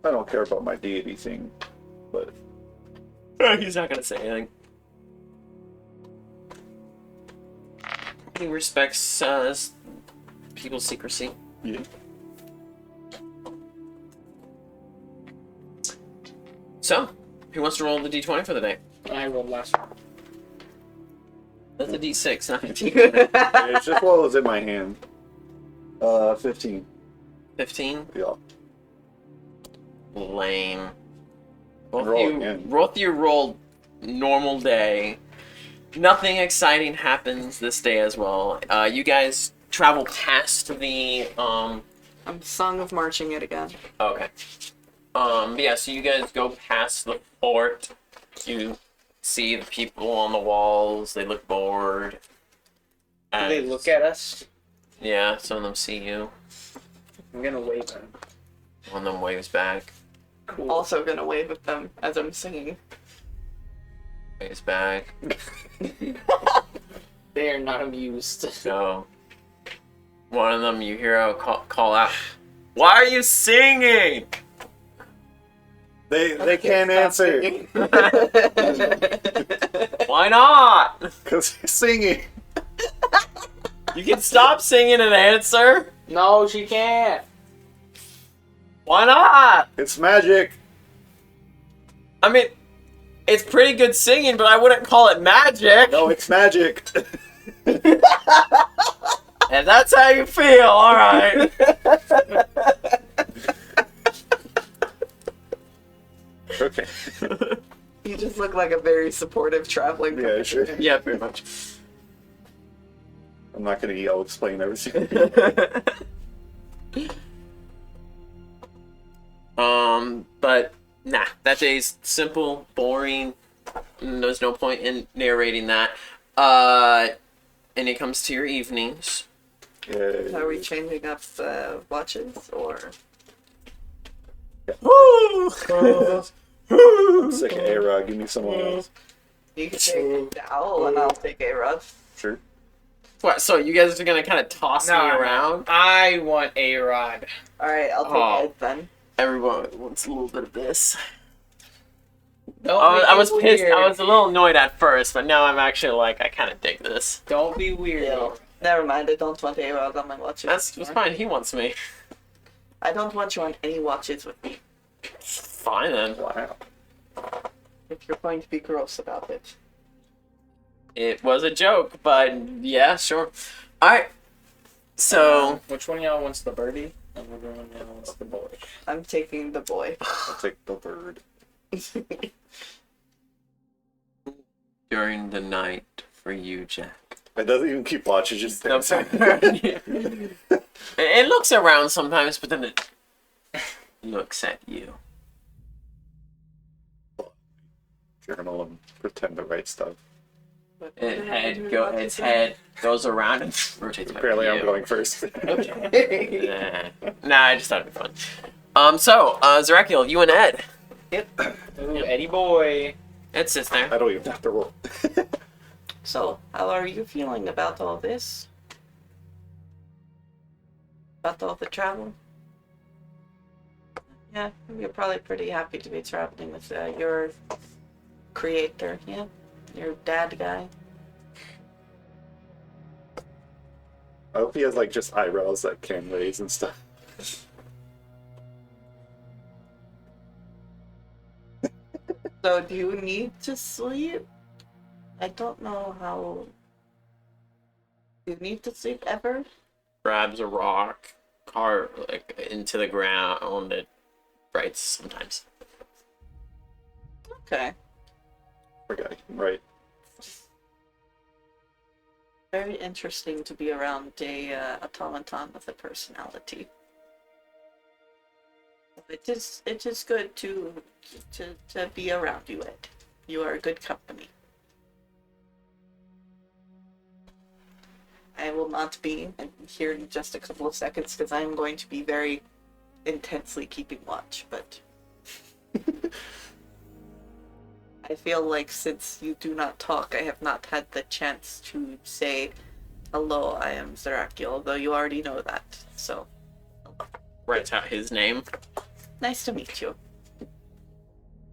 I don't care about my deity thing, but He's not gonna say anything. He respects people's secrecy. yeah. So, who wants to roll the d20 for the day? I rolled last one. That's a d6, not a d. It's just what was in my hand. 15. 15? Yeah. Lame. Roll again. Both you rolled normal day. Nothing exciting happens this day as well. You guys travel past the I'm Song of Marching it again. Okay. Yeah, so you guys go past the fort. You see the people on the walls. They look bored. Do they look at us? Yeah, some of them see you. I'm gonna wave at them. One of them waves back. Cool. Also gonna wave at them as I'm singing. Waves back. They are not amused. So, one of them you hear out call out, "Why are you singing?" They can't answer Why not? because he's singing. You can stop singing and answer. No, she can't. Why not? It's magic. I mean, it's pretty good singing, but I wouldn't call it magic. No, it's magic. And that's how you feel, alright. Okay. You just look like a very supportive traveling Yeah, sure. companion. Yeah, pretty much. I'm not gonna yell, explain everything. But nah, that day's simple, boring. There's no point in narrating that. And it comes to your evenings. Are we changing up watches or? Woo! Sick of A-Rod, give me someone else. You can take the owl and I'll take A-Rod. Sure. What? So you guys are gonna kind of toss me around? I want A-Rod. Alright, I'll take Oh. Ed then. Everyone wants a little bit of this. Don't be I was pissed. weird. I was a little annoyed at first, but now I'm actually like, I kind of dig this. Don't be weird. Yeah. Never mind, I don't want A-Rod on my watches. That's fine. He wants me. I don't want you on any watches with me. Fine then. Wow. If you're going to be gross about it. It was a joke, but yeah, sure. All right. So Which one of y'all wants the birdie? And which one of y'all wants the boy? I'm taking the boy. I'll take the bird. during the night for you, Jack. It doesn't even keep watch, it just No, I'm sorry. It looks around sometimes, but then it looks at you. journal and pretend to write stuff. Its head goes around and rotates back. Apparently to I'm you. going first. Okay. Nah, I just thought it'd be fun. So, Zerakiel, you and Ed. Ooh, Eddie boy. Ed sits there. I don't even have to roll. So, how are you feeling about all this? About all the travel? Yeah, you're probably pretty happy to be traveling with your creator, yeah? Your dad guy. I hope he has like just eyebrows that can raise and stuff. So, do you need to sleep? I don't know how... Do you need to sleep ever? Grabs a rock, into the ground. It writes sometimes. Okay. Okay, right. Very interesting to be around a automaton with a personality. It is good to be around you, Ed. You are a good company. I will not be here in just a couple of seconds because I am going to be very intensely keeping watch, but I feel like since you do not talk, I have not had the chance to say, hello, I am Zerakiel, although you already know that, so. Writes out his name. Nice to meet you.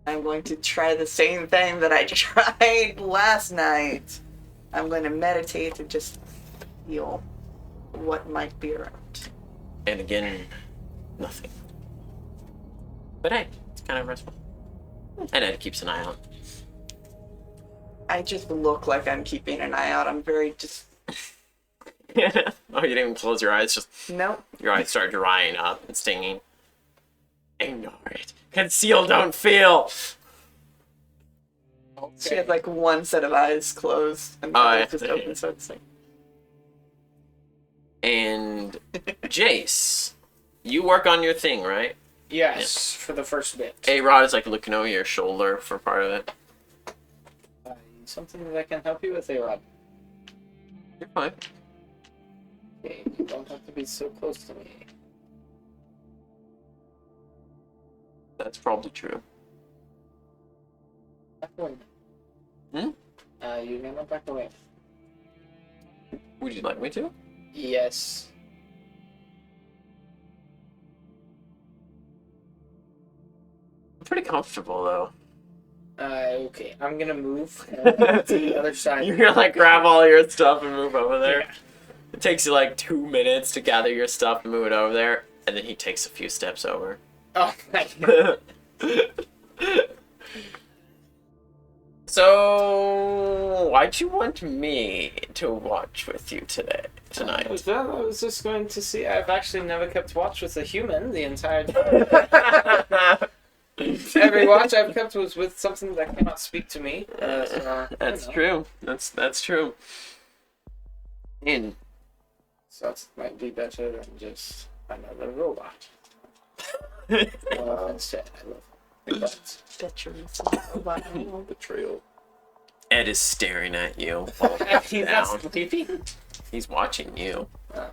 I'm going to try the same thing that I tried last night. I'm going to meditate and just feel what might be around. And again, nothing. But hey, it's kind of restful. And Ed keeps an eye out. I just look like I'm keeping an eye out. I'm very just... Oh, you didn't even close your eyes, just Nope. your eyes start drying up and stinging. Ignore it. Conceal, don't feel. She had like one set of eyes closed and the Oh, other yeah. just open, so it's like... And Jace, you work on your thing, right? Yes, for the first bit. A-Rod is like looking over your shoulder for part of it. Something that I can help you with, A-Rod. You're fine. Okay, you don't have to be so close to me. That's probably true. Back away. Hmm? You're gonna back away. Would you like me to? Yes. I'm pretty comfortable though. Okay, I'm gonna move to the other side. You're gonna like grab all your stuff and move over there. It takes you like 2 minutes to gather your stuff and move it over there, and then he takes a few steps over. Oh, thank you. So, why'd you want me to watch with you tonight? I was just going to see. I've actually never kept watch with a human the entire time. Every watch I've kept was with something that cannot speak to me. That's true. That's true. In. So it might be better than just another robot. Instead, I love robots. Betrayal. Ed is staring at you. He's Down. not sleeping. He's watching you. Oh.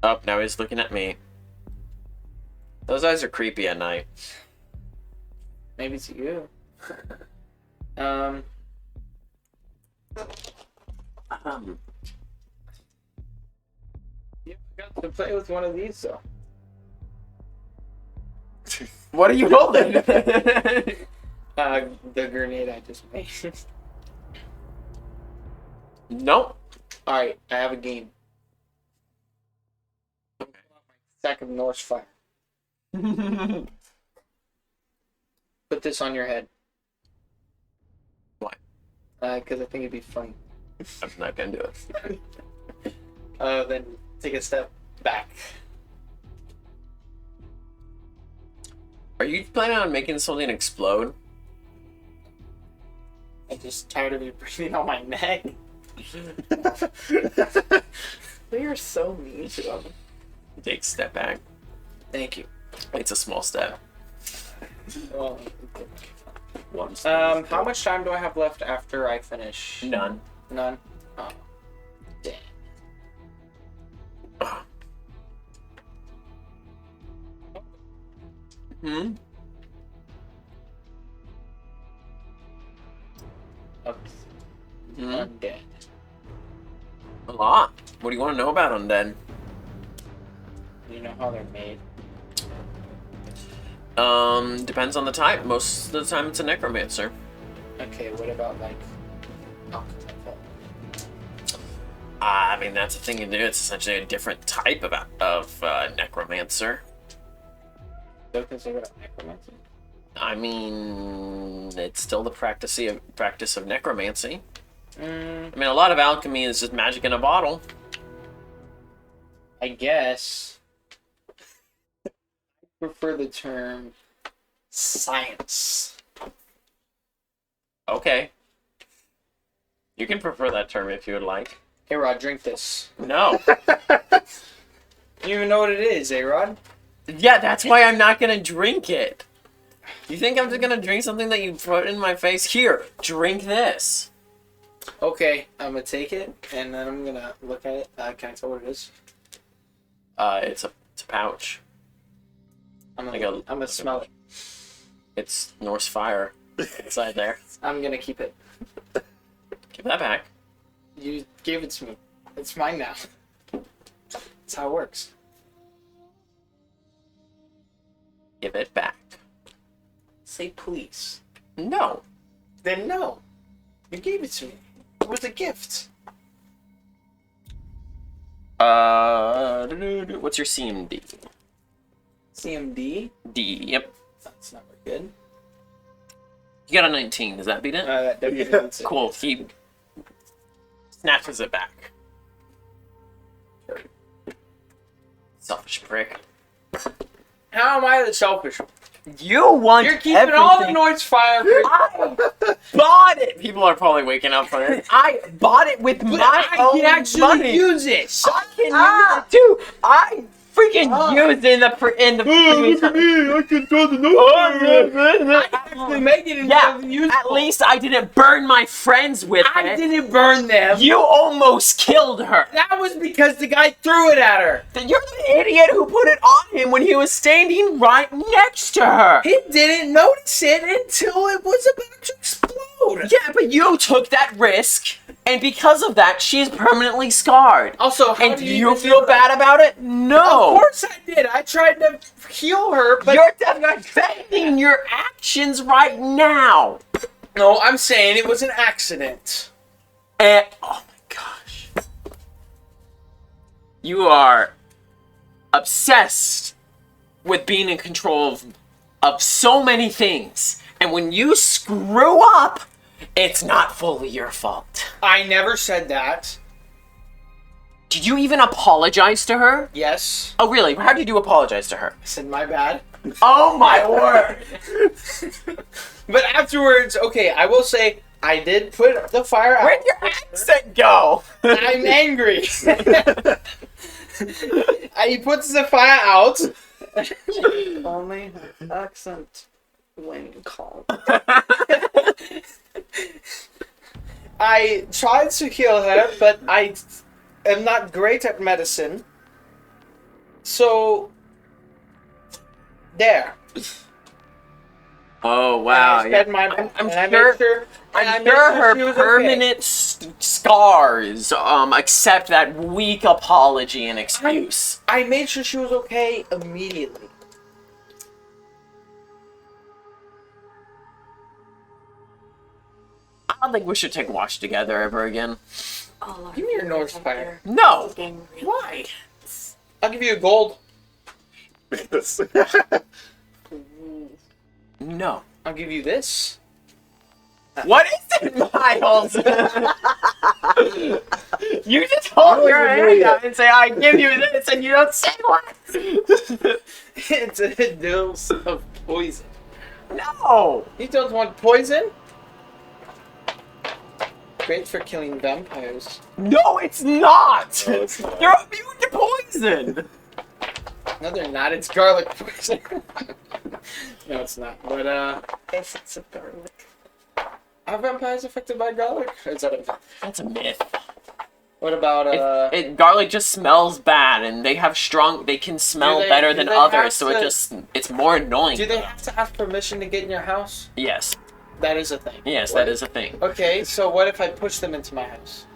Oh, now he's looking at me. Those eyes are creepy at night. Maybe to you. You got to play with one of these, though. What are you holding? The grenade I just made. Nope. Alright, I have a game. Sack of Norse fire. Put this on your head. Why? Because I think it'd be funny. I'm not gonna do it. Then take a step back. Are you planning on making something explode? I'm just tired of you breathing on my neck. We are so mean to them. Take a step back. Thank you. It's a small step. Well, One how much time do I have left after I finish? None. None? Oh. Damn. Hmm? Okay. Hmm? Undead. A lot. What do you want to know about Undead? Do you know how they're made? Depends on the type. Most of the time it's a necromancer. Okay, what about like alchemical? I mean, that's the thing you do. It's essentially a different type of necromancer. Don't consider it necromancy? I mean, it's still the practice of necromancy. I mean, a lot of alchemy is just magic in a bottle. I guess. I prefer the term science. Okay. You can prefer that term if you would like. Hey Rod, drink this. No. You even know what it is, eh Rod? Yeah, that's why I'm not gonna drink it. You think I'm just gonna drink something that you put in my face? Here, drink this. Okay, I'm gonna take it and then I'm gonna look at it. Can I tell what it is? It's a pouch. I'm Like gonna smell it. It's Norse fire inside there. I'm gonna keep it. Give that back. You gave it to me. It's mine now. That's how it works. Give it back. Say please. No. Then no. You gave it to me. It was a gift. What's your CMD? CMD? D. Yep. That's not very good. You got a 19. Does that beat it? That definitely Yeah. beats it. Cool. He snatches it back. Selfish prick. How am I the selfish one? You want You're keeping all the Norse fire. I bought it. People are probably waking up from it. I bought it with But my I own can actually money. use it. I can use it too. I freaking used it in the previous. I can throw the I actually make it and Yeah, use at least I didn't burn my friends with I it. didn't burn them. You almost killed her. That was because the guy threw it at her. You're the idiot who put it on him when he was standing right next to her. He didn't notice it until it was about to explode. Yeah, but you took that risk, and because of that, she's permanently scarred. Also, how And do do you you even feel do bad about it? Of No. course I did. I tried to heal her, but You're defending your actions right now. No, I'm saying it was an accident. And, oh my gosh. You are obsessed with being in control of so many things. And when you screw up, it's not fully your fault. I never said that. Did you even apologize to her? Yes. Oh, really? How did you apologize to her? I said my bad. Oh my word! But afterwards, okay, I will say I did put the fire out. Where'd your accent go? I'm angry. He puts the fire out. Only accent when called. I tried to heal her, but I am not great at medicine. So, there. Oh wow! And I sped my. I'm and I sure. made sure. and I I'm made sure she her was okay. permanent scars accept that weak apology and excuse. I made sure she was okay immediately. I don't think we should take a watch together ever again. Oh, Give me your North Spire. No. Why? I'll give you a gold. Yes. No. I'll give you this. What is it, Miles? You just hold your hand out and say, "I give you this," and you don't say what. It's a dose of poison. No. You don't want poison? Great for killing vampires. No, it's not. No, it's not. You're immune to poison. No, they're not. It's garlic poison. No, it's not. But, Essence of garlic. are vampires affected by garlic? Or is that a... That's a myth. What about, Garlic just smells bad, and they have strong. They can smell they- better do than they have others, so to- it's more annoying. do they have to have permission to get in your house? Yes, That is a thing. yes, What? that is a thing. Okay, so what if I push them into my house?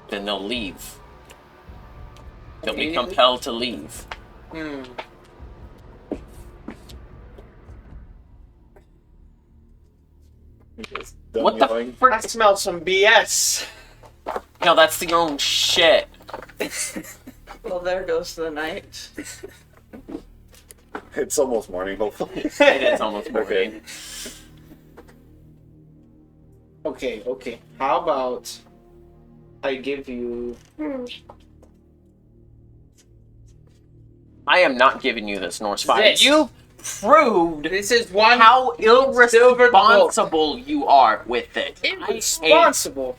Then they'll leave. They'll be Immediately? compelled to leave. Hmm. Just done What the yelling. I frick? smell some BS. No, that's your own shit. Well, there goes the night. It's almost morning, hopefully. It is almost morning. Okay. Okay. How about I give you... I am not giving you this Norse fire. This. You proved This is one... how silver irresponsible you are with it. Irresponsible.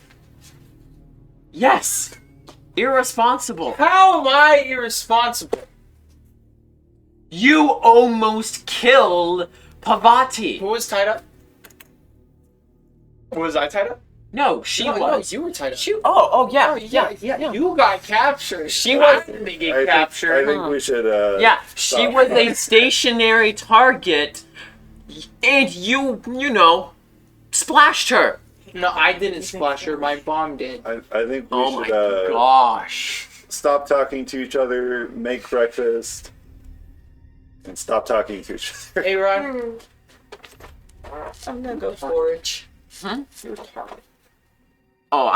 Yes, irresponsible. How am I irresponsible? You almost killed Pavati. Who was tied up? Was I tied up? No, she No, was. you were tied up. Oh, yeah, yeah. You got captured. She was- I didn't I get think, captured. I think we should. Yeah, she stop. was a stationary target, and you know, splashed her. No, I didn't splash her. My bomb did. I think we Oh my should gosh. stop talking to each other, make breakfast, and stop talking to each other. Hey, Ron. I'm gonna go forage. Hmm? You're retarded. Oh,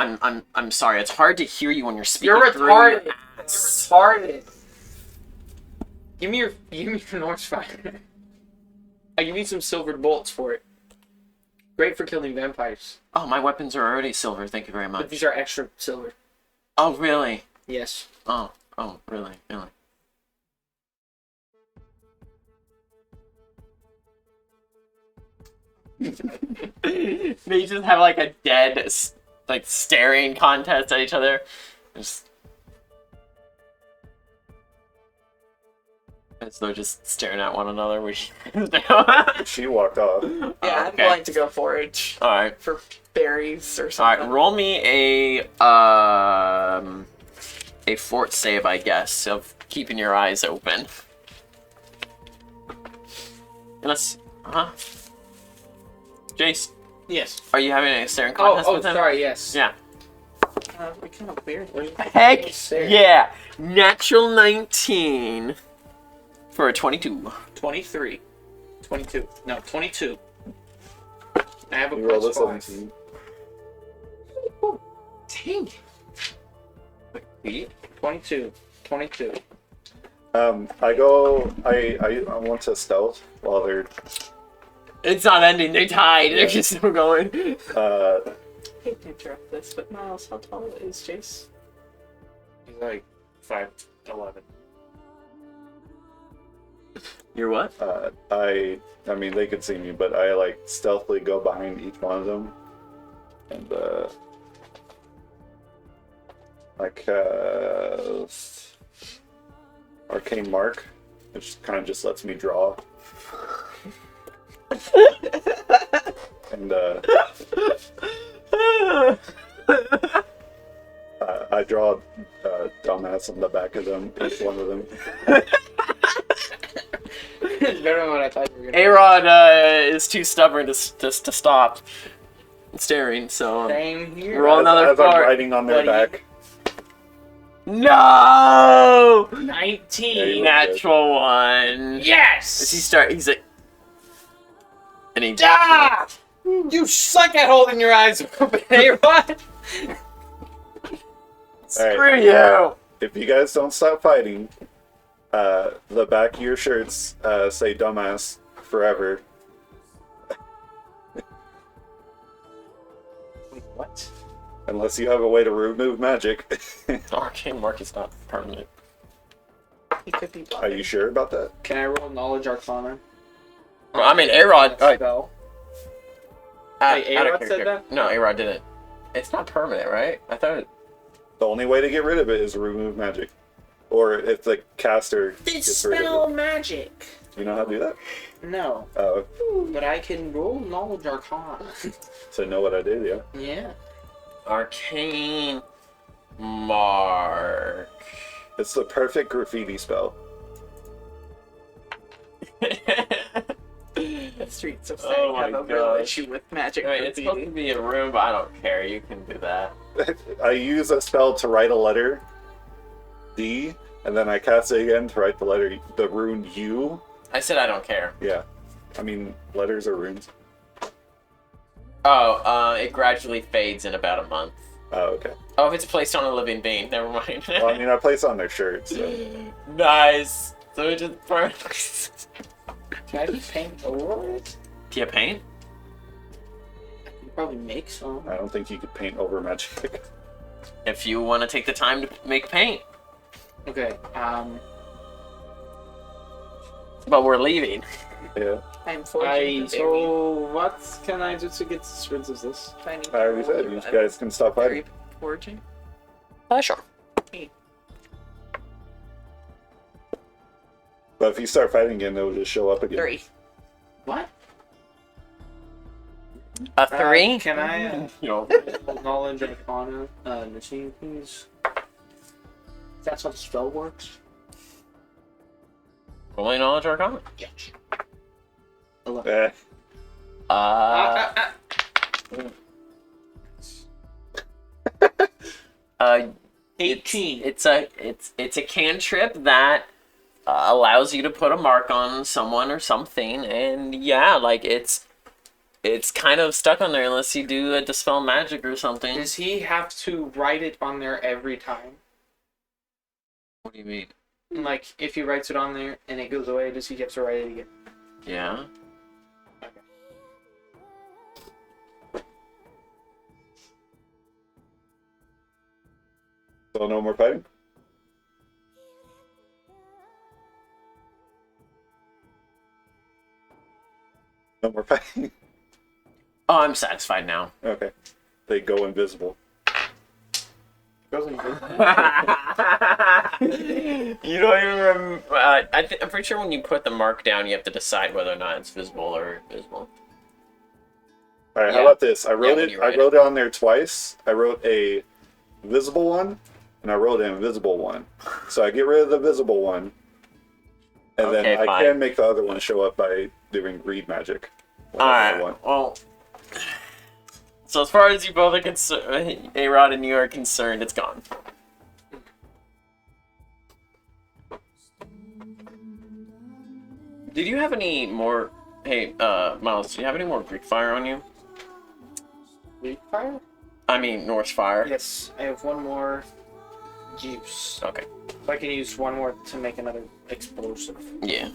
I'm sorry. It's hard to hear you when you're speaking. You're through retarded. your You're ass. retarded. Give me your North Fire. I give you some silvered bolts for it. Great for killing vampires. Oh, my weapons are already silver. Thank you very But much. these are extra silver. Oh, really? Yes. Oh, really? Really? They just have like a dead, like staring contest at each other. Just as though just staring at one another. She walked off. Yeah, Oh, I'm okay. going to go forage All right. for berries or All something. right. Roll me a fort save, I guess, of keeping your eyes open. Unless, Jace, Yes. are you having a staring contest with him? Sorry. Yes. Yeah. We kind of weird. Heck Staring. yeah! Natural 19 for a 22. 23. 22. No, 22. I have a You rolled a +5. 17. Dang. Wait, 22. 22. I want to stealth while they're it's not ending. They tied. They're just still going. uh I hate to interrupt this, but Miles, how tall is Jace? He's like 5'11". You're what? I mean they could see me, but I like stealthily go behind each one of them and I cast Arcane Mark, which kind of just lets me draw. And I draw dumbass on the back of them, each one of them. It's better than what I thought you were gonna A-Rod is too stubborn to stop staring, so Same here. roll another as I'm fart. riding on their Buddy. back. No! 19. Natural one. Yes! Does he start? He's like, and he. Ah! You suck at holding your eyes open, A-Rod. Screw you! If you guys don't stop fighting, the back of your shirts say dumbass forever. What? Unless you have a way to remove magic. Arcane Mark is not permanent. He could be Are bothered. you sure about that? Can I roll Knowledge Arcana? Well, I mean, A-Rod. Spell. Wait, out of A-Rod said character. that? No, A-Rod didn't. It's not permanent, right? I thought it. The only way to get rid of it is to remove magic. Or if the caster It's gets rid spell of it. magic. You know how to do that? No, but I can roll Knowledge Arcana. So know what I did, yeah. Yeah. Arcane Mark. It's the perfect graffiti spell. The streets of Oh Sang my have a real gosh. issue with magic. Right, it's supposed to be a room, but I don't care. You can do that. I use a spell to write a letter, D, and then I cast it again to write the rune U. I said I don't care. Yeah. I mean, letters are runes. Oh, it gradually fades in about a month. Oh, okay. Oh, if it's placed on a living being, never mind. Well, I mean, I place on their shirts. So. Nice. So it just burns. Can I just paint over it? Do you paint? I can probably make some. I don't think you could paint over magic. If you want to take the time to make paint. Okay. But we're leaving. Yeah. I'm forging the So what can I do to get rid of this? berry. I already said you guys can stop Berry fighting. forging. Sure. But if you start fighting again, it'll just show up again. 3. What? A 3? Can I No. Knowledge Arcana machine, please? That's how the spell works? Rolling knowledge Arcana. Yes. Eh, Uh, 18. it's a cantrip that allows you to put a mark on someone or something, and yeah, like it's kind of stuck on there unless you do a dispel magic or something. Does he have to write it on there every time? What do you mean? Like, if he writes it on there and it goes away, does he have to write it again? Yeah. so no more fighting? No more fighting? Oh, I'm satisfied now. Okay. They go invisible. Goes in good. You don't even remember. I'm pretty sure when you put the mark down, you have to decide whether or not it's visible or invisible. Alright, Yeah. how about this? I wrote when it you I write wrote it on there twice. I wrote a visible one and I wrote an invisible one. So I get rid of the visible one. And Okay, then I fine. can make the other one show up by doing read magic. whenever I Alright, want. well. So, as far as you both are concerned, A-Rod and you are concerned, it's gone. Did you have any more. Hey, Miles, do you have any more Greek fire on you? Fire? I mean, North Fire. Yes, I have one more juice. Okay. So I can use one more to make another explosive, Yeah.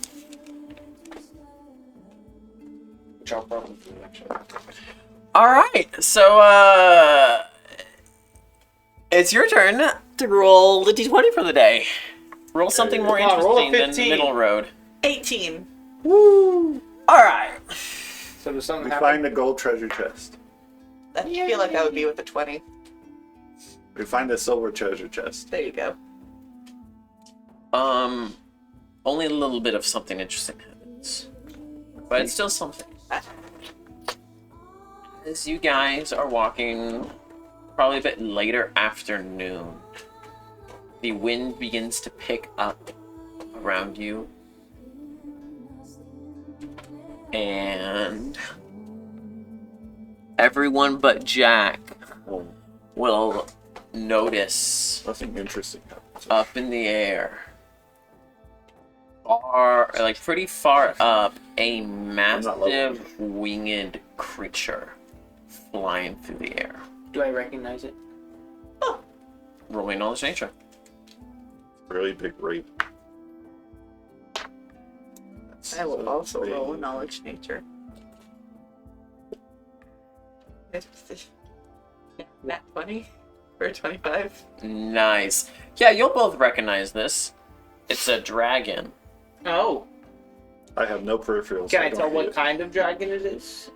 which I'll probably do actually. All right. So, it's your turn to roll the d20 for the day. Roll something more Come on, roll a interesting than the 15. middle road. 18. Woo! All right. So does something We happen? find the gold treasure chest. I feel like that would be with the 20. We find the silver treasure chest. There you go. Only a little bit of something interesting happens, but it's still something. As you guys are walking, probably a bit later afternoon, the wind begins to pick up around you, and everyone but Jack Oh, will notice nothing interesting happens. up in the air, pretty far up, a massive winged creature flying through the air. Do I recognize it? Rolling knowledge nature. Really big rape. I will also roll a knowledge nature. Nat 20 or 25. Nice. Yeah, you'll both recognize this. It's a dragon. Oh. I have no peripherals. Can so I don't tell read what it. kind of dragon it is?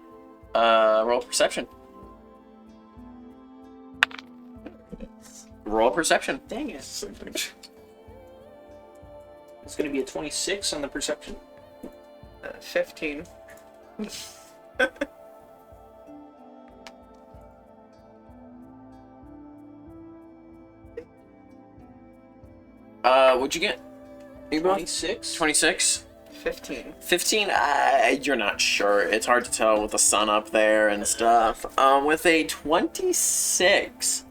Roll perception. Roll perception. Dang it. Same thing. It's going to be a 26 on the perception. 15. What'd you get? You both? 26? 26? 15. 15, you're not sure. It's hard to tell with the sun up there and stuff. With a 26,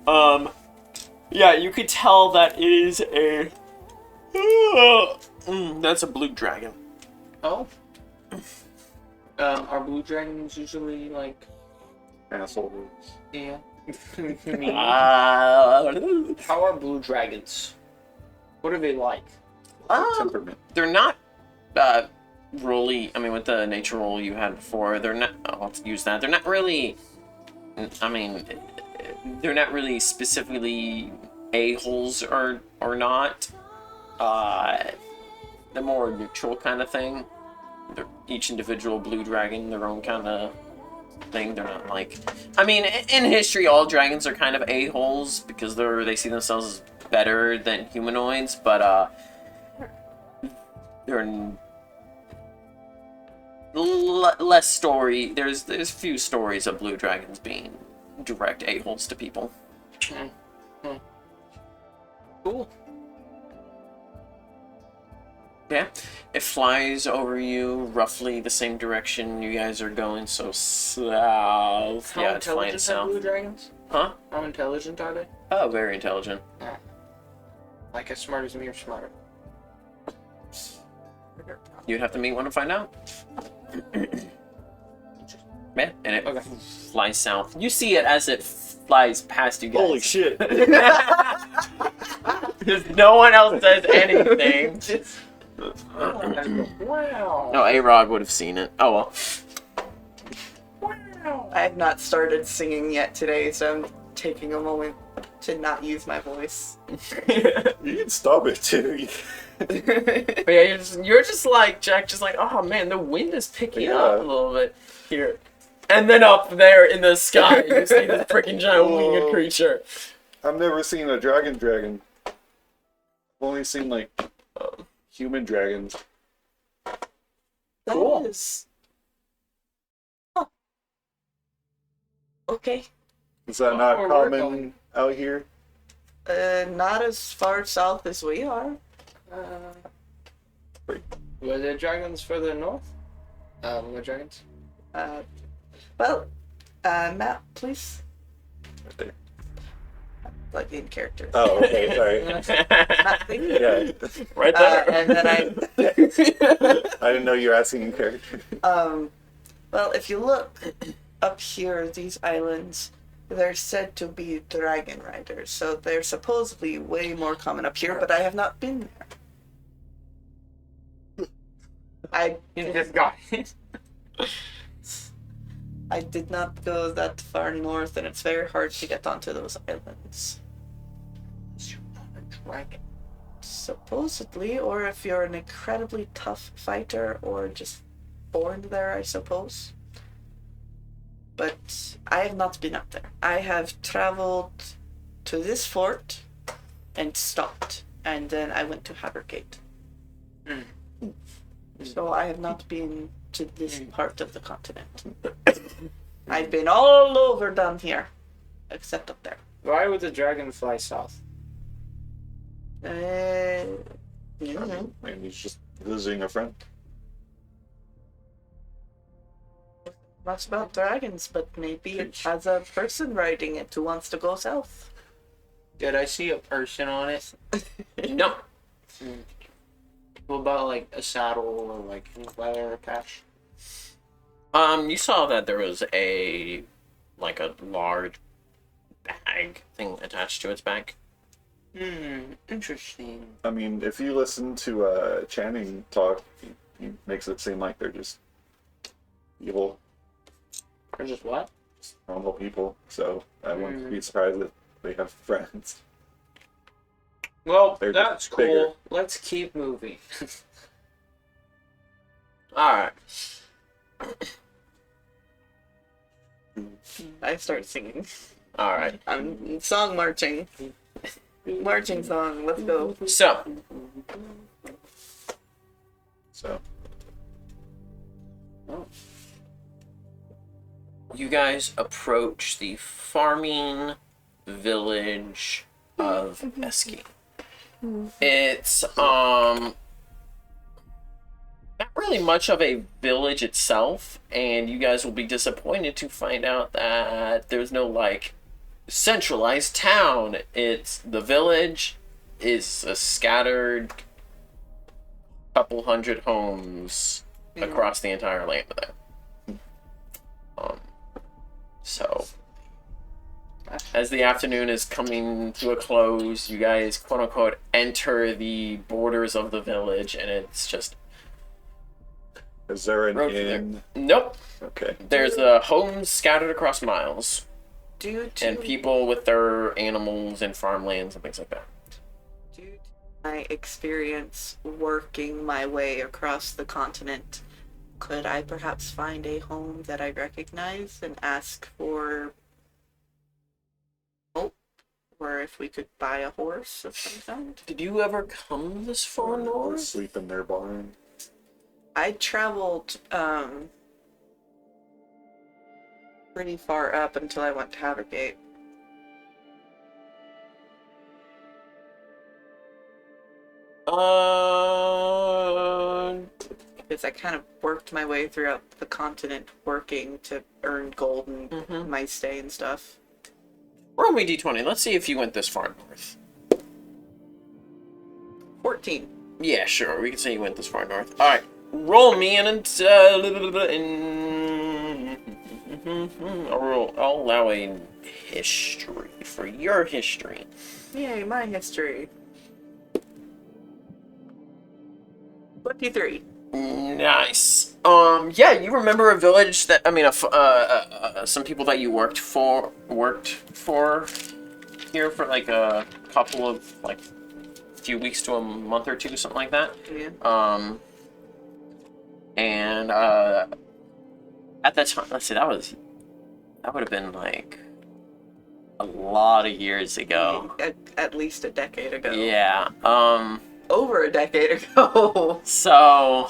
yeah, you could tell that is a, that's a blue dragon. Oh. Are blue dragons usually like... Assholes. Yeah. Uh, How are blue dragons? What are they like? Temperament. they're not, really, I mean, with the nature roll you had before, they're not, I'll use that, they're not really, I mean, they're not really specifically a-holes or not. They're more neutral kind of thing. They're each individual blue dragon, their own kind of thing. They're not like, I mean, in history, all dragons are kind of a-holes because they see themselves as better than humanoids, but they're less story. There's few stories of blue dragons being direct a-holes to people. Cool. Yeah, it flies over you roughly the same direction you guys are going, so south. How Yeah, it's flying intelligent are blue south. dragons? Huh? How intelligent are they? Oh, very intelligent. Like as smart as me or smarter? You'd have to meet one to find out. Man, and it flies south. You see it as it flies past you guys. Holy shit. Because no one else says anything. Wow. No, A-Rod would have seen it. Oh well. Wow. I have not started singing yet today, so I'm taking a moment to not use my voice. You can stop it too. But yeah, you're just like, Jack, just like, oh man, the wind is picking up a little bit here. And then up there in the sky, you see this freaking giant winged creature. I've never seen a dragon. I've only seen like human dragons. Cool. That is... Huh. Okay. Is that Oh, not we're common going. out here? Not as far south as we are. Were there dragons further north? Were dragons? Map, please. Right there. Like in character. Oh, okay, sorry. Map, please. Yeah, Right there. And then I didn't know you were asking in character. well, if you look up here, these islands, they're said to be dragon riders, so they're supposedly way more common up here, but I have not been there. You just got it. I did not go that far north, and it's very hard to get onto those islands. Dragon. Supposedly, or if you're an incredibly tough fighter, or just born there, I suppose. But I have not been up there. I have traveled to this fort and stopped, and then I went to Havergate. So I have not been to this part of the continent. I've been all over down here, except up there. Why would the dragon fly south? You And he's just visiting a friend. much about dragons, but maybe it has a person riding it who wants to go south. Did I see a person on it? No. What about like a saddle or like any leather patch? You saw that there was a large bag thing attached to its back. Interesting. I mean, if you listen to Channing talk, he makes it seem like they're just evil, Or just what? normal people. So I wouldn't be surprised if they have friends. Well, They're that's just cool. bigger. Let's keep moving. Alright. I start singing. Alright. I'm song marching. Marching song, let's go. So, So you guys approach the farming village of Eski. It's not really much of a village itself, and you guys will be disappointed to find out that there's no centralized town. It's the village is a scattered couple hundred homes across the entire land there. So as the afternoon is coming to a close, you guys quote unquote enter the borders of the village, and it's just is there an road through inn? there. Nope. Okay. There's homes scattered across miles, and people with their animals and farmlands and things like that. Due to my experience working my way across the continent, could I perhaps find a home that I recognize and ask for help? Or if we could buy a horse of some kind? Did you ever come this far Or north? sleep in their barn. I traveled pretty far up until I went to Havergate. Because I kind of worked my way throughout the continent working to earn gold and my stay and stuff. Roll me d20. Let's see if you went this far north. 14. Yeah, sure. We can say you went this far north. All right. Roll me I'll allow a history for your history. Yay, my history. 23. Nice. Yeah, you remember a village that some people that you worked for here for like a couple of few weeks to a month or two, something like that. Yeah. And at that time, let's see, that would have been like a lot of years ago. At least a decade ago. Yeah. Over a decade ago. So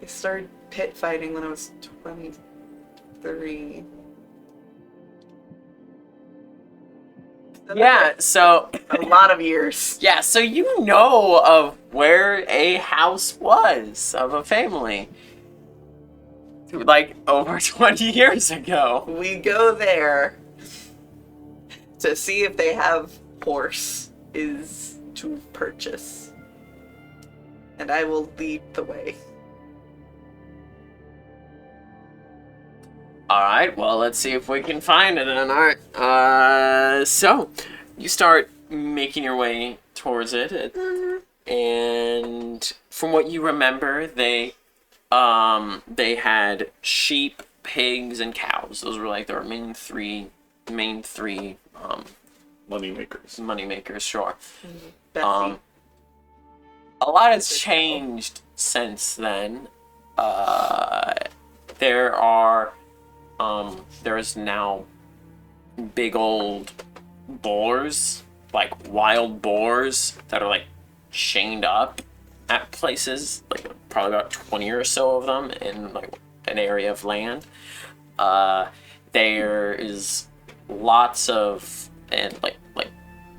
I started pit fighting when I was 23. yeah, so A lot of years. yeah, so you know of where a house was of a family. Like over 20 years ago. We go there to see if they have horse is to purchase. And I will lead the way. Alright, well, let's see if we can find it then. Alright. So, you start making your way towards it. And from what you remember, they had sheep, pigs, and cows. Those were like their main three Money makers. sure. Betsy. A lot has changed since then. There's now big old boars, like wild boars that are like chained up at places, like probably about 20 or so of them in like an area of land. There is lots of and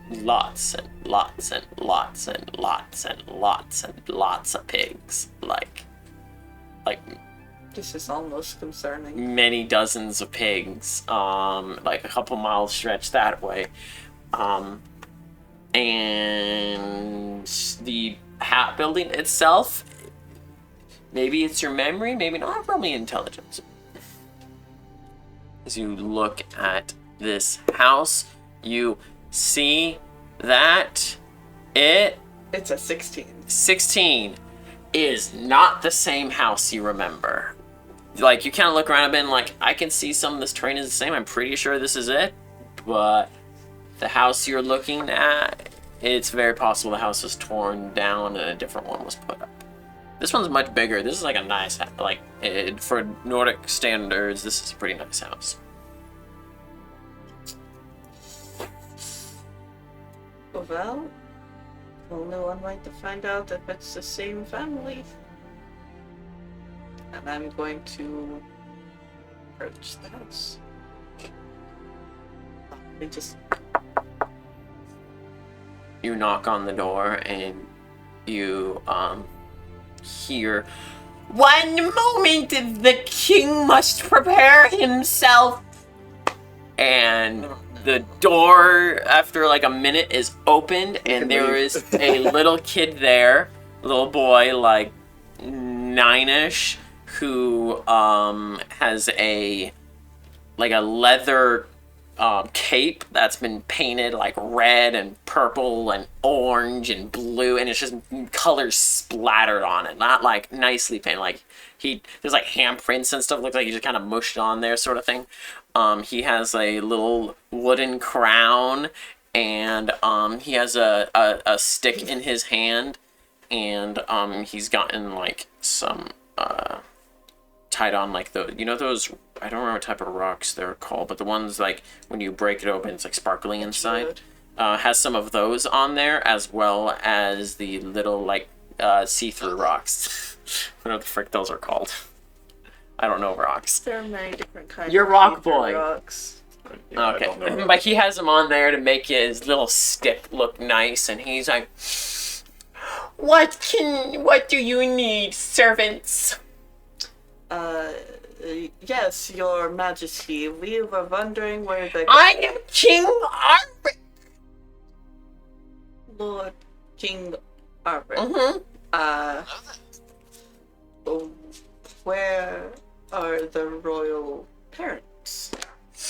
lots and lots and lots and lots and lots and lots of pigs, like This is almost concerning. many dozens of pigs, like a couple miles stretch that way. And the hat building itself, maybe it's your memory, maybe not, probably intelligence. As you look at this house, you see that It's a 16. is not the same house you remember. Like, you kind of look around and been like, I can see some of this terrain is the same. I'm pretty sure this is it. But the house you're looking at, it's very possible the house was torn down and a different one was put up. This one's much bigger. This is like a nice, for Nordic standards, this is a pretty nice house. Well, only one way to find out if it's the same family. And I'm going to approach the house. They just You knock on the door and you hear, "One moment, the king must prepare himself." And the door, after like a minute, is opened, and there is a little kid there, little boy, like 9-ish, who has a leather cape that's been painted like red and purple and orange and blue, and it's just colors splattered on it, not like nicely painted. Like there's like handprints and stuff. Looks like he just kind of mushed on there, sort of thing. He has a little wooden crown, and he has a stick in his hand, and he's gotten like some tied on like those, I don't remember what type of rocks they're called, but the ones like when you break it open, it's like sparkling inside. Has some of those on there, as well as the little like see-through rocks. Whatever the frick those are called. I don't know rocks. there are many different kinds. You're of rock feature boy. Rocks. Yeah, I Okay, don't know. but he has them on there to make his little stick look nice, and he's like, what do you need, servants?" Yes, Your Majesty. We were wondering where the "I am King Arvid." Lord King Arvid. Where are the royal parents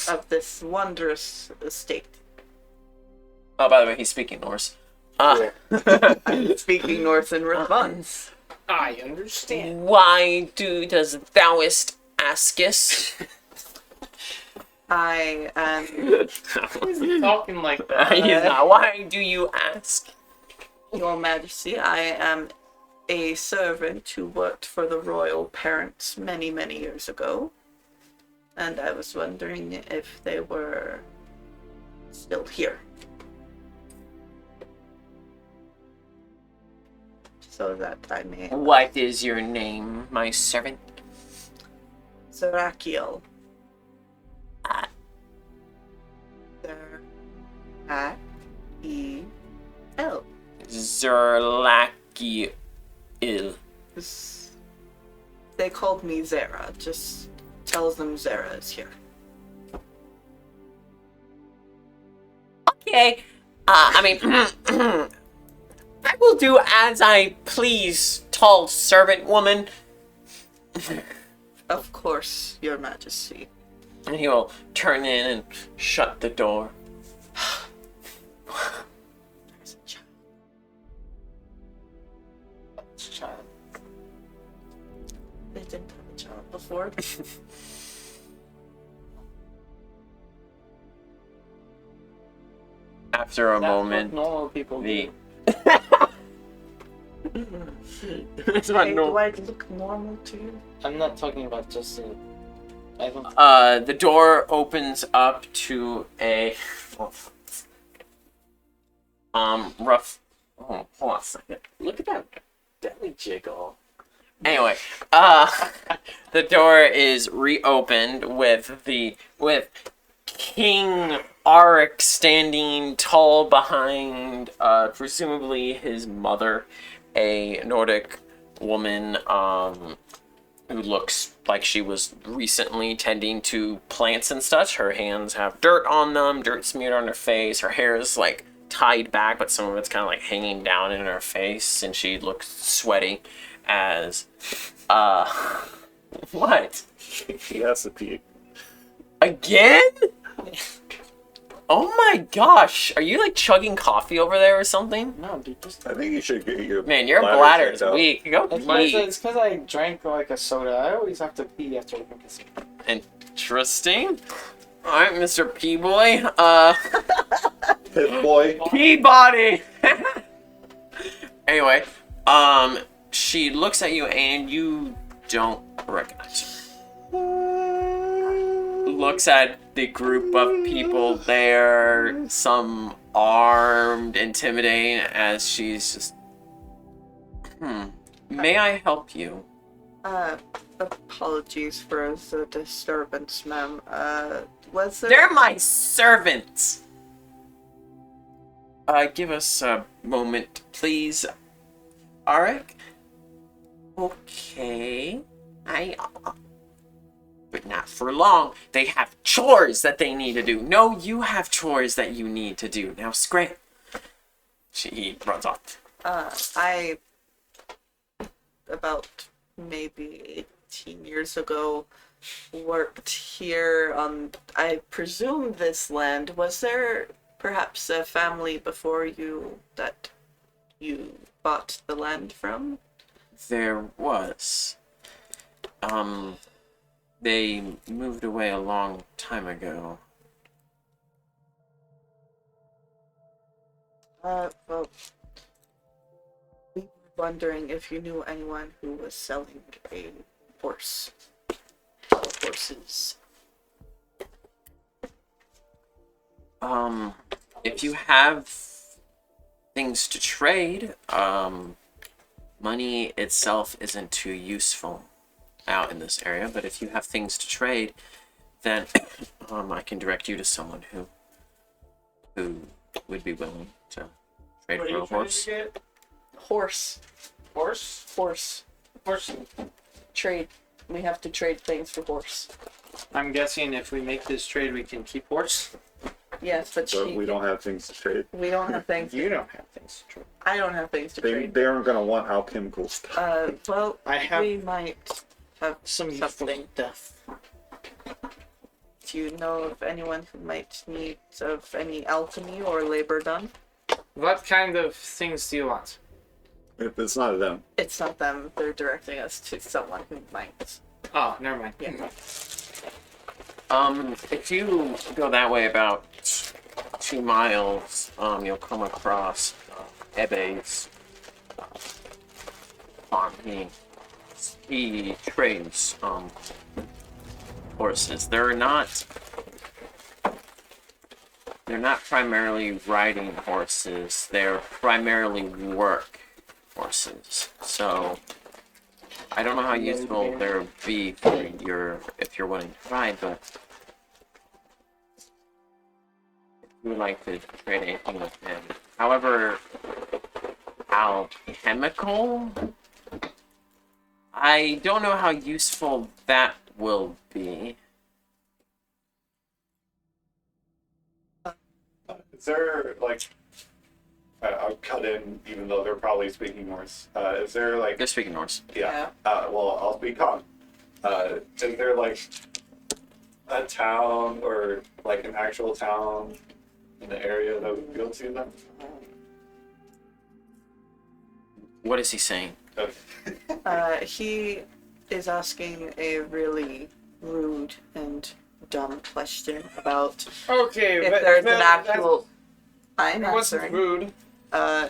of this wondrous estate? Oh, by the way, he's speaking Norse. Speaking Norse in response. I understand. Why does thouest askest? I am He's talking like that. Why do you ask? Your Majesty. I am a servant who worked for the royal parents many, many years ago. And I was wondering if they were still here. So that I may... What is your name, my servant? Zerakiel. Zerakiel. Zerlakiel. They called me Zera. Just tells them Zera is here. Okay. I mean, I will do as I please, tall servant woman. Of course, Your Majesty. And he will turn in and shut the door. There's a child. Child. They didn't have a child before. After a That's moment, what normal people the do. it's not Hey, no. do I look normal to you? I'm not talking about just I don't. The door opens up to a rough. Oh, hold on a second. Look at that belly jiggle. Anyway, the door is reopened with King Arik standing tall behind, presumably his mother, a Nordic woman, who looks like she was recently tending to plants and such. Her hands have dirt on them, dirt smeared on her face. Her hair is like tied back, but some of it's kind of like hanging down in her face, and she looks sweaty as, what? He has to pee. Again? Oh my gosh, are you like chugging coffee over there or something? No, dude, just. I think you should get your Man, your bladder bladder's checked out. weak. Go It's pee. because I drank like a soda. I always have to pee after I drink a soda. Interesting. Alright, Mr. P-Boy. Pit boy. Peabody! Anyway, she looks at you and you don't recognize her. Looks at the group of people there, some armed, intimidating, as she's just, may I help you? Apologies for the disturbance, ma'am. Was there... They're my servants! Give us a moment, please. Arik? Okay. But not for long. They have chores that they need to do. No, you have chores that you need to do. Now, scram. He runs off. I... About maybe 18 years ago, worked here on, I presume, this land. Was there perhaps a family before you that you bought the land from? There was. They moved away a long time ago. Well, we were wondering if you knew anyone who was selling a horse. Horses. If you have things to trade, money itself isn't too useful out in this area, but if you have things to trade, then I can direct you to someone who would be willing to trade What are for a you trying horse. to get? Horse. Horse? Horse. Horse. Trade. We have to trade things for horse. I'm guessing if we make this trade, we can keep horse. Yes, but So she... we don't have things to trade. We don't have things. You don't have things to trade. I don't have things to They trade. aren't gonna want alchemical stuff. Well, I have we might have some useful something. stuff. Do you know of anyone who might need of any alchemy or labor done? What kind of things do you want? If it's not them. It's not them. They're directing us to someone who might. Oh, never mind. Yeah. If you go that way about 2 miles, you'll come across Ebe's farm. He trades horses. They're not primarily riding horses. They're primarily work horses. So I don't know how useful they'll be for if you're willing to ride, but if you would like to trade anything with him. However, alchemical, I don't know how useful that will be. Is there like I'll cut in even though they're probably speaking Norse. Is there like They're speaking Norse. well I'll speak Kong. Is there like a town or like an actual town in the area that would go to them? What is he saying? Okay. He is asking a really rude and dumb question about Okay, if but there's an that's- actual. I'm That wasn't answering. rude.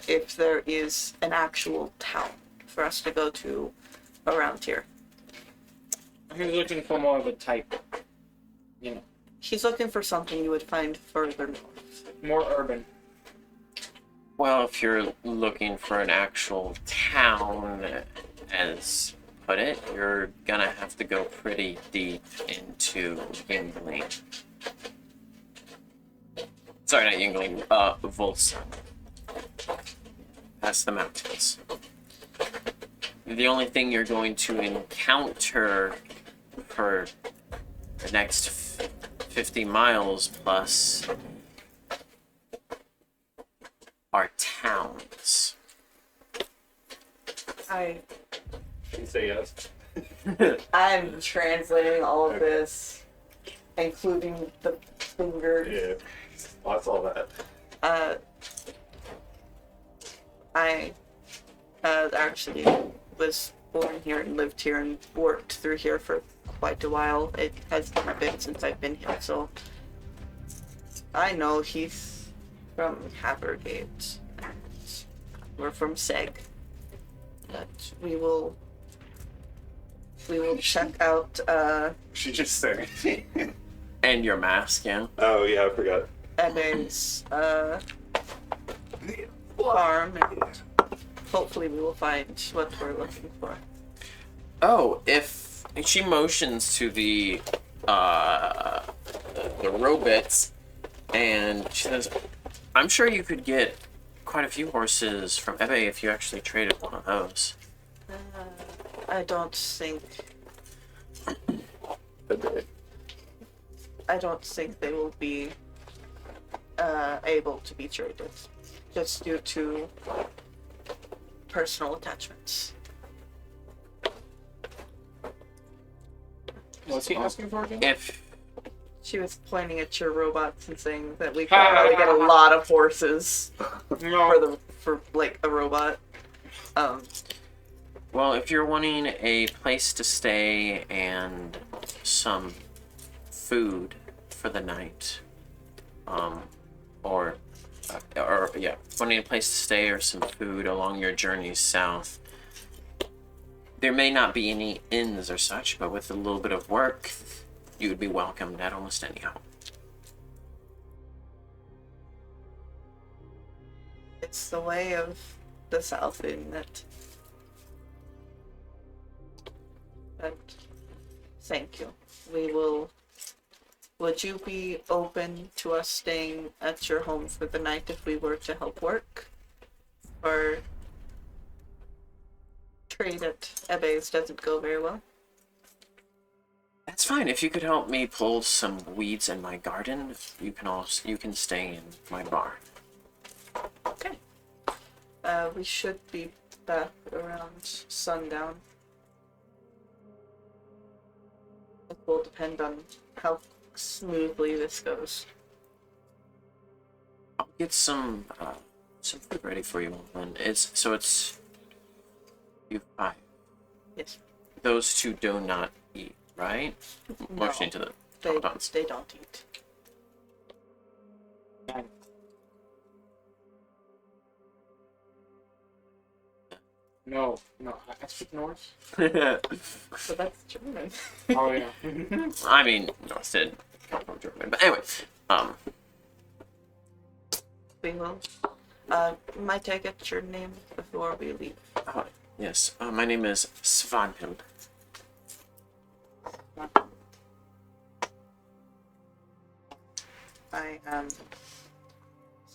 If there is an actual town for us to go to around here. He was looking for more of a type, He's looking for something you would find further north. more urban. Well, if you're looking for an actual town, as put it, you're gonna have to go pretty deep into Yingling. Sorry, not Yingling, Volsa. Past the mountains. The only thing you're going to encounter for the next 50 miles plus are towns. You say yes. I'm translating all of this, including the finger. Yeah. What's all that? I actually was born here and lived here and worked through here for quite a while. It has been since I've been here, so I know he's from Havergate. We're from Seg. But we will check out She just said. And your mask, yeah? Oh yeah, I forgot. Evan's farm, and hopefully we will find what we're looking for. Oh, if she motions to the robots, and she says, "I'm sure you could get quite a few horses from Ebe if you actually traded one of those." I don't think Okay. they will be able to be traded, just due to personal attachments. What's he asking for again? If She was pointing at your robots and saying that we could probably get a lot of horses No. for like a robot. Well, if you're wanting a place to stay and some food for the night, or wanting a place to stay or some food along your journeys south, there may not be any inns or such, but with a little bit of work, you would be welcomed at almost any home. It's the way of the South, isn't it? But thank you. We will. Would you be open to us staying at your home for the night if we were to help work? Or trade at Ebe's doesn't go very well? That's fine. If you could help me pull some weeds in my garden, you can stay in my barn. Okay. We should be back around sundown. It will depend on how smoothly this goes. I'll get some food ready for you, and it's you five. Yes. Those two do not eat, right? Motioning to the They automatons. don't eat. No. I speak Norse. So that's German. Oh yeah. I mean, Norse did come from German, but anyway, We will. Might I get your name before we leave? yes, my name is Svanhild. I am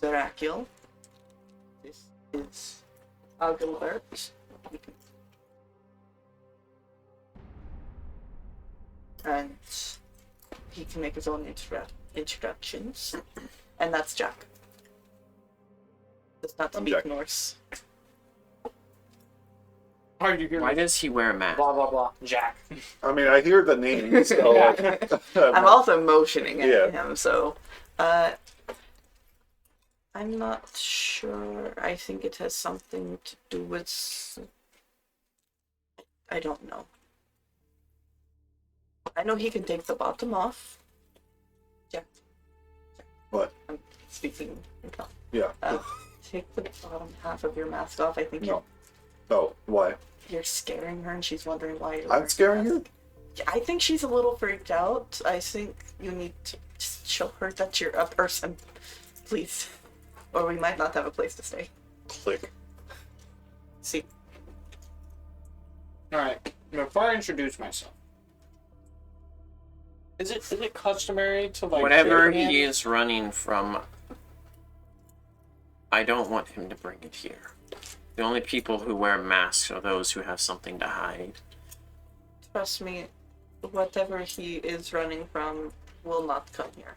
Zerakil. This is Agilbert. And he can make his own introductions. And that's Jack. Does not I'm speak Jack. Norse. Or you hear Why does he wear a mask? blah blah blah, Jack. I mean, I hear the name, so like, I'm also motioning at Yeah. him, so I'm not sure. I think it has something to do with. I don't know. I know he can take the bottom off. Yeah. What? I'm speaking. Yeah. Take the bottom half of your mask off. I think No. Oh, why? you're scaring her, and she's wondering why you're. I'm wearing a scaring mask. you? Yeah, I think she's a little freaked out. I think you need to just show her that you're a person, please, or we might not have a place to stay. Click. See, All right. Before I introduce myself, is it customary to like Whatever shake he hands? is running from, I don't want him to bring it here. The only people who wear masks are those who have something to hide. trust me, whatever he is running from will not come here.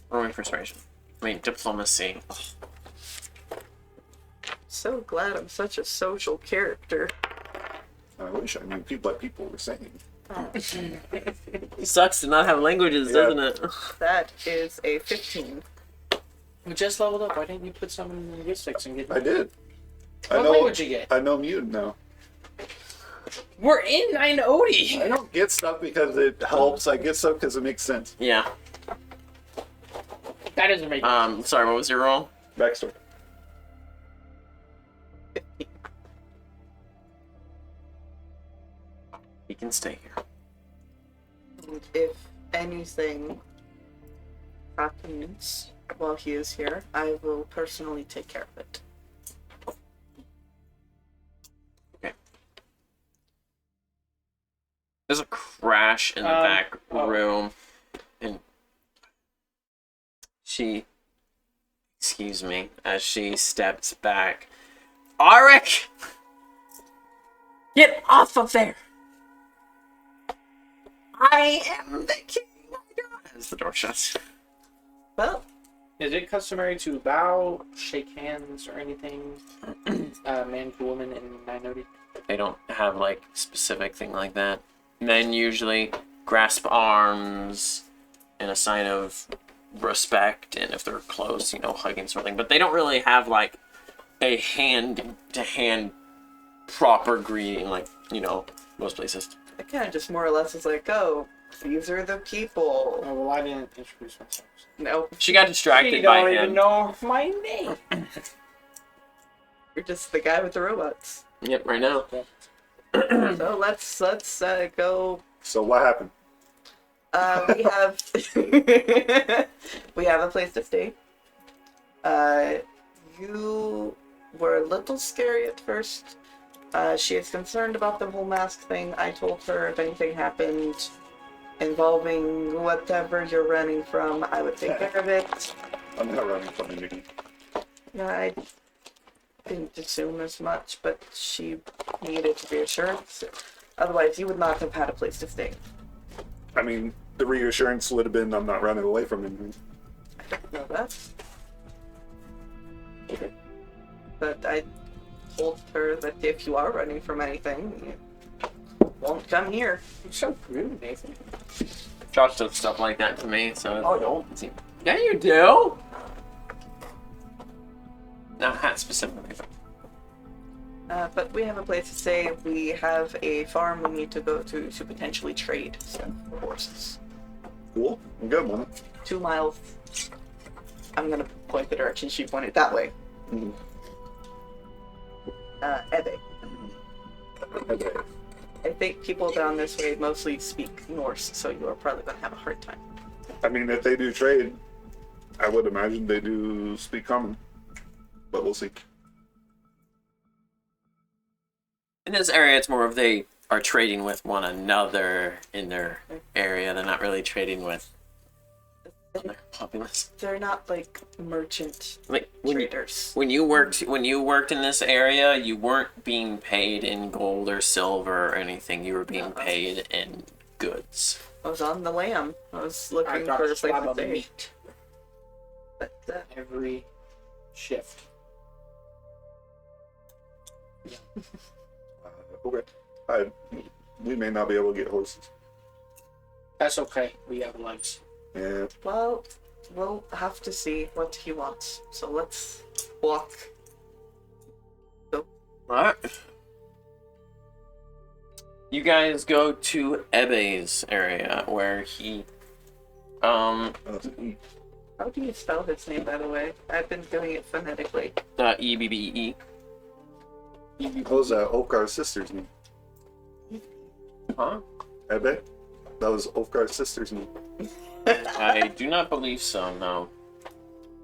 Rolling persuasion. I mean, diplomacy. So glad I'm such a social character. I wish I knew what people were saying. It sucks to not have languages, Yeah. doesn't it? That is a 15. We just leveled up. Why didn't you put some in the linguistics and get? I did. I What know. language you get? I know mutant now. We're in 9OD. I don't get stuff because it helps. I get stuff because it makes sense. Yeah. That doesn't make. Sorry, what was your roll? Backstory. He can stay here. And if anything happens while he is here, I will personally take care of it. There's a crash in the back room, and she, excuse me, as she steps back. Arik! Get off of there! I am the king! As the door shuts. Well, Is it customary to bow, shake hands, or anything? Man to woman in 9OD? They don't have, like, specific thing like that. Men usually grasp arms in a sign of respect, and if they're close, you know, hugging sort of thing. But they don't really have, like, a hand-to-hand proper greeting, like, you know, most places. it kind of just more or less is like, oh, these are the people. Oh, well, I didn't introduce myself. No, She got You distracted by don't him. even know my name. you're just the guy with the robots. Yep, right now. So let's go. So what happened? We have we have a place to stay. You were a little scary at first. She is concerned about the whole mask thing. I told her if anything happened involving whatever you're running from, I would take care of it. I'm not running from anything. Yeah, I didn't assume as much, but she needed reassurance. Otherwise, you would not have had a place to stay. I mean, the reassurance would have been I'm not running away from anything. Know that. But I told her that if you are running from anything, you won't come here. You're so rude, Nathan. Josh does stuff like that to me, so... Oh, don't. Yeah, you do! Not hat specifically, but... But we have a place to stay. We have a farm we need to go to potentially trade stuff for horses. Cool. I'm good, man. 2 miles. I'm gonna point the direction she pointed that way. Mhm. Ebe. Okay. I think people down this way mostly speak Norse, so you are probably gonna have a hard time. I mean, if they do trade, I would imagine they do speak common. But we'll see. In this area, it's more of they are trading with one another in their area. They're not really trading with other populace. They're not like merchant Like, traders. when you worked in this area, you weren't being paid in gold or silver or anything. You were being paid in goods. I was on the lamb. I was I looking got for a a place slab to of stay. meat But every shift. Okay. We may not be able to get horses. That's okay. We have legs. Yeah. Well, we'll have to see what he wants. So let's walk. Alright. You guys go to Ebe's area where he How do you spell his name, by the way? I've been doing it phonetically. EBBE. What was that Ulfgar's sister's name? Huh? Ebe? That was Ulfgar's sister's name. I do not believe so, no.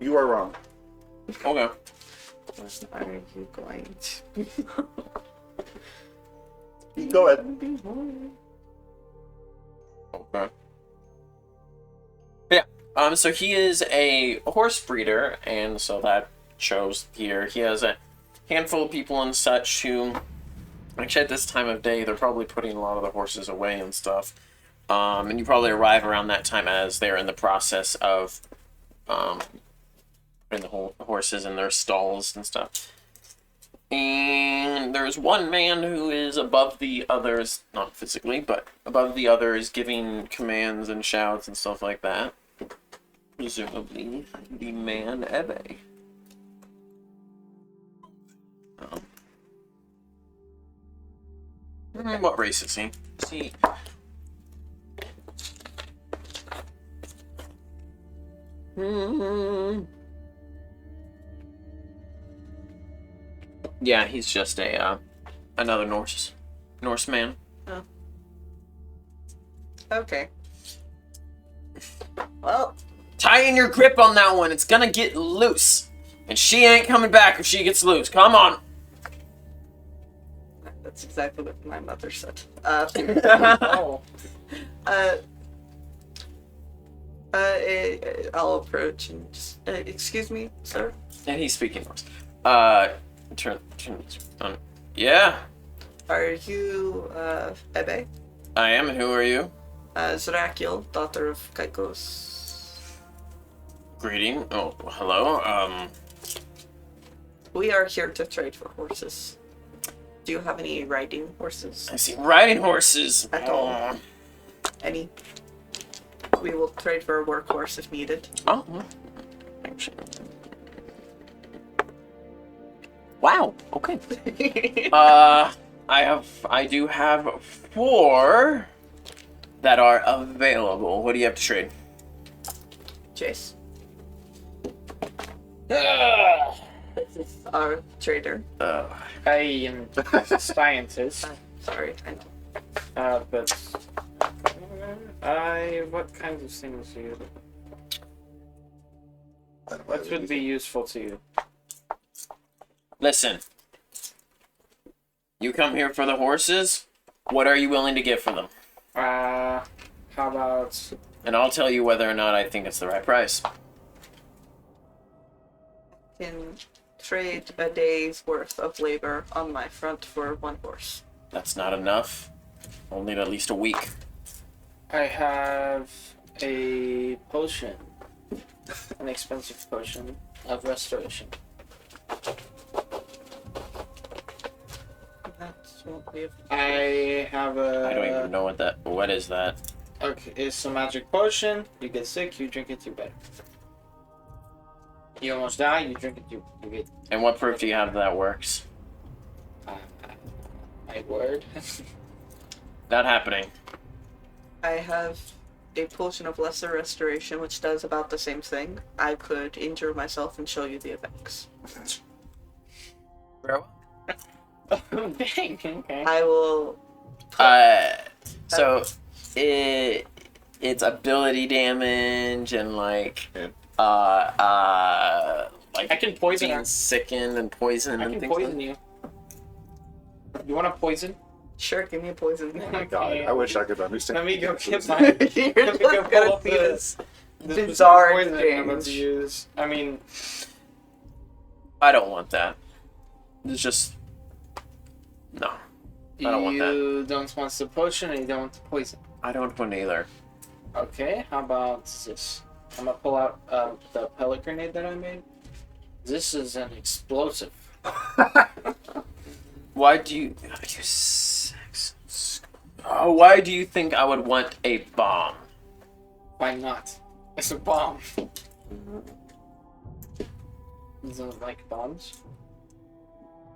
You are wrong. Okay. What are you going to? Go ahead. Okay. Yeah. So he is a horse breeder, and so that shows here. He has a handful of people and such who, actually at this time of day, they're probably putting a lot of the horses away and stuff. And you probably arrive around that time as they're in the process of putting the horses in their stalls and stuff. And there's one man who is above the others, not physically, but above the others, giving commands and shouts and stuff like that. Presumably, the man Ebe. What race is he? Is he... Yeah, he's just a another Norseman. Oh. Okay. Well, Tighten your grip on that one. It's gonna get loose, and she ain't coming back if she gets loose. Come on. that's exactly what my mother said. Oh. I'll approach and just, excuse me, sir? And he's speaking Norse. Turn this on. Yeah, Are you, Ebe? I am. And who are you? Zrakil, daughter of Kaikos. Greeting. Oh, hello. We are here to trade for horses. Do you have any riding horses? I see riding horses. At all. Any? We will trade for a workhorse if needed. Oh, well, actually. Wow. Okay. I do have 4 that are available. What do you have to trade? Chase, Ugh. this is our trader. I am a scientist, Sorry, I know. but what kinds of things do you? What would be useful to you? Listen. You come here for the horses. What are you willing to give for them? How about And I'll tell you whether or not I think it's the right price. Can trade a day's worth of labor on my front for 1 horse. That's not enough. I'll need at least a week. I have a potion, an expensive potion of restoration. That's what we have. I have a. I don't even know what is that? Okay, it's a magic potion. You get sick, you drink it, you better. You almost die, you drink it, you get. And what proof do you have that works? My word. Not happening. I have a potion of lesser restoration, which does about the same thing. I could injure myself and show you the effects. Bro. Dang, okay. I will. So it's ability damage and like I can poison being her. sickened and poison I and can things poison like you. You want to poison? Sure, give me a poison. Oh my god, I wish I could understand. Let me go get my. You're Let me just go pull gonna up see this. this bizarre poison I'm about to exchange. use. I mean, I don't want that. It's just no. I don't want that. you don't want the potion and you don't want the poison. I don't want either. Okay, how about this? I'm gonna pull out the pellet grenade that I made. This is an explosive. Why do you? Are you Why do you think I would want a bomb? Why not? It's a bomb. Doesn't like bombs.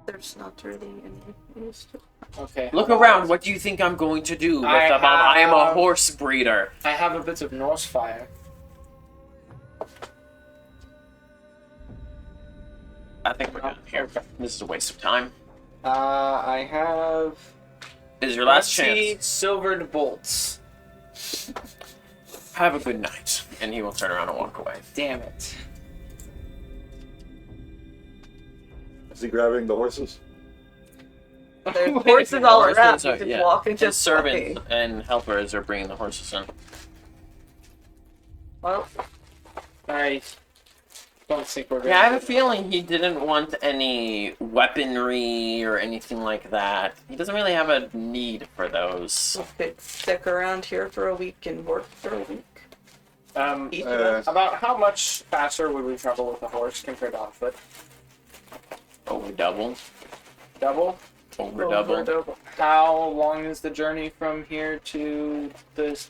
There's not really any use to. Okay. Look around. What do you think I'm going to do with the bomb? I am a horse breeder. I have a bit of Norse fire. I think we're done here. This is a waste of time. I have. This is your last rusty chance. silvered bolts. Have a good night. And he will turn around and walk away. Damn it. Is he grabbing the horses? There's horses all Horses around. are- You can yeah. walk and His just servants play. and helpers are bringing the horses in. Well, I don't think we're Yeah, I have gonna. a feeling he didn't want any weaponry or anything like that. He doesn't really have a need for those. we could stick around here for a week and work for a week. Each of us. About how much faster would we travel with a horse compared to on foot? Over double. Double? Over double. How long is the journey from here to the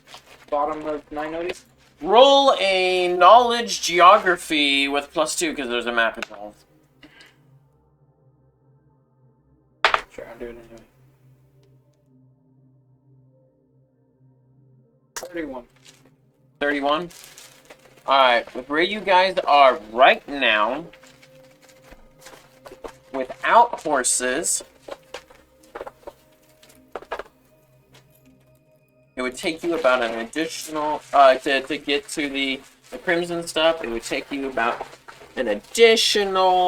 bottom of 990? Roll a knowledge geography with +2 because there's a map involved. Sure, I'll do it anyway. 31. 31. Alright, with where you guys are right now, without horses, it would take you about an additional, to get to the Crimson stuff, it would take you about an additional,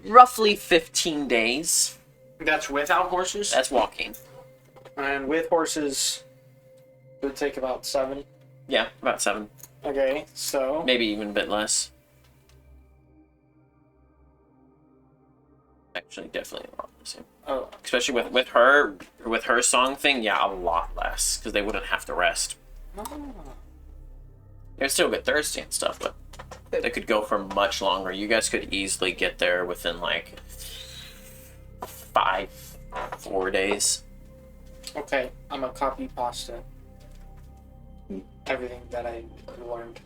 roughly 15 days. That's without horses? That's walking. And with horses, it would take about 7. Yeah, about 7. Okay, so. Maybe even a bit less. Actually, definitely a lot less. Oh, Especially with her song thing, yeah, a lot less because they wouldn't have to rest. They'd still get thirsty and stuff, but they could go for much longer. You guys could easily get there within like 4 days. okay. I'm a copy pasta. Everything that I learned.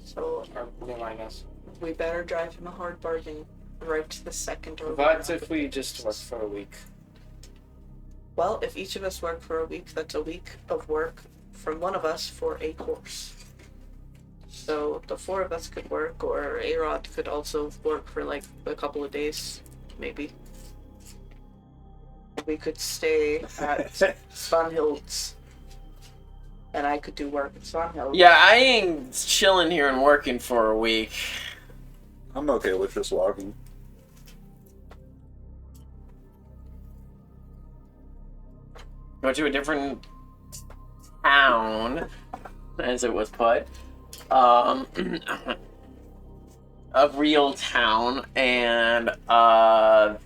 So Or, I guess. we better drive him a hard bargain right to the second or But if we just work for a week. Well, if each of us work for a week, that's a week of work from one of us for a course. So the 4 of us could work, or A-Rod could also work for like a couple of days, maybe. We could stay at Svanhild's, and I could do work at Svanhild. Yeah, I ain't chilling here and working for a week. I'm okay with just walking. Go to a different town, as it was put. A real town, and buy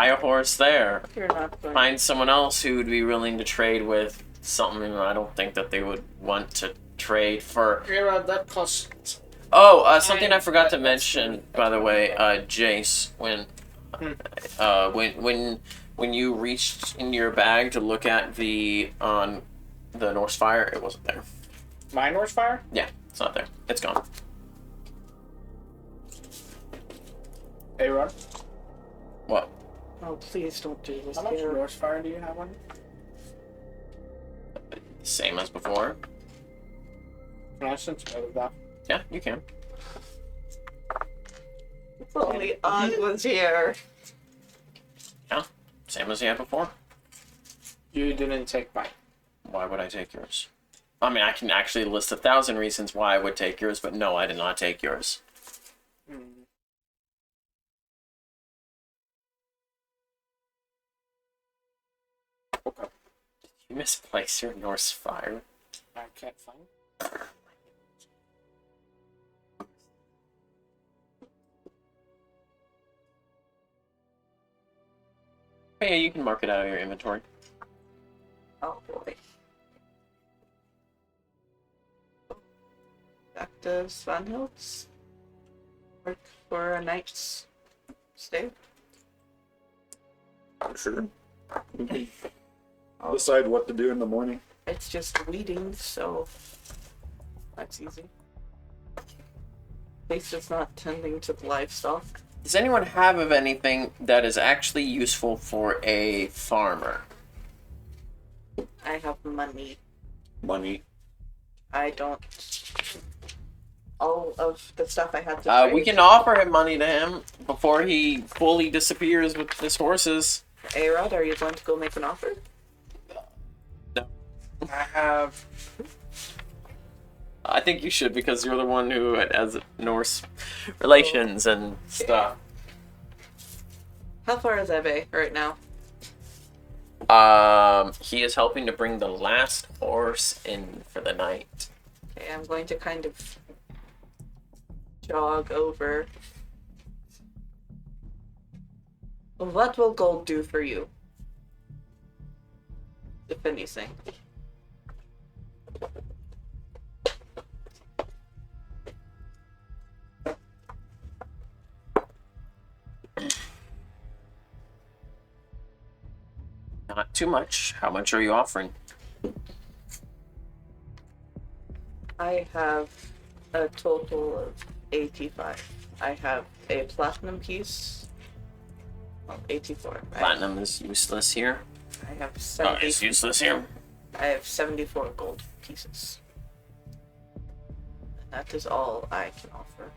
a horse there. You're not going. Find someone else who would be willing to trade with something I don't think that they would want to trade for. Yeah, that costs. Oh, something I forgot to mention, by the way, Jace, when you reached in your bag to look at the Norse fire, it wasn't there. My Norse fire? Yeah, it's not there. It's gone. Hey, Rod. What? Oh, please don't do this. How much here. Norse fire do you have on you? Same as before. Can I sense out of that? Yeah, you can. If only Oz was here. Yeah, same as you had before. You didn't take mine. Why would I take yours? I mean, I can actually list 1,000 reasons why I would take yours, but no, I did not take yours. Okay. Did you misplace your Norse fire? I can't find it. Oh, yeah, you can mark it out of your inventory. Oh boy. Back to Svanhild's. Work for a night's stay? Sure. I'll decide what to do in the morning. It's just weeding, so that's easy. At least it's not tending to the livestock. Does anyone have of anything that is actually useful for a farmer? I have money. Money. I don't. All of the stuff I had to trade. We can offer him money to him before he fully disappears with his horses. A-Rod, are you going to go make an offer? I have. I think you should because you're the one who has Norse relations and stuff. How far is Ebe right now? He is helping to bring the last horse in for the night. Okay, I'm going to kind of jog over. What will gold do for you? If anything. Not too much. How much are you offering? I have a total of 85. I have a platinum piece. Well, 84. Platinum is useless here. I have Oh, 70. it's useless here. I have 74 gold pieces. And that is all I can offer.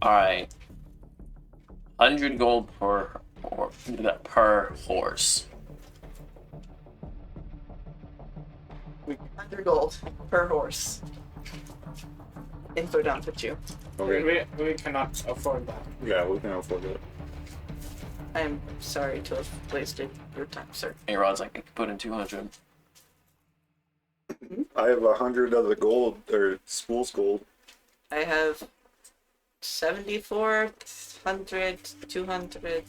Alright. 100 gold per horse. 100 gold per horse. Info dump at you. We cannot afford that. Yeah, we can afford it. I'm sorry to have wasted your time, sir. A-Rod's like, I could put in 200. I have 100 of the gold, or spool's gold. I have 74, 100, 200.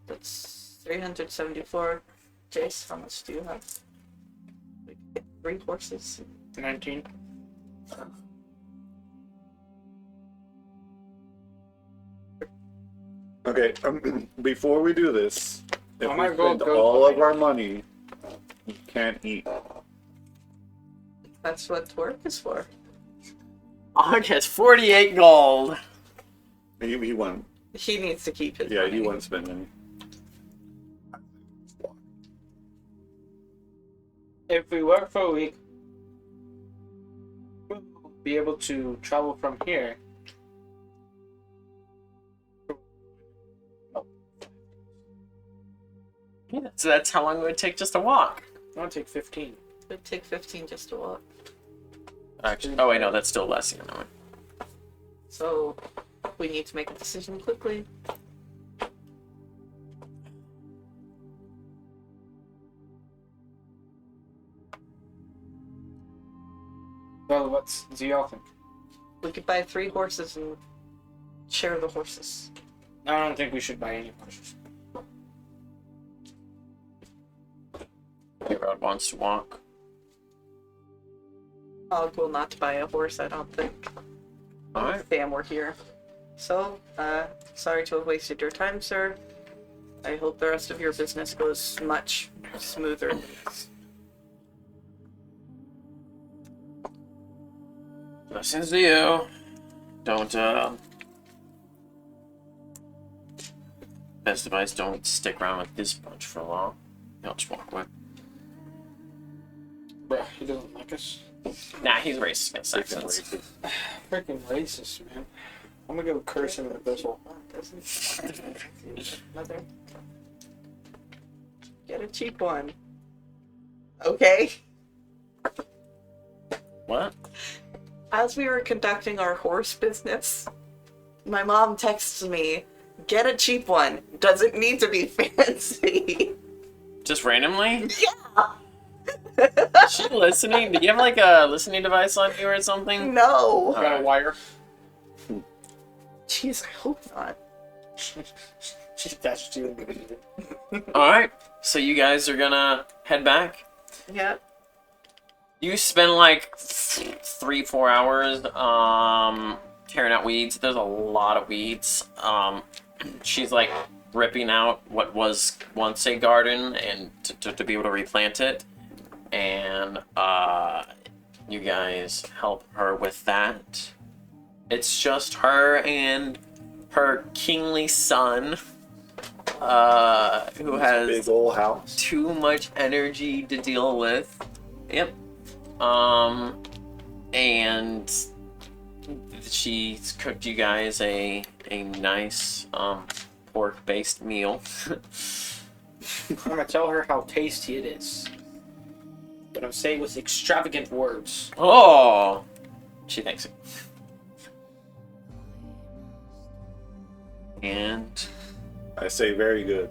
That's 374. Jace, how much do you have? 3 horses. 19. Okay, before we do this, if Oh, my we gold spend goes all of away. our money, you can't eat. That's what work is for. Ark has 48 gold. He won't. He needs to keep his Yeah, money. he won't spend any. If we work for a week, we'll be able to travel from here. Yeah, so that's how long it would take just to walk. I'll take 15. It would take 15 just to walk. Actually, oh wait, no, that's still less. You know. So, we need to make a decision quickly. Well, do y'all think? We could buy 3 horses and share the horses. I don't think we should buy any horses. A-Rod wants to walk. Og will not buy a horse, I don't think. Alright. Fam were here. So, sorry to have wasted your time, sir. I hope the rest of your business goes much smoother than this. Blessings to you. Don't, best advice, don't stick around with this bunch for long. He'll just walk away. Bruh, he doesn't like us. Nah, he's racist against Saxons. Freaking racist, man. I'm gonna go curse him in the whistle. Mother. Get a cheap one. Okay. What? As we were conducting our horse business, my mom texts me, get a cheap one. Doesn't need to be fancy. Just randomly? Yeah. Is she listening? Do you have like a listening device on you or something? No. Got a wire? Jeez, I hope not. That's you. Alright, so you guys are gonna head back? Yeah. You spend like 3-4 hours tearing out weeds. There's a lot of weeds. She's like ripping out what was once a garden and to be able to replant it. And you guys help her with that. It's just her and her kingly son, who has big old house. too much energy to deal with. Yep. And she's cooked you guys a nice pork-based meal. I'm gonna tell her how tasty it is. But I'm saying with extravagant words. Oh, she thanks it. And I say very good.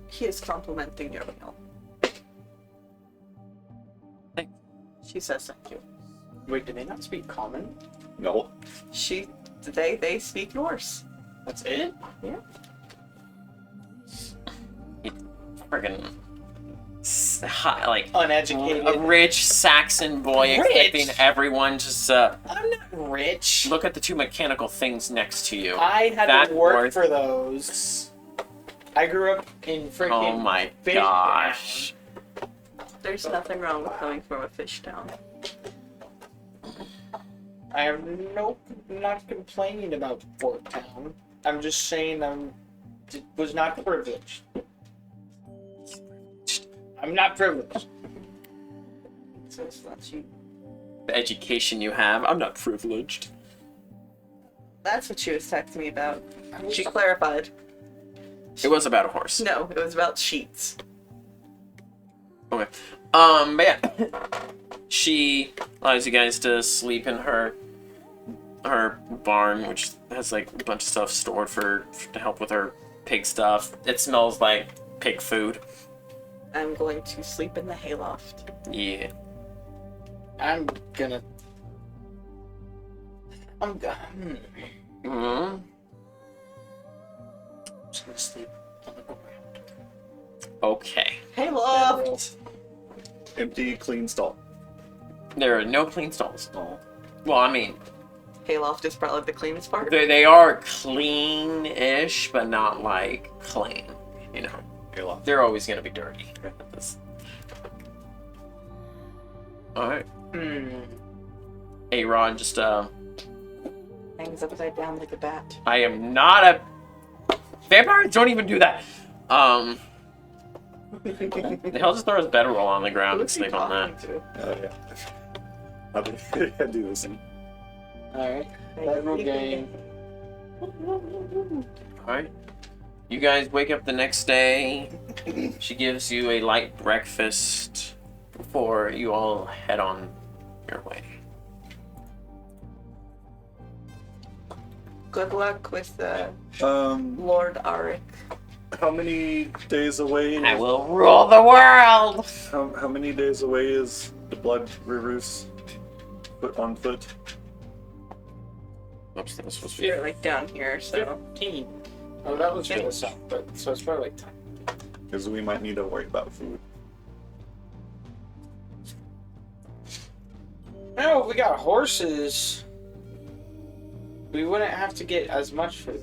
He is complimenting your meal. Thanks. She says thank you. Wait, do they not speak common? No. They speak Norse. That's it? Yeah. friggin' like Uneducated. a rich Saxon boy Rich? expecting everyone just I'm not rich. look at the two mechanical things next to you. I had That to work worth- for those. I grew up in freaking. Oh my Fish gosh. There's nothing wrong with coming from a fish town. I am not complaining about Fort Town. I'm just saying was not privileged. I'm not privileged. So it's not cheap. The education you have, I'm not privileged. That's what she was texting me about. She clarified. It was about a horse. No, it was about sheets. Okay. But yeah. She allows you guys to sleep in her barn, which has like a bunch of stuff stored to help with her pig stuff. It smells like pig food. I'm going to sleep in the hayloft. Yeah. I'm gonna. Mm-hmm. just gonna sleep on the ground. Okay. Hayloft! Empty, clean stall. There are no clean stalls. Well, I mean, Hayloft is probably the cleanest part. they are clean-ish, but not like clean. You know, Hayloft. they're always gonna be dirty. All right. Hey, Ron, just Hangs upside down like a bat. I am not a vampires. Don't even do that. The hell just throw his bedroll on the ground and Who's he sleep on that. talking to? Oh yeah. I think I do this. Alright. Bedroll game. Alright. You guys wake up the next day. She gives you a light breakfast before you all head on your way. Good luck with Um, Lord Arik. how many days away? I will rule the world! How many days away is the Blood Rivers on foot? Oops, that was supposed to be. You're like down here, so. 15. Oh, that was for the south, but so it's probably like 10. Because we might need to worry about food. No, if we got horses, we wouldn't have to get as much food.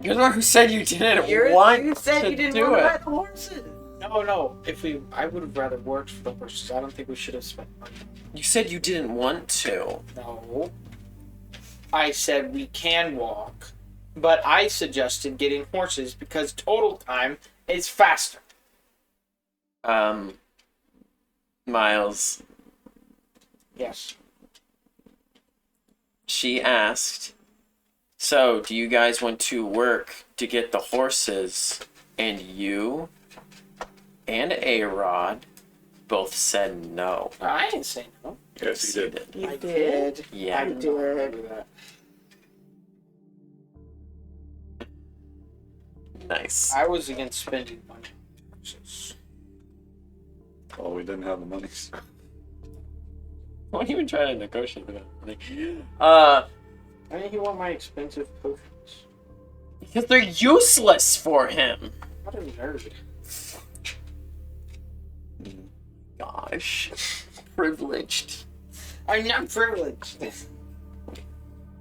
You're the one who said you didn't You want said to you didn't do want to buy it. the horses. No. I would have rather worked for the horses. I don't think we should have spent money. You said you didn't want to. No. I said we can walk, but I suggested getting horses because total time is faster. Miles, Yes. she asked, so do you guys want to work to get the horses? And you and A-Rod both said no. I didn't say no. Yes, you did. You I did. Yeah. I did not remember that. Nice. I was against spending money. Oh, we didn't have the money. Why even try to negotiate with him? Why didn't you want my expensive potions? Because they're useless for him. What a nerd. gosh. Privileged. I'm not privileged.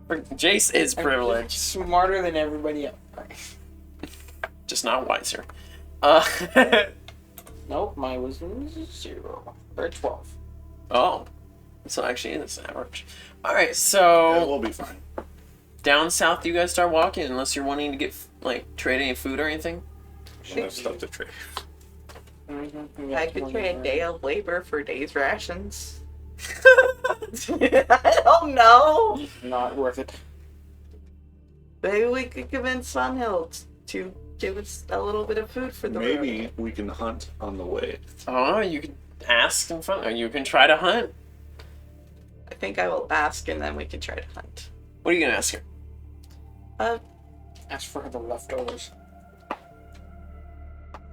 Jace is I'm privileged. smarter than everybody else. Just not wiser. Nope, my wisdom is 0 or 12. Oh. So actually it's average. Alright, Yeah, so we'll be fine. down south you guys start walking unless you're wanting to get trade any food or anything. We'll have stuff to trade. I could trade a day of labor for days rations. I don't know. Not worth it. Maybe we could convince Sunhill to give us a little bit of food for the road. Maybe we can hunt on the way. Oh, you can ask in front, or you can try to hunt. I think I will ask and then we can try to hunt. What are you gonna ask her? Ask for the leftovers.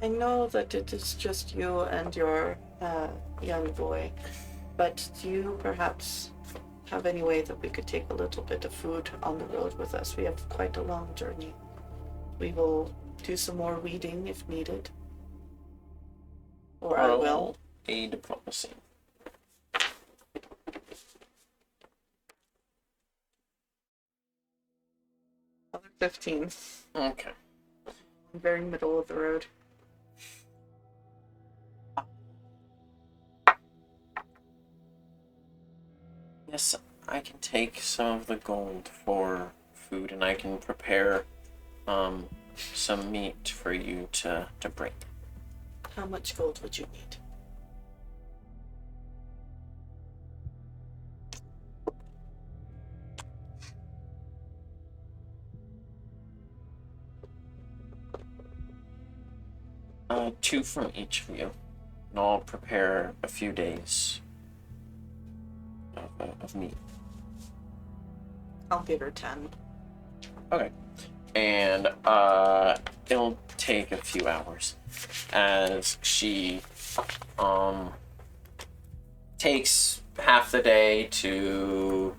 I know that it is just you and your young boy, but do you perhaps have any way that we could take a little bit of food on the road with us? We have quite a long journey. We will do some more weeding if needed. Or I will. Roll a diplomacy. Another 15. Okay. Very middle of the road. Yes, I can take some of the gold for food, and I can prepare some meat for you to bring. How much gold would you need? Two from each of you, and I'll prepare a few days of meat. I'll give her 10. Okay. And it'll take a few hours as she takes half the day to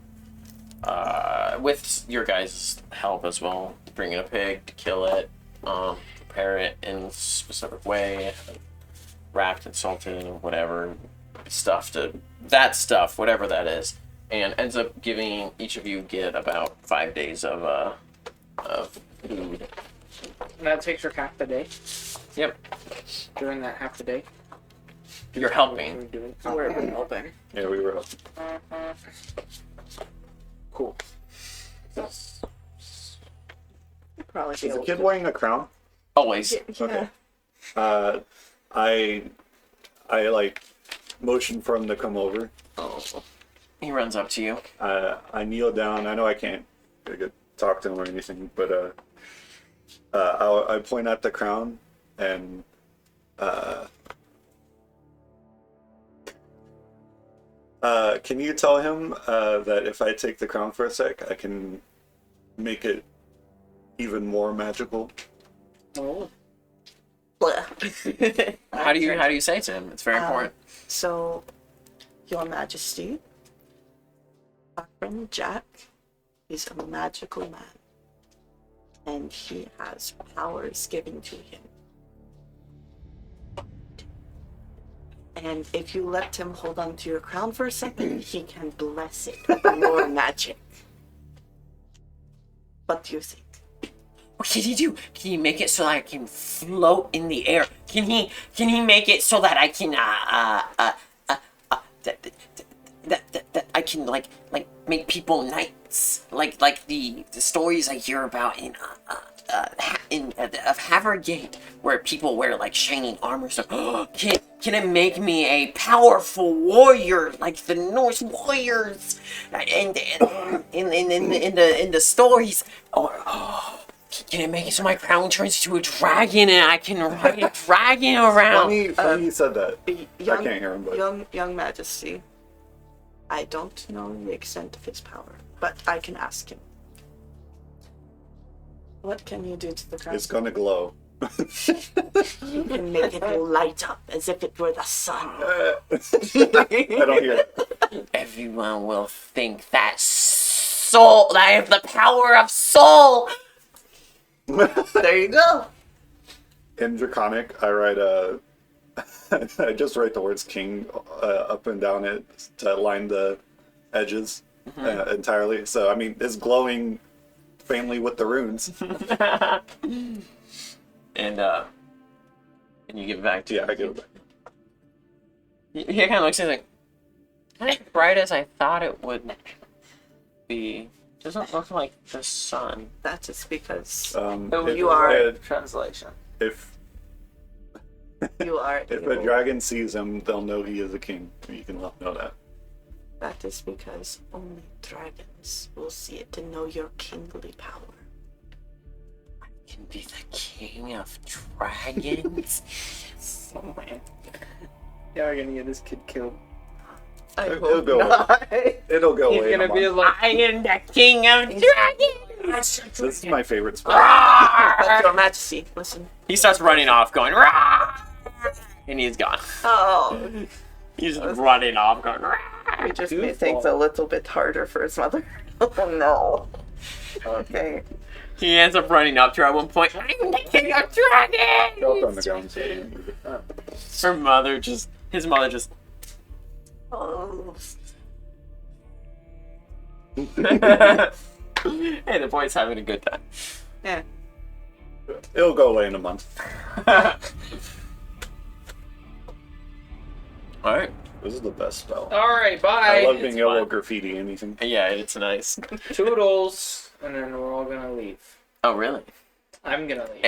with your guys' help as well, bring in a pig to kill it, prepare it in a specific way, wrapped and salted or whatever stuff, whatever that is, and ends up giving each of you get about 5 days of food. And that takes her half the day. Yep. During that half the day. You're helping. We're helping. Yeah, we were helping. Cool. Probably be Is the able kid to. wearing a crown? Always. Yeah. Okay. I like motion for him to come over. Oh. He runs up to you. I kneel down. I know I can't talk to him or anything, but I point at the crown and can you tell him that if I take the crown for a sec, I can make it even more magical? Oh. How do you say it to him? It's very important. So, Your Majesty, our friend Jack is a magical man, and he has powers given to him. And if you let him hold on to your crown for a second, he can bless it with more magic. What do you think? What can he do? Can he make it so that I can float in the air? Can he make it so that I can that I can like make people knights like the stories I hear about in of Havergate, where people wear like shining armor. So can it make me a powerful warrior like the Norse warriors and in the stories? Or can it make it so my crown turns into a dragon and I can ride a dragon around? Funny you said that. I Young, can't hear him, but young Majesty, I don't know the extent of his power, but I can ask him. What can you do to the crown? it's gonna glow. You can make it light up as if it were the sun. I don't hear it. Everyone will think that soul. I have the power of soul. There you go. In Draconic, I write I just write the words king up and down it to line the edges entirely. So I mean, it's glowing faintly with the runes. And you give it back to Yeah, I give it back. He kind of looks at it like, not as bright as I thought it would be. Doesn't look like the sun. That's just because If- you are- Translation. If you are. if a evil. dragon sees him, they'll know he is a king. You can let them know that. That is because only dragons will see it to know your kingly power. Can be the king of dragons. Oh man. Y'all are gonna get this kid killed. I It'll hope go not. It'll go He's away. in a gonna be month. like, I am the king of dragons. This is my favorite spell. But Your Majesty, listen. He starts running off, going, "Rah!" And he's gone. Oh, He's running off, going, "Rah!" we just made things a little bit harder for his mother. Oh no. Okay. He ends up running up to her at one point. I'm the king of dragons. Go up on the ground. So you can move it. Her mother just, his mother just. Oh. Hey, the boy's having a good time. Yeah. It'll go away in a month. All right. This is the best spell. alright, bye. I love being It's able to fine. graffiti anything. Yeah, it's nice. Toodles, and then we're all gonna leave. Oh, really? I'm gonna leave.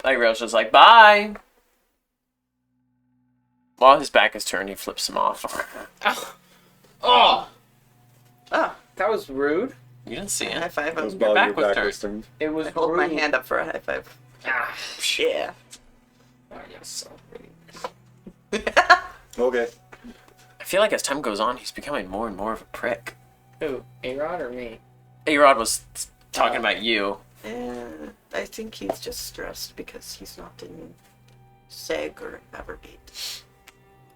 Ariel's just like, bye. While his back is turned, he flips him off. Oh, Oh, that was rude. You didn't see high it. five It was him. while back your was back turned. was turned. It was I hold rude. my hand up for a high five. Ah, Yeah. oh, you're so rude. Okay. I feel like as time goes on, he's becoming more and more of a prick. Who, A-Rod or me? A-Rod was talking about you. I think he's just stressed because he's not in Seg or Evergate.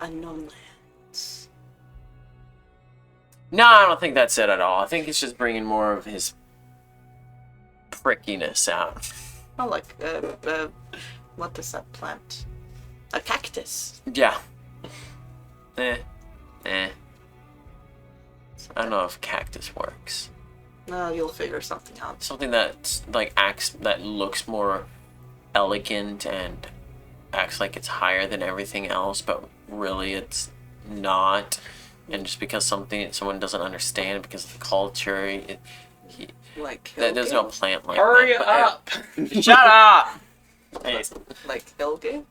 Unknown lands. No, I don't think that's it at all. I think it's just bringing more of his prickiness out. Oh, like, what is that plant? A cactus. Yeah. I don't know if cactus works. No, you'll figure something out. Something that that looks more elegant and acts like it's higher than everything else, but really it's not. And just because someone doesn't understand because of the culture, Like there's no Hilgate? plant like Hurry that. up! Shut up! Hey, Like Hilgate?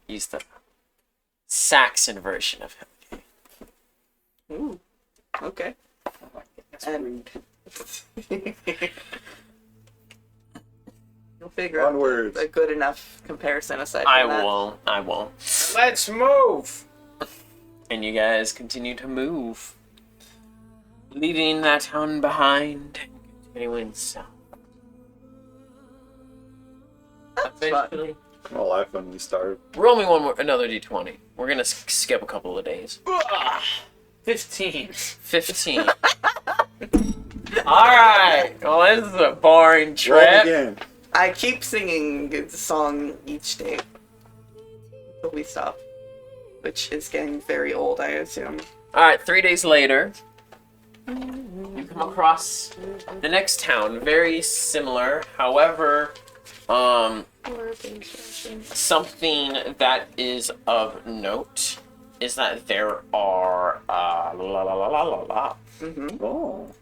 he's the Saxon version of him. Ooh. Okay. That's And- rude. You'll figure out Onwards. a good enough comparison aside from I that. won't. Let's move! And you guys continue to move, leaving that town behind, continuing south. That's fun. Eventually, Well, life when we start. roll me another d20. We're gonna skip a couple of days. 15. 15. Alright, well this is a boring Roll trip. again. I keep singing the song each day until we stop, which is getting very old, I assume. Alright, 3 days later, you come across the next town, very similar, however, something that is of note is that there are Mm-hmm. Oh.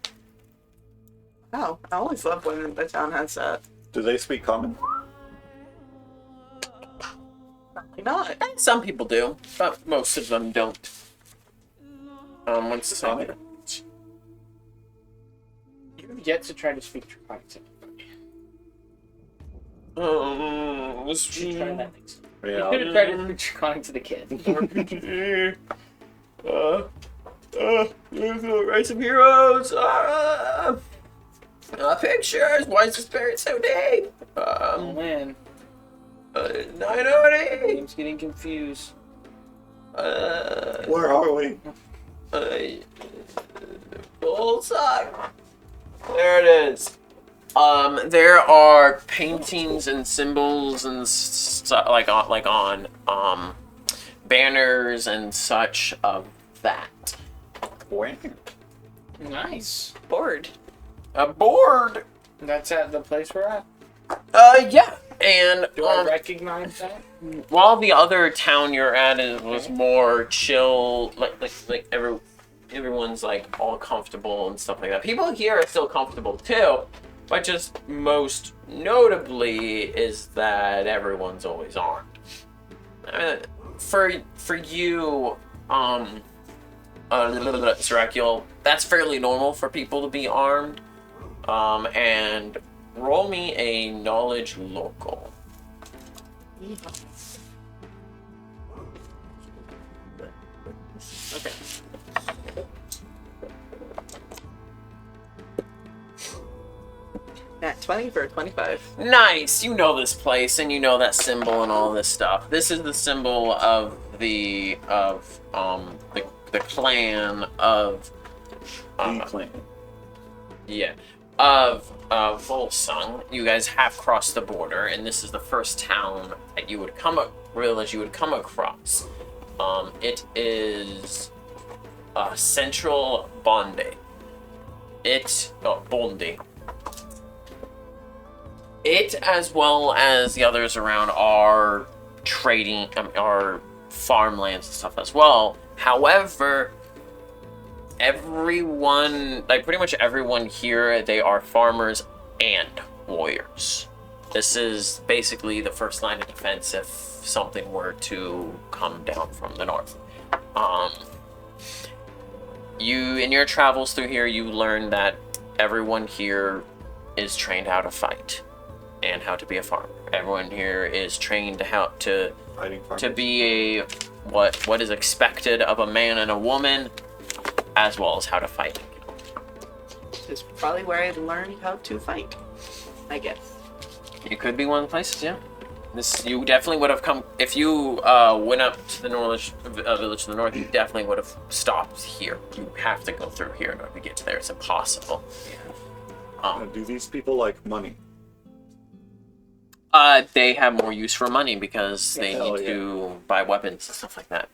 Oh, I always love when the town has that. Do they speak common? Probably not. some people do, but most of them don't. Once the Common? You've yet to try to speak Draconic to anybody. You should try that next time. You Yeah. could have tried to speak Draconic to the kid. Write some heroes. Pictures. Why is the spirit so deep? Oh man, 908. game's getting confused. Where are we? Bullseye. There it is. There are paintings and symbols and stuff on banners and such of that. Nice. Bored. A board. That's at the place we're at. Yeah. And Do I recognize that? while the other town you're at was more chill, like everyone's like all comfortable and stuff like that. People here are still comfortable too, but just most notably is that everyone's always armed. For you, Syracuse, that's fairly normal for people to be armed. And roll me a knowledge local. Okay. At 20 for 25. Nice. You know this place, and you know that symbol and all this stuff. This is the symbol of the clan of The clan. yeah of Volsung. You guys have crossed the border, and this is the first town that you would come across. It is Central Bondi. Bondi. It, as well as the others around, are trading, are farmlands and stuff as well. However, everyone, like pretty much everyone here, they are farmers and warriors. This is basically the first line of defense if something were to come down from the north. You, in your travels through here, you learn that everyone here is trained how to fight and how to be a farmer. Everyone here is trained how to be a what is expected of a man and a woman, as well as how to fight. This is probably where I learned how to fight, I guess. It could be one of the places, yeah. You definitely would have come if you went up to the village to the north. You definitely would have stopped here. You have to go through here in order to get there. It's impossible. Do these people like money? They have more use for money because they need to buy weapons and stuff like that.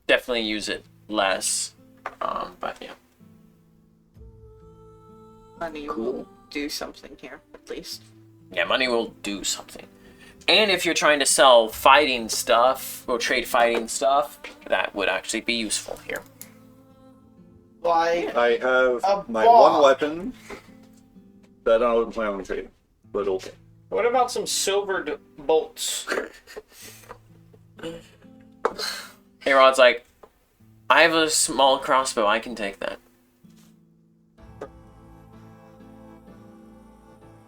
Definitely use it less, but yeah. Money will do something here, at least. Yeah, money will do something. And if you're trying to sell fighting stuff, or trade fighting stuff, that would actually be useful here. Like I have A my ball. one weapon that I don't plan on trading, but okay. What about some silvered bolts? Hey, Rod's like, I have a small crossbow. I can take that.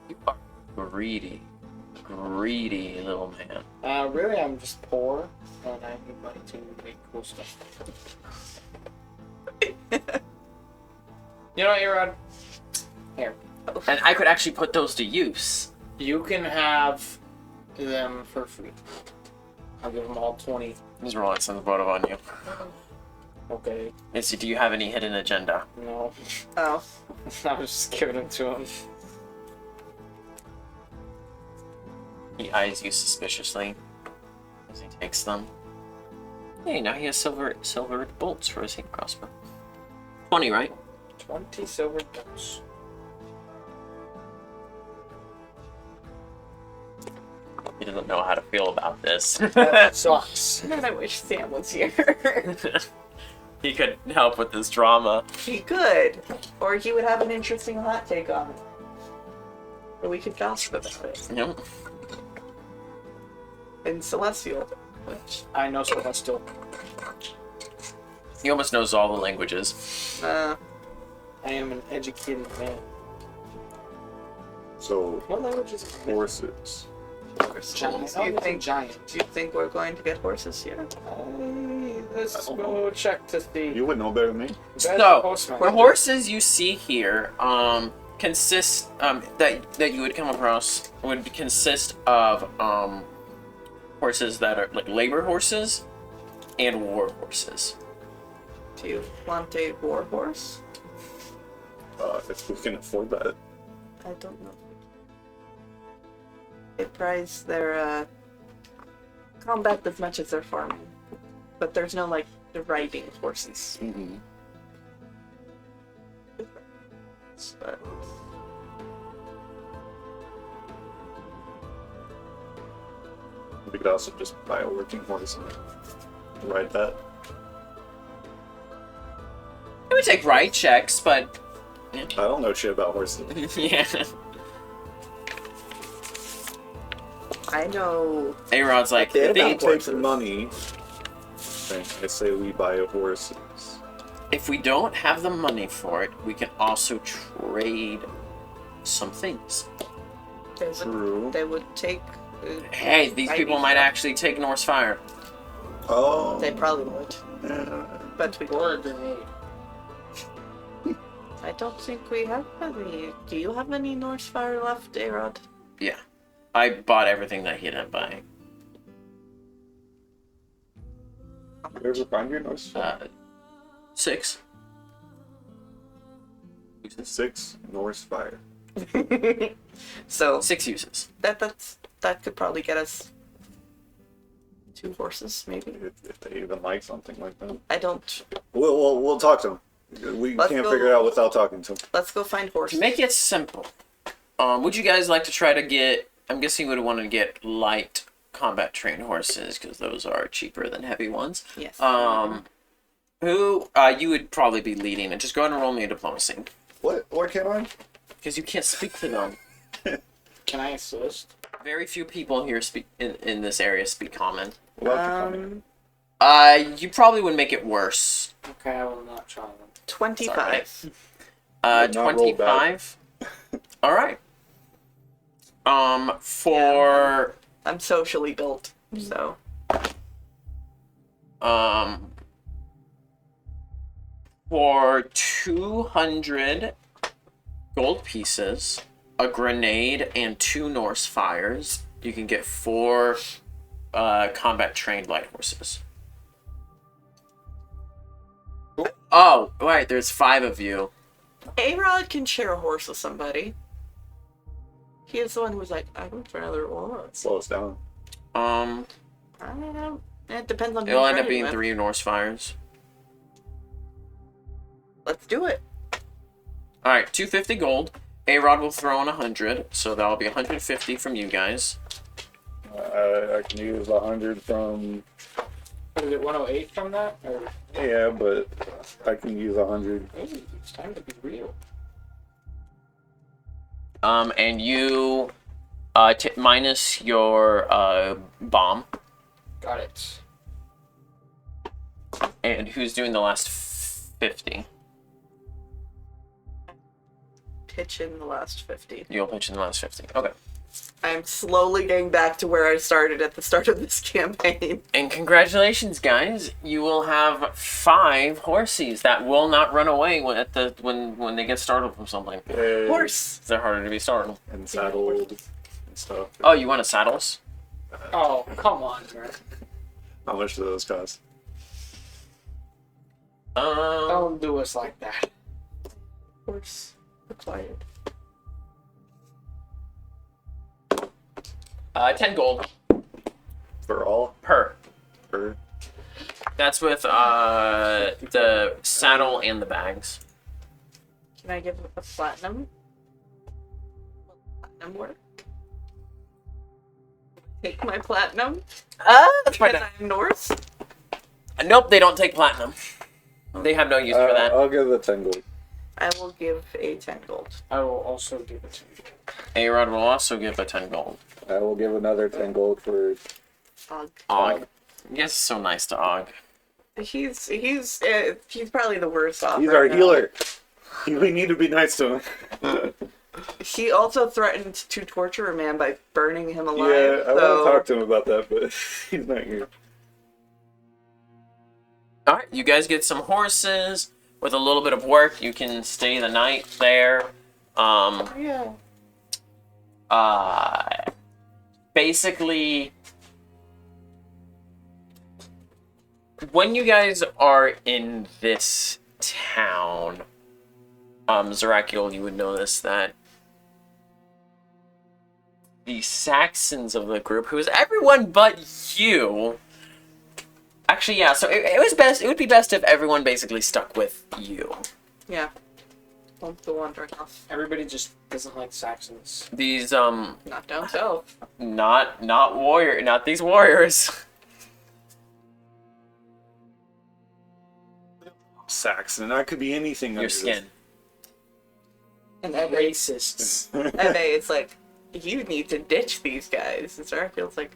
You are greedy little man. Really, I'm just poor, and I need money to make cool stuff. You know what, Erod? Here. And I could actually put those to use. You can have them for free. I'll give them all 20. He's rolling some photo on you. Okay. Missy, do you have any hidden agenda? No. Oh. I was just giving them to him. He eyes you suspiciously as he takes them. Hey, now he has silvered bolts for his hand crossbow. 20, right? 20 silver bolts. He doesn't know how to feel about this. That sucks. Man, I wish Sam was here. He could help with this drama. He could. Or he would have an interesting hot take on it. Or we could gossip about it. Yep. In Celestial. Which, I know Celestial. He almost knows all the languages. I am an educated man. So, What language is it? horses. Giant. Do you think giant? Do you think we're going to get horses here? Let's go check to see. You would know better than me. So, the horses you see here consist that you would come across would consist of horses that are like labor horses and war horses. Do you want a war horse? if we can afford that. I don't know. They prize their combat as much as their farming, but there's no like the riding horses. Mm-hmm. But We could also just buy a working horse and ride that. It would take ride checks, but I don't know shit about horses. yeah. I know A-Rod's like, They If they- it takes money, then I say we buy horses. if we don't have the money for it, we can also trade some things. True. they would take. Hey, these riding people might stuff. actually take Norse Fire. Oh. They probably would, Yeah. but we Or a don't. grenade. I don't think we have any. Do you have any Norse fire left, Arod? Yeah. I bought everything that he didn't buy. You ever find your Norse? 6. 6 Norse fire. So 6 uses. that could probably get us 2 horses, maybe. If they even like something like that. I don't. We'll talk to them. We Let's can't go- figure it out without talking to them. Let's go find To horses. make it simple, would you guys like to try to get? I'm guessing you would want to get light combat trained horses because those are cheaper than heavy ones. Yes. Who you would probably be leading, and just go ahead and roll me a diplomacy What can I? because you can't speak to them. Can I assist? Very few people here speak in this area speak common. We'll have to come in. You probably would make it worse. Okay, I will not try them. 25. Not roll 25. All right. For I'm socially built, so. For 200 gold pieces, a grenade, and 2 Norse fires, you can get 4 combat trained light horses. Oh, right, there's 5 of you. Arod can share a horse with somebody. He is the one who was like, I would rather horse. Slow us down. Um, I don't know. It depends on who it'll you're end up riding being with. 3 Norse fires. Let's do it. All right, 250 gold. A-Rod will throw in 100, so that'll be 150 from you guys. I can use 100 from. What is it, 108 from that? Or, Yeah, but I can use 100. hey, it's time to be real. And you minus your bomb. Got it. And who's doing the last 50? Pitch in the last 50. You'll pitch in the last 50. Okay. I'm slowly getting back to where I started at the start of this campaign. And congratulations, guys! You will have 5 horses that will not run away when they get startled from something. Yay. Horse! They're harder to be startled. And saddled and stuff. Oh, you want a saddles? Oh, come on, man. How much do those cost? Don't do us like that. Horse required. 10 gold For all? per. Or That's with the saddle and the bags. Can I give a platinum? Will platinum work? Take my platinum? That's right. Because I'm Norse? Nope, they don't take platinum. They have no use for that. I'll give the 10 gold. I will give a 10 gold. I will also give it to you. A-Rod will also give a 10 gold. I will give another 10 gold for. Og. Og. You guys are so nice to Og. He's probably the worst off. He's right our now. healer. We need to be nice to him. He also threatened to torture a man by burning him alive. Yeah, I so... want to talk to him about that, but he's not here. Alright, you guys get some horses. With a little bit of work, you can stay the night there. Yeah. Basically, when you guys are in this town, Zerakiel, you would notice that the Saxons of the group, who is everyone but you. Actually, yeah. So it was best. It would be best if everyone basically stuck with you. Yeah. Don't go wandering off. Everybody just doesn't like Saxons. These Not down south. not these warriors. Saxon. That could be anything. Your under skin. And Racists. it's like, you need to ditch these guys. And Zarakiel's like,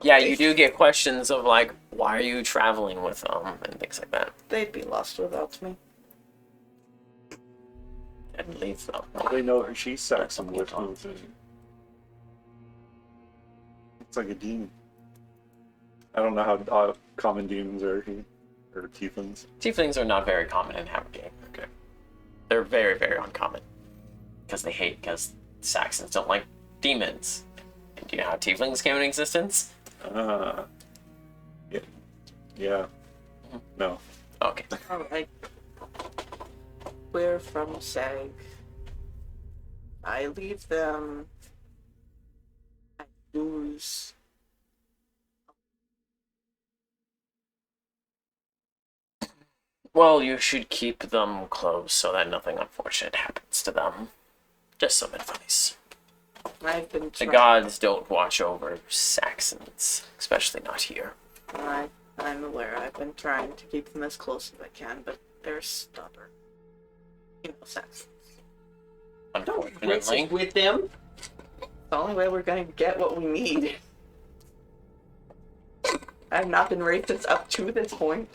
Yeah, you do get questions of like, why are you traveling with them and things like that. they'd be lost without me. And leave them. They know she's Saxon with them. It's like a demon. I don't know how common demons are here. Or tieflings. Tieflings are not very common in Hammergate. Okay. They're very, very uncommon. Because Saxons don't like demons. And do you know how tieflings came into existence? Yeah. Yeah. No. Okay. Alright. We're from Sag. I leave them. I lose. Well, you should keep them close so that nothing unfortunate happens to them. Just some advice. I've been The trying. gods don't watch over Saxons, especially not here. I'm aware. I've been trying to keep them as close as I can, but they're stubborn. You know, Saxons. Unfortunately. With them. The only way we're gonna get what we need. I've not been racist up to this point.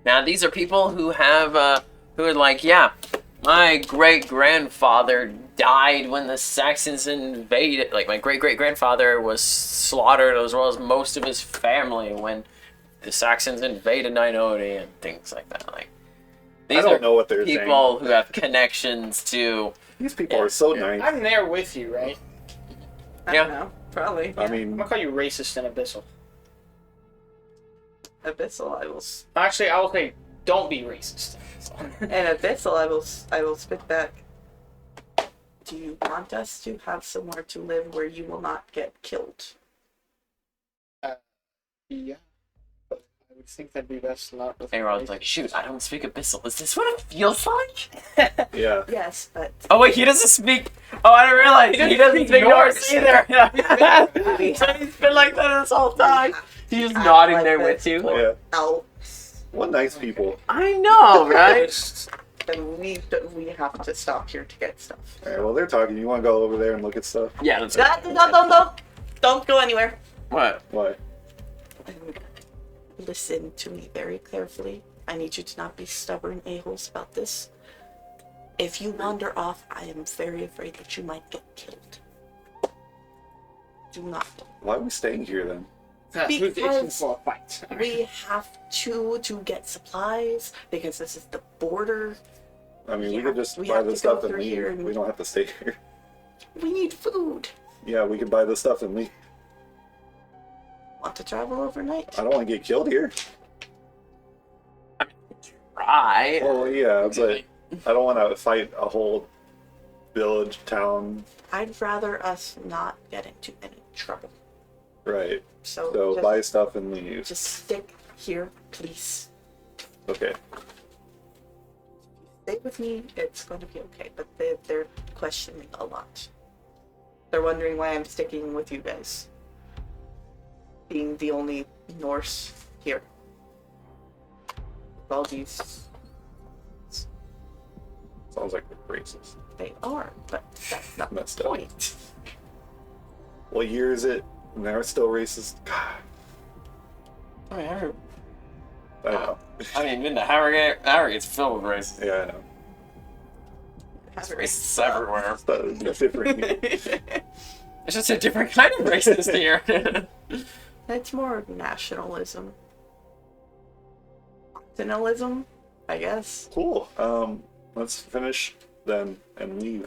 Now, these are people who have, who are like, yeah, my great-grandfather died when the Saxons invaded. Like, my great-great-grandfather was slaughtered as well as most of his family when the Saxons invaded Ninodi and things like that. Like, these I don't are know what they're people saying. who have connections to. These people are so nice. I'm there with you, right? I Yeah. don't know. Probably. I I'm mean, gonna call you racist and abyssal. Abyssal, Actually, I will say, don't be racist. and Abyssal, I will spit back. Do you want us to have somewhere to live where you will not get killed? Yeah. But I would think that'd be best not with. Aaron's like, shoot, I don't speak Abyssal. Is this what it feels like? yeah. Yes, but Oh wait, he doesn't speak. Oh, I didn't realize he doesn't speak Norse either. So he's been like that this whole time. He's just nodding like there that. with you. Yeah. no. What nice people. I know, right? Then we have to stop here to get stuff. Alright, well, they're talking. You want to go over there and look at stuff? Yeah, that's Don't go anywhere. What? Why? Listen to me very carefully. I need you to not be stubborn a-holes about this. If you wander off, I am very afraid that you might get killed. Do not. Why are we staying here then? Who's itching Because for a fight? we have to get supplies because this is the border. I mean, Yeah, we could just we buy have the to stuff go and through leave. here and- We don't have to stay here. We need food. Yeah, we could buy the stuff and leave. Want to travel overnight? I don't want to get killed here. Right. Well, yeah, but I don't want to fight a whole village, town. I'd rather us not get into any trouble. Right. So, So buy stuff and leave. just stick here, please. Okay. Stay with me. It's going to be okay. But they're questioning a lot. They're wondering why I'm sticking with you guys. Being the only Norse here. All these, Sounds like we're racist. they are, but that's not Messed the up. point. What year is it? And they're still racist? God, I mean, every- I know. I mean, in the Harrogate's filled with racists. Yeah, I know. There's racists everywhere. That's different. It's just a different kind of racist here. It's more nationalism. Nationalism, I guess. Cool. Let's finish then and leave.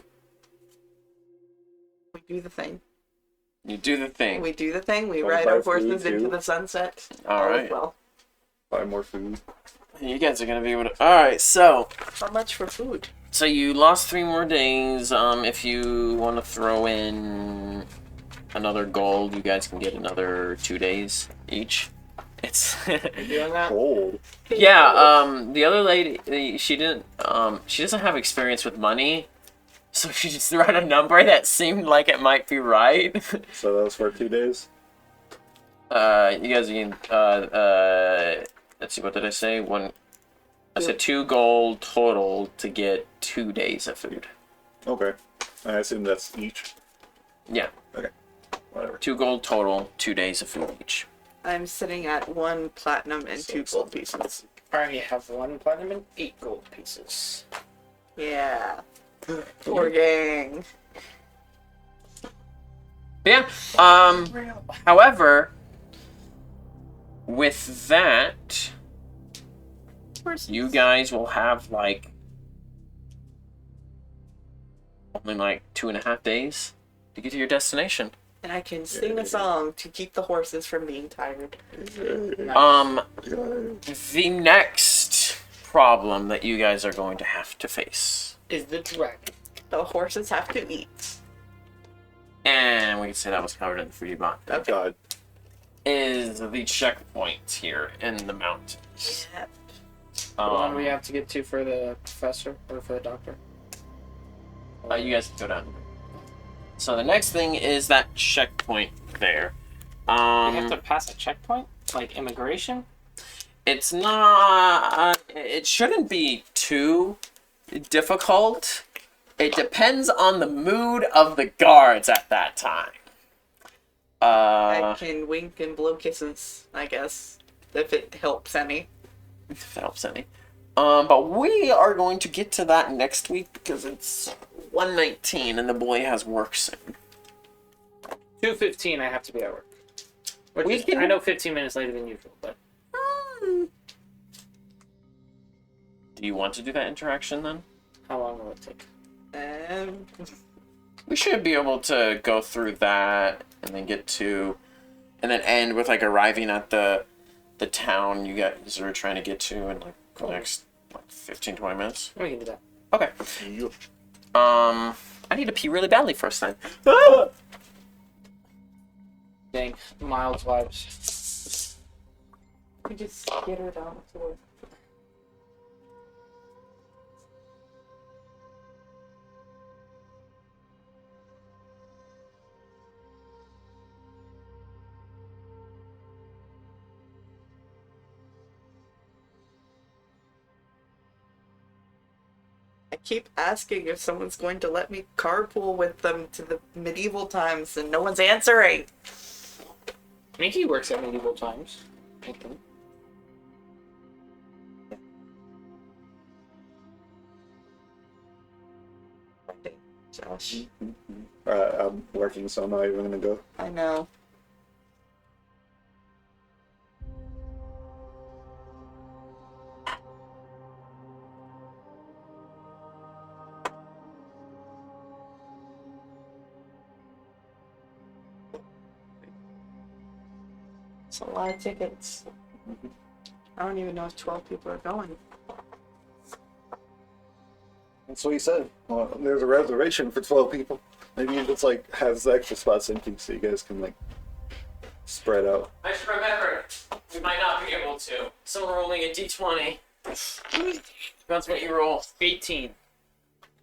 We do the thing. You do the thing. We do the thing. We Wanna ride buy our food, horses into too? the sunset. All is right. Well, Buy more food. You guys are gonna be able to. All right, so How much for food? you lost 3 more days. If you want to throw in another gold, you guys can get another 2 days each. It's You doing that? Gold. yeah. The other lady, she didn't. She doesn't have experience with money, so she just threw out a number that seemed like it might be right. So that was for 2 days. You guys can. Let's see. What did I say? I said 2 gold total to get 2 days of food. Okay. I assume that's each. Yeah. Okay. Whatever. 2 gold total, 2 days of food each. I'm sitting at 1 platinum and 2 gold pieces. I already have 1 platinum and 8 gold pieces. Yeah. Poor gang. Yeah. However, with that, you guys will have like only like 2.5 days to get to your destination. And I can sing a song to keep the horses from being tired. The next problem that you guys are going to have to face, Is the dragon. The horses have to eat. and we can say that was covered in the foodie bot, Oh, God. is the checkpoint here in the mountains. Yeah. The one we have to get to for the professor or for the doctor. You guys can go down. So the next thing is that checkpoint there. You have to pass a checkpoint, like immigration. It's not. It shouldn't be too difficult. It depends on the mood of the guards at that time. I can wink and blow kisses, I guess, if it helps any. If that helps any. But we are going to get to that next week because it's 1:19 and the boy has work soon. 2:15, I have to be at work. Which We is, can- I know 15 minutes later than usual, but Do you want to do that interaction then? how long will it take? We should be able to go through that and then get to, and then end with like arriving at the town you guys are trying to get to in like the next like 15-20 minutes. We can do that. Okay. Yup. I need to pee really badly first time. Dang, Miles vibes. We just get her down to work. I keep asking if someone's going to let me carpool with them to the medieval times, and no one's answering. Mickey works at medieval times. I think. Josh, I'm working, so I'm not even gonna go. I know. It's a lot of tickets. I don't even know if 12 people are going. That's what he said. Well, there's a reservation for 12 people. Maybe he just like has the extra spots empty so you guys can like spread out. I should remember, we might not be able to. Someone rolling a d20. That's what you roll. 18. You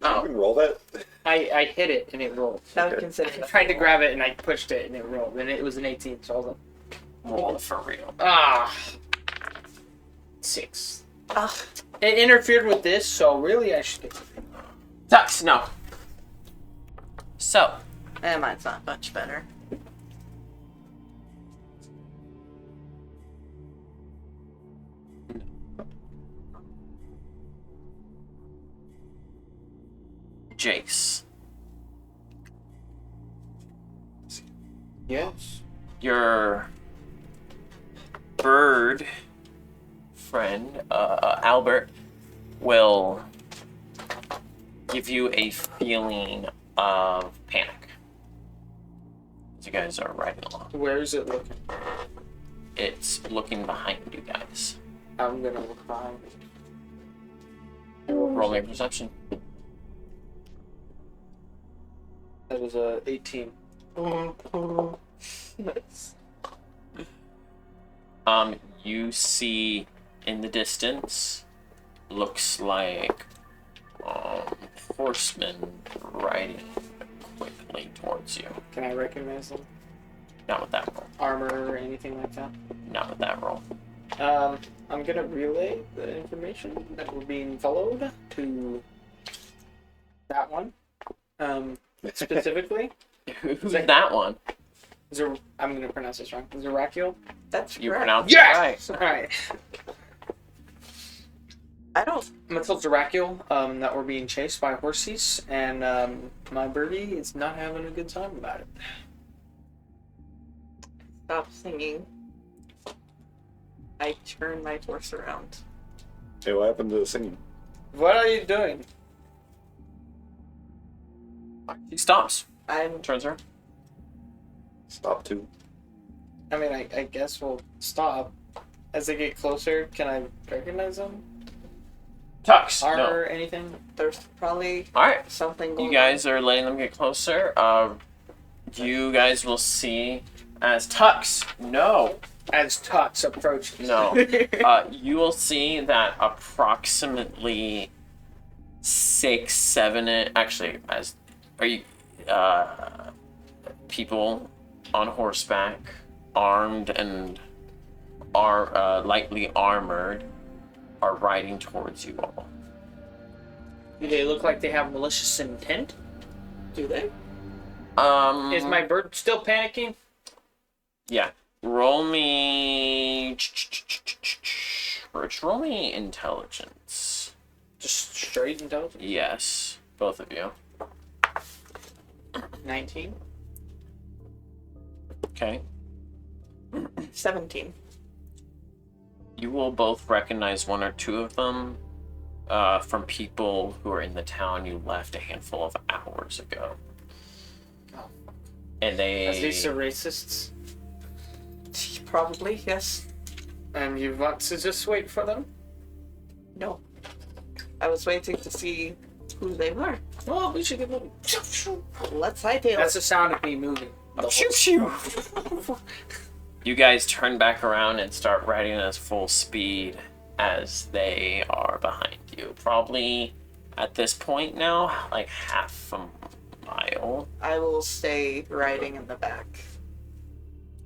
Oh, can roll that. I hit it and it rolled. That would Okay. consider I tried to grab it and I pushed it and it rolled. And it was an 18, so I was like, roll it for real. 6. Ugh. It interfered with this, so really I should get. Sucks, no. So, Mine's not much better. Jace, Yes. your bird friend, Albert, will give you a feeling of panic as you guys are riding along. Where is it looking? It's looking behind you guys. I'm gonna look behind me. Roll me a perception. That was a 18. Nice. You see in the distance, looks like horsemen riding quickly towards you. Can I recognize them? Not with that roll. Armor or anything like that? Not with that roll. I'm gonna relay the information that we're being followed to that one. Specifically, Who's that one? I'm gonna pronounce this wrong. Zerakiel? That's You correct. pronounced it right. Alright. I don't. I'm gonna tell Zerakiel that we're being chased by horses, and my birdie is not having a good time about it. Stop singing. I turn my horse around. Hey, what happened to the singing? What are you doing? She stops. I'm. Turns her. Stop too. I mean, I guess we'll stop. As they get closer, can I recognize them? Tux. Armor, No. or anything? There's probably All right. something going You guys are letting them get closer. You guys will see as Tux. No. As Tots approaches. No. You will see that approximately 6, 7. Actually, as are you people on horseback, armed and are lightly armored, are riding towards you all. Do they look like they have malicious intent? Do they? Is my bird still panicking? Yeah. Roll me. Rich, roll me intelligence. Just straight intelligence? Yes, both of you. 19. Okay. 17. You will both recognize one or two of them from people who are in the town you left a handful of hours ago. Oh. And Are these the racists? Probably, yes. And you want to just wait for them? No. I was waiting to see who they were. Well, we should get moving. Let's hightail That's it. the sound of me moving. You guys turn back around and start riding at full speed as they are behind you. Probably at this point now, like half a mile. I will stay riding in the back.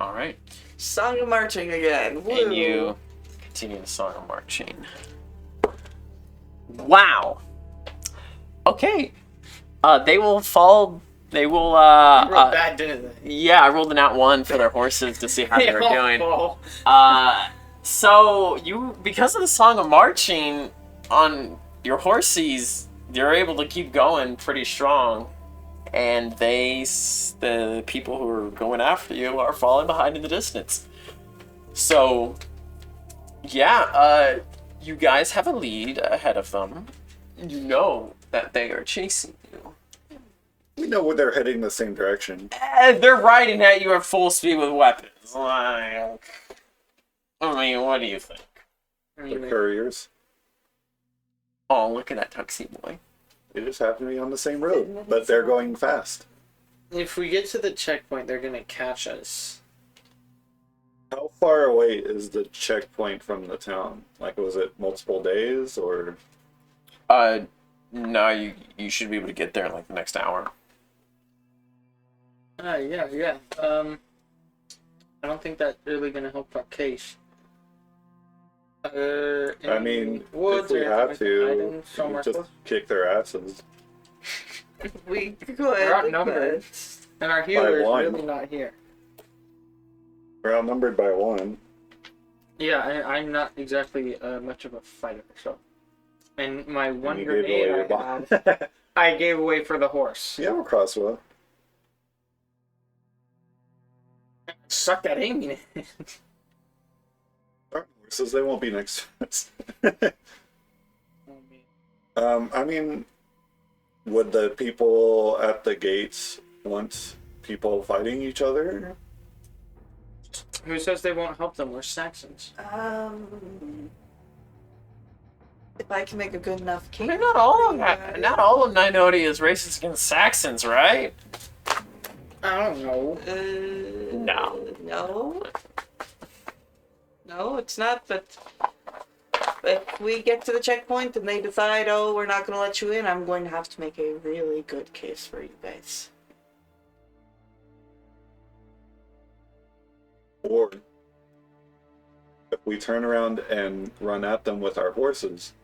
All right. Song of marching again. Woo. And you continue the song of marching. Wow. Okay. They will fall. They will. Real bad, didn't they? Yeah, I rolled a nat 1 for their horses to see how they were all doing. fall. So you, because of the song of marching on your horses, you're able to keep going pretty strong, and the people who are going after you are falling behind in the distance. So, yeah, you guys have a lead ahead of them. You know that they are chasing you. We know they're heading the same direction. They're riding at you at full speed with weapons. Like, I mean, what do you think? The couriers. Oh, look at that tuxedo boy. They just happen to be on the same road, but they're going fast. If we get to the checkpoint, they're gonna catch us. How far away is the checkpoint from the town? Like, was it multiple days or? No, you should be able to get there in like the next hour. Yeah. I don't think that's really gonna help our case. I mean, woods if we or have anything to, hiding we somewhere just close? kick their asses. We could. We're outnumbered. And our healer is one. really not here. We're outnumbered by 1. Yeah, I'm not exactly much of a fighter, so. And my one You gave away grenade your I bomb. had, I gave away for the horse. You have a crossbow. Suck at aiming it. Horses, they won't be next to us. I mean, would the people at the gates want people fighting each other? Who says they won't help them? We're Saxons. If I can make a good enough case. They're not all of Ninodi is racist against Saxons, right? I don't know. No. No, it's not, but if we get to the checkpoint and they decide, oh, we're not going to let you in, I'm going to have to make a really good case for you guys. Or if we turn around and run at them with our horses,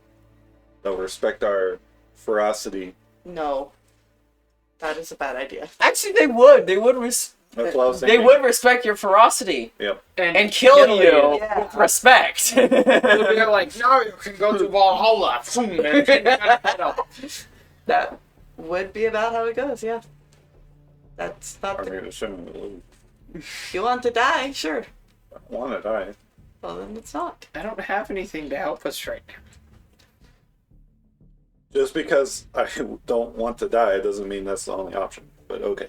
they'll respect our ferocity. No. That is a bad idea. Actually, they would. They would That's what I was They thinking. would respect your ferocity Yep. and kill you Yeah. with respect. They're like, no, you can go to Valhalla. Boom, and shoot your head off. That would be about how it goes, yeah. That's not I the... mean, it shouldn't lose. If you want to die, sure. I want to die. Well, then it's not. I don't have anything to help us right now. Just because I don't want to die doesn't mean that's the only option. But okay,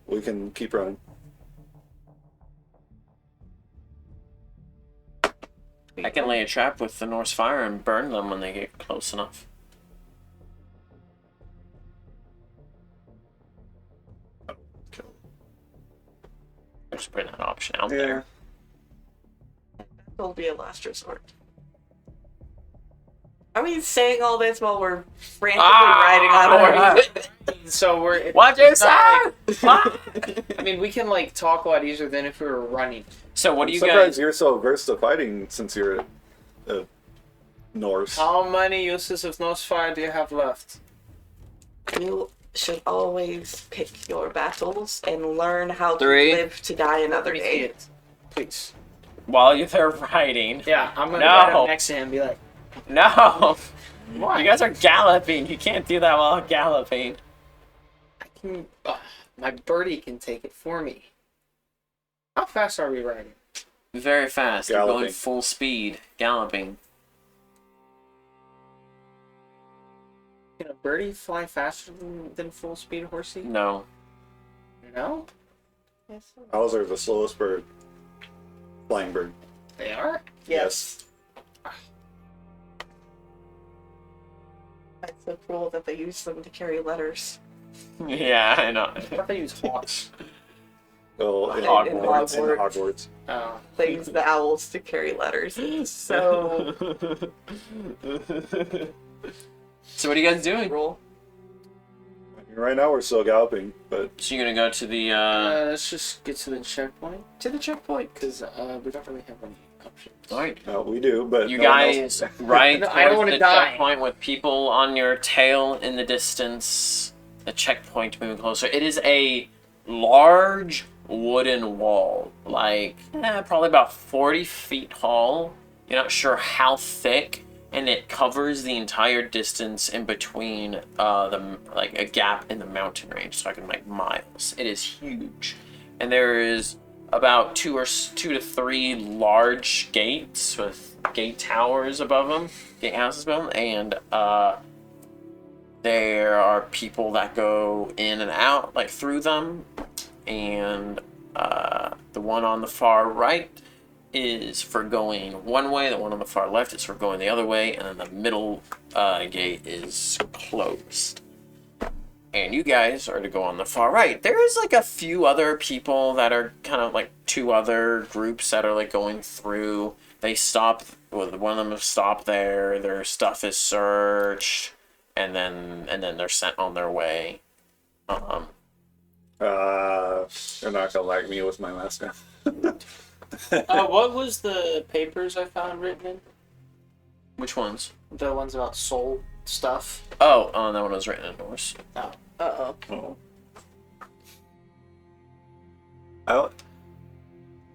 we can keep running. I can lay a trap with the Norse fire and burn them when they get close enough. Kill. Just putting that option out Yeah. there. It'll be a last resort. Are we saying all this while we're frantically riding on horses? So we're. What you it's not say? I mean, we can like talk a lot easier than if we were running. So what do I'm you surprised guys? you're so averse to fighting since you're a Norse. How many uses of Norse fire do you have left? You should always pick your battles and learn how to 3. live to die another Let me see day. it, please. While you're there riding. Yeah, I'm gonna No. ride up next to him and be like, No. why? You guys are galloping. You can't do that while galloping. I can. My birdie can take it for me. How fast are we riding? Very fast. You're going Galloping. full speed. Galloping. Can a birdie fly faster than full speed horsey? No. No, Yes. Owls are the slowest bird. Flying bird. they are. Yes. That's so cruel that they use them to carry letters. Yeah, I know. I thought they use hawks. Well, in Hogwarts. In Hogwarts. Oh. They use the owls to carry letters. So So what are you guys doing? cruel. Right now we're still galloping, but So you're gonna go to the Let's just get to the checkpoint To the checkpoint. because we don't really have any options. Alright. no, we do. But You no one guys else- right No, I don't towards wanna the die. checkpoint with people on your tail in the distance. The checkpoint moving closer. It is a large wooden wall, like probably about 40 feet tall. You're not sure how thick, and it covers the entire distance in between like a gap in the mountain range, talking like miles. It is huge, and there is about two to three large gates with gate towers above them, gatehouses above them, and there are people that go in and out like through them, and the one on the far right is for going one way, the one on the far left is for going the other way, and then the middle gate is closed. And you guys are to go on the far right. There is like a few other people that are kind of like 2 other groups that are like going through. They stop, well, one of them has stopped there, their stuff is searched, and then they're sent on their way. They're not gonna like me with my mask on. What was the papers I found written in? Which ones? The ones about soul stuff. Oh, that one was written in Norse. Uh-oh. Oh. I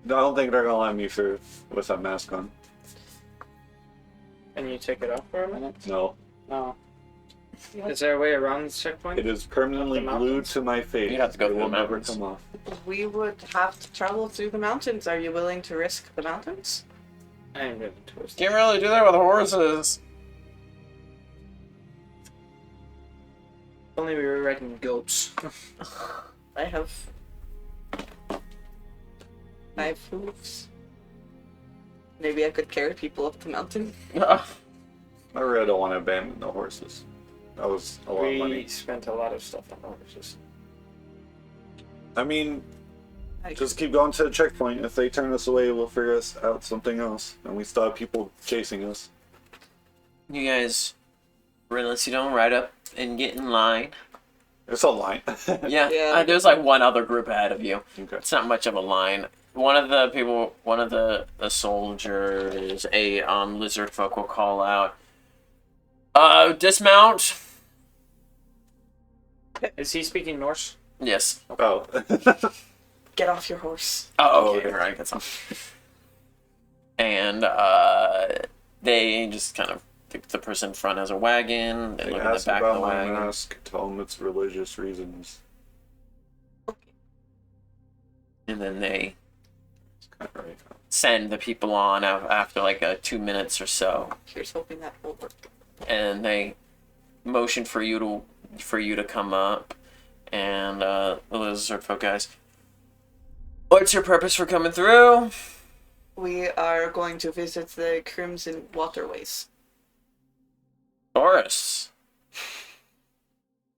don't think they're gonna let me through with a mask on. And you take it off for a minute? No, No. Is there a way around this checkpoint? it is permanently The glued mountains? to my face. You have to go it through will the never mountains. come off. We would have to travel through the mountains. Are you willing to risk the mountains? I ain't really twisted. Can't really do that with horses. Only we were riding goats. I have 5 hooves. Maybe I could carry people up the mountain. I really don't want to abandon the horses. That was a lot of We money. spent a lot of stuff on horses. I mean, I- just keep going to the checkpoint. If they turn us away, we'll figure us out something else. And we still have people chasing us. You guys, unless you don't ride up and get in line. It's a line. Yeah, Yeah. there's like one other group ahead of you. Okay. It's not much of a line. One of the soldiers, a lizard folk will call out, dismount. Is he speaking Norse? Yes. Oh. Get off your horse. Oh, okay, right, that's all. And they just kind of, the person in front has a wagon, they They look at the ask back of about the my wagon. mask. Tell them it's religious reasons. And then they It's kind of right. send the people on after like 2 minutes or so. Here's hoping that will work. And they motion for you to come up. And the lizard folk guys, what's your purpose for coming through? We are going to visit the Crimson Waterways. Taurus.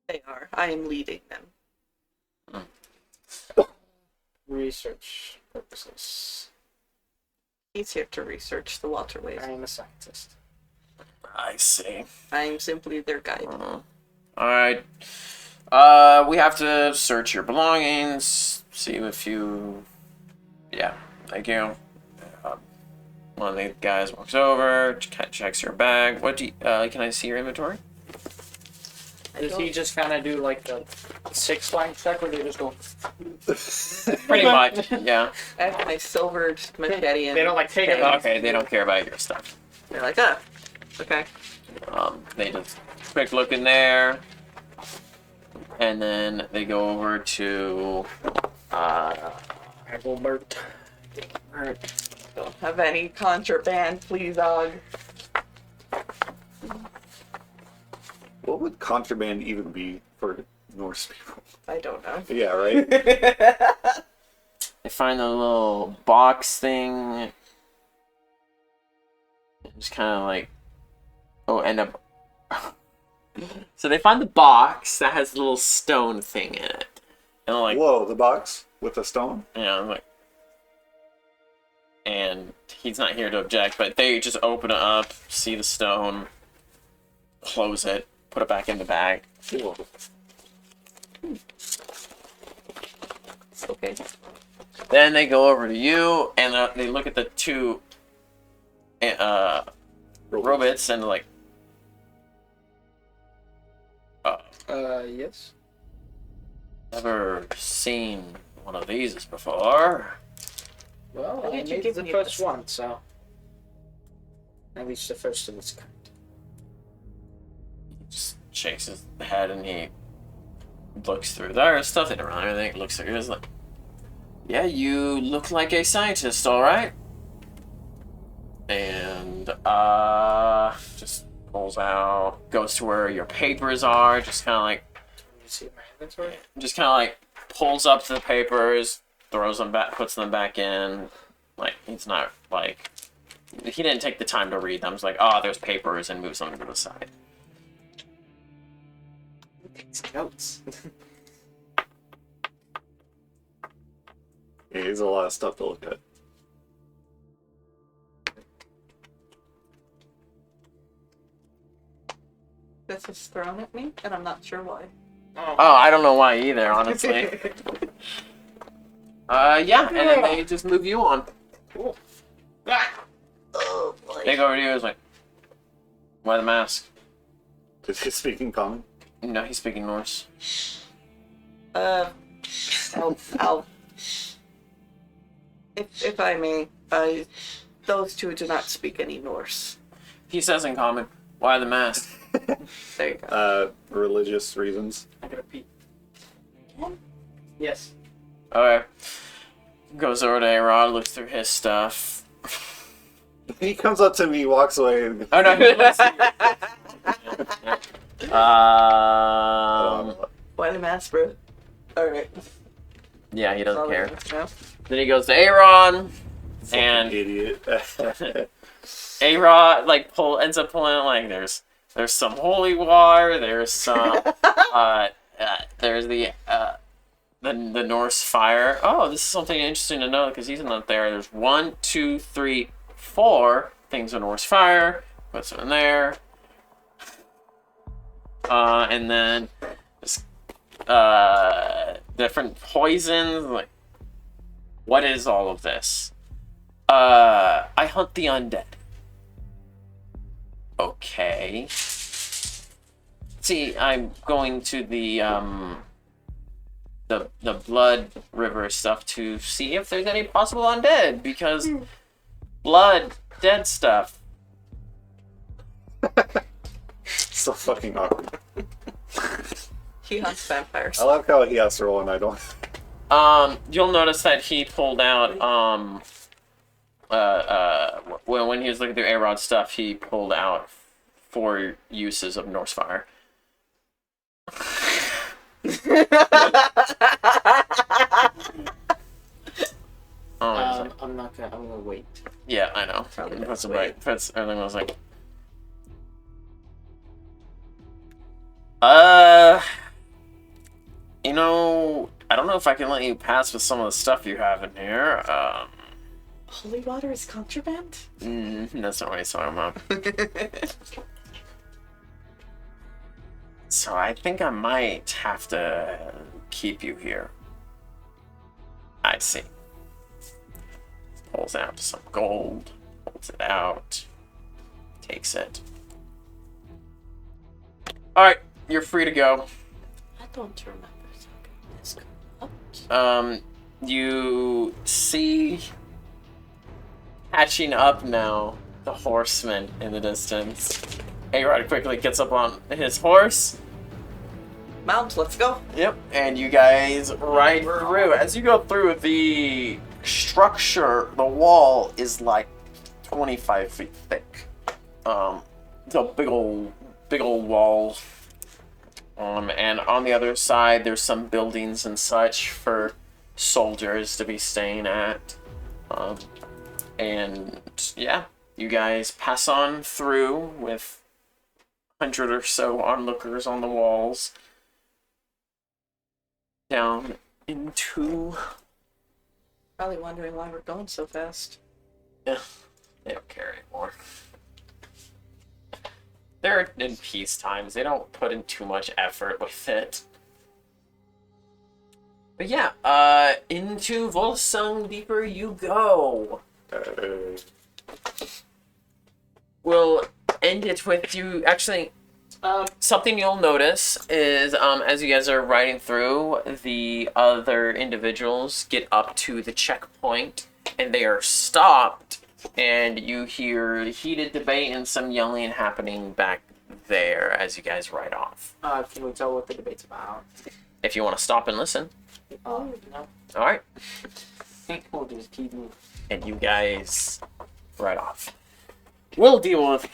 They are. I am leading them. Research purposes. He's here to research the waterways. I am a scientist. I see. I am simply their guide. Alright. We have to search your belongings, see if you... Yeah, thank you. One of the guys walks over, checks your bag. What do you... can I see your inventory? Does he just kind of do like a 6-line check, or they just go? Pretty much, yeah. I have my silvered machete and They don't like take it. Okay, they don't care about your stuff. they're like, ah, okay. They just quick look in there, and then they go over to... Agilbert. Don't have any contraband, please, Og. What would contraband even be for Norse people? I don't know. Yeah, right? They find a little box thing. Just kind of like... Oh, end up... So they find the box that has a little stone thing in it. And like... Whoa, the box with the stone? Yeah, I'm like... And he's not here to object, but they just open it up, see the stone, close it, put it back in the bag. Whoa. Okay. Then they go over to you, and they look at the two robots, and like... Yes. Never seen one of these before. Well, Why I did you made give the me first this? one, so at least the first of its kind. He just shakes his head and he looks through their stuff. They don't really anything. Looks through his like, yeah, you look like a scientist, all right. And just pulls out, goes to where your papers are. Just kind of like, You see my inventory? just kind of like pulls up the papers, throws them back, puts them back in. Like he's not like, he didn't take the time to read them. He's like, oh, there's papers, and moves them to the side. Takes notes. Yeah, there's a lot of stuff to look at. This is thrown at me, and I'm not sure why. Oh, I don't know why either, honestly. Yeah, and then they just move you on. Cool. Oh boy. They go over to you, and is like, why the mask? Is he speaking common? No, he's speaking Norse. I'll if I may, those two do not speak any Norse. He says in common, why the mask? There you go. Religious reasons. I gotta pee. Yes. Okay. Goes over to A-Rod, looks through his stuff. He comes up to me, walks away, and Oh no, he looks at you. Why the mask, bro? Alright. Yeah, he doesn't care. No? Then he goes to Aaron, And idiot. A-Rod like ends up pulling like there's some holy water, there's some there's the Norse fire. Oh, this is something interesting to know because he's not there. There's 1, 2, 3, 4 things of Norse fire. Puts them in there. And then just different poisons. Like, what is all of this? I hunt the undead. Okay. See, I'm going to the blood river stuff to see if there's any possible undead because blood, dead stuff. So fucking awkward. He hunts vampires. I like how he has to roll and I don't. You'll notice that he pulled out when he was looking through A-Rod stuff, he pulled out 4 uses of Norse fire. I'm gonna wait. Yeah, I know. Probably That's best right. That's everything was like. You know, I don't know if I can let you pass with some of the stuff you have in here. Holy water is contraband? That's not what he's talking about. So I think I might have to keep you here. I see. Pulls out some gold, pulls it out, takes it. Alright, you're free to go. I don't remember something this good. You see catching up now the horseman in the distance. A-Rod quickly gets up on his horse. Mount, let's go. Yep, and you guys ride through. As you go through, the structure, the wall is like 25 feet thick. It's a big old wall. And on the other side, there's some buildings and such for soldiers to be staying at. And yeah, you guys pass on through with 100 or so onlookers on the walls. Down into... Probably wondering why we're going so fast. Yeah, they don't care anymore. They're in peace times. They don't put in too much effort with it. But yeah, into Volsung Deeper you go. We'll end it with you... Actually, something you'll notice is as you guys are riding through, the other individuals get up to the checkpoint and they are stopped, and you hear heated debate and some yelling happening back there as you guys ride off. Can we tell what the debate's about? If you want to stop and listen. No. Alright. I think we'll just keep moving. And you guys ride off. We'll deal with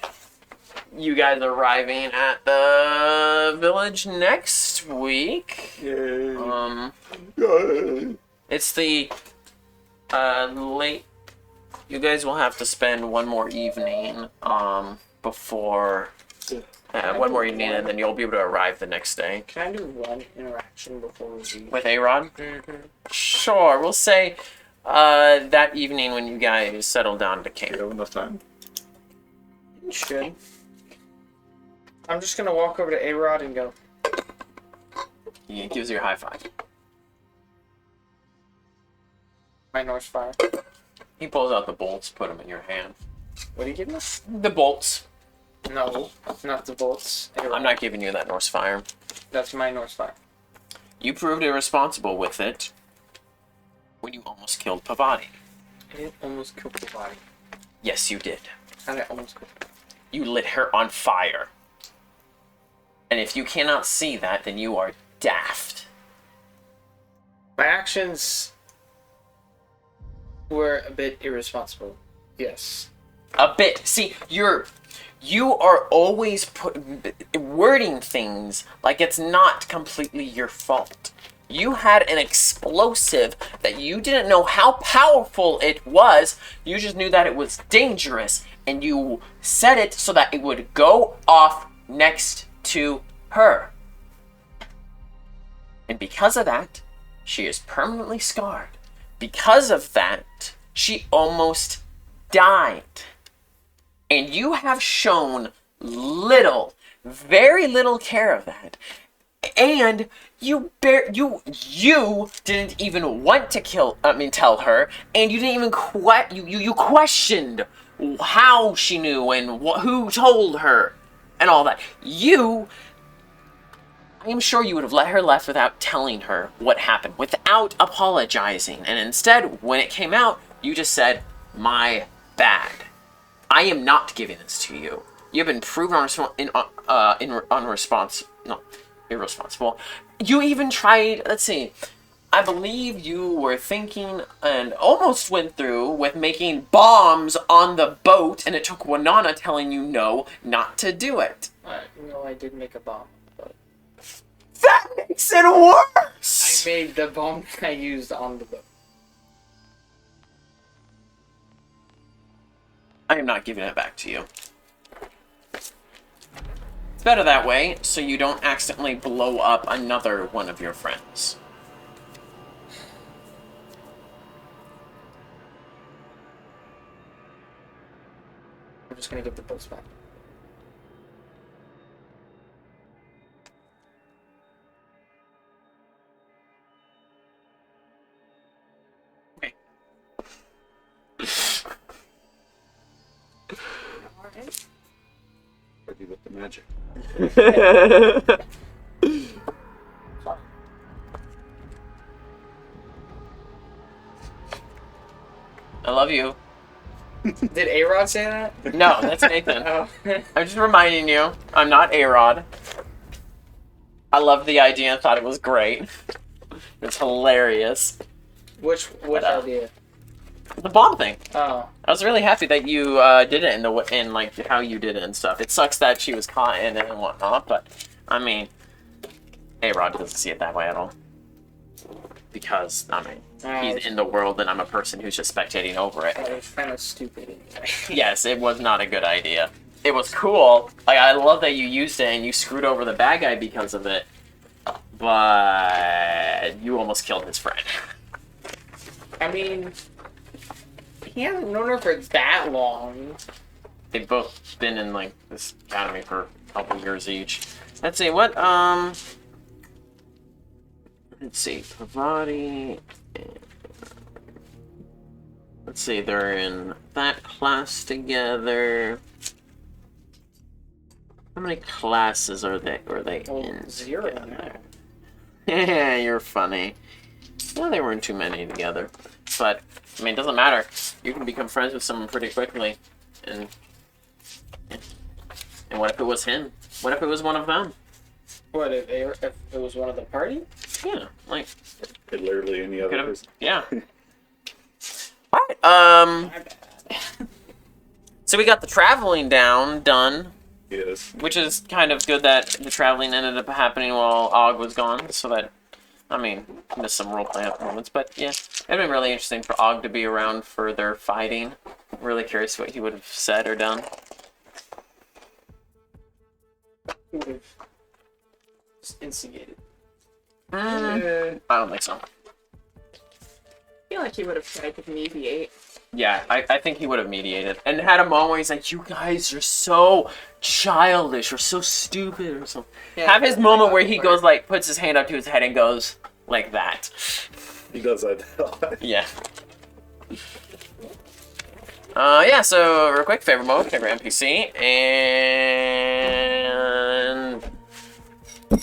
you guys arriving at the village next week. Yay. It's the late. You guys will have to spend one more evening before one more evening, and then you'll be able to arrive the next day. Can I do one interaction before we leave? With A-Rod? Sure. We'll say that evening when you guys settle down to You camp. have enough time? You should. I'm just gonna walk over to A-Rod and go, He gives you a high five. my Norse Fire. He pulls out the bolts, put them in your hand. What are you giving me? The bolts. No, not the bolts. A-Rod. I'm not giving you that Norse fire. That's my Norse Fire. You proved irresponsible with it when you almost killed Pavani. I didn't almost kill the body. Yes, you did. How did I almost kill the You lit her on fire. And if you cannot see that, then you are daft. My actions were a bit irresponsible. Yes. A bit. See, you are always wording things like it's not completely your fault. You had an explosive that you didn't know how powerful it was. You just knew that it was dangerous, and you set it so that it would go off next to her. And because of that, she is permanently scarred. Because of that, she almost died. And you have shown little, very little care of that. And you didn't even want to tell her, and you didn't even you questioned how she knew and who told her and all that. I am sure you would have let her left without telling her what happened, without apologizing. And instead, when it came out, you just said, "My bad. I am not giving this to you. You've been proven irresponsible. You even tried, let's see, I believe you were thinking and almost went through with making bombs on the boat, and it took Wanana telling you no, not to do it. I did make a bomb. But That makes it worse! I made the bomb I used on the boat. I am not giving it back to you. It's better that way, so you don't accidentally blow up another one of your friends. I'm just gonna give the boats back. Okay. Alright. Ready with the magic. I love you. Did A-Rod say that? No, that's Nathan. Oh. I'm just reminding you, I'm not A-Rod. I loved the idea and thought it was great. It's hilarious. Which idea? The bomb thing. Oh. I was really happy that you did it in like how you did it and stuff. It sucks that she was caught in it and whatnot, but I mean, A-Rod doesn't see it that way at all. Because I mean, he's in the world and I'm a person who's just spectating over it. It was kind of stupid anyway. Yes, it was not a good idea. It was cool. Like, I love that you used it and you screwed over the bad guy because of it. But you almost killed his friend. I mean, he hasn't known her for that long. They've both been in like this academy for a couple years each. Let's see, what let's see, Pavati. Let's see, they're in that class together. How many classes are they in? 0 together? Yeah, you're funny. Well, they weren't too many together. But, I mean, it doesn't matter. You can become friends with someone pretty quickly. And what if it was him? What if it was one of them? What, if it was one of the party? Yeah, like... Literally any other person. Yeah. Alright, My bad. so we got the traveling done. Yes. Which is kind of good that the traveling ended up happening while Og was gone, so that, I mean, missed some roleplay moments, but yeah, it'd been really interesting for Og to be around for their fighting. Really curious what he would have said or done. Who would have just instigated? I don't think so. I feel like he would have tried to mediate. Yeah, I think he would have mediated. And had a moment where he's like, you guys are so childish or so stupid or something. Yeah, Have his moment where he goes like, puts his hand up to his head and goes like that. He does that a lot. Yeah. Yeah, so real quick, favorite mode, favorite NPC, and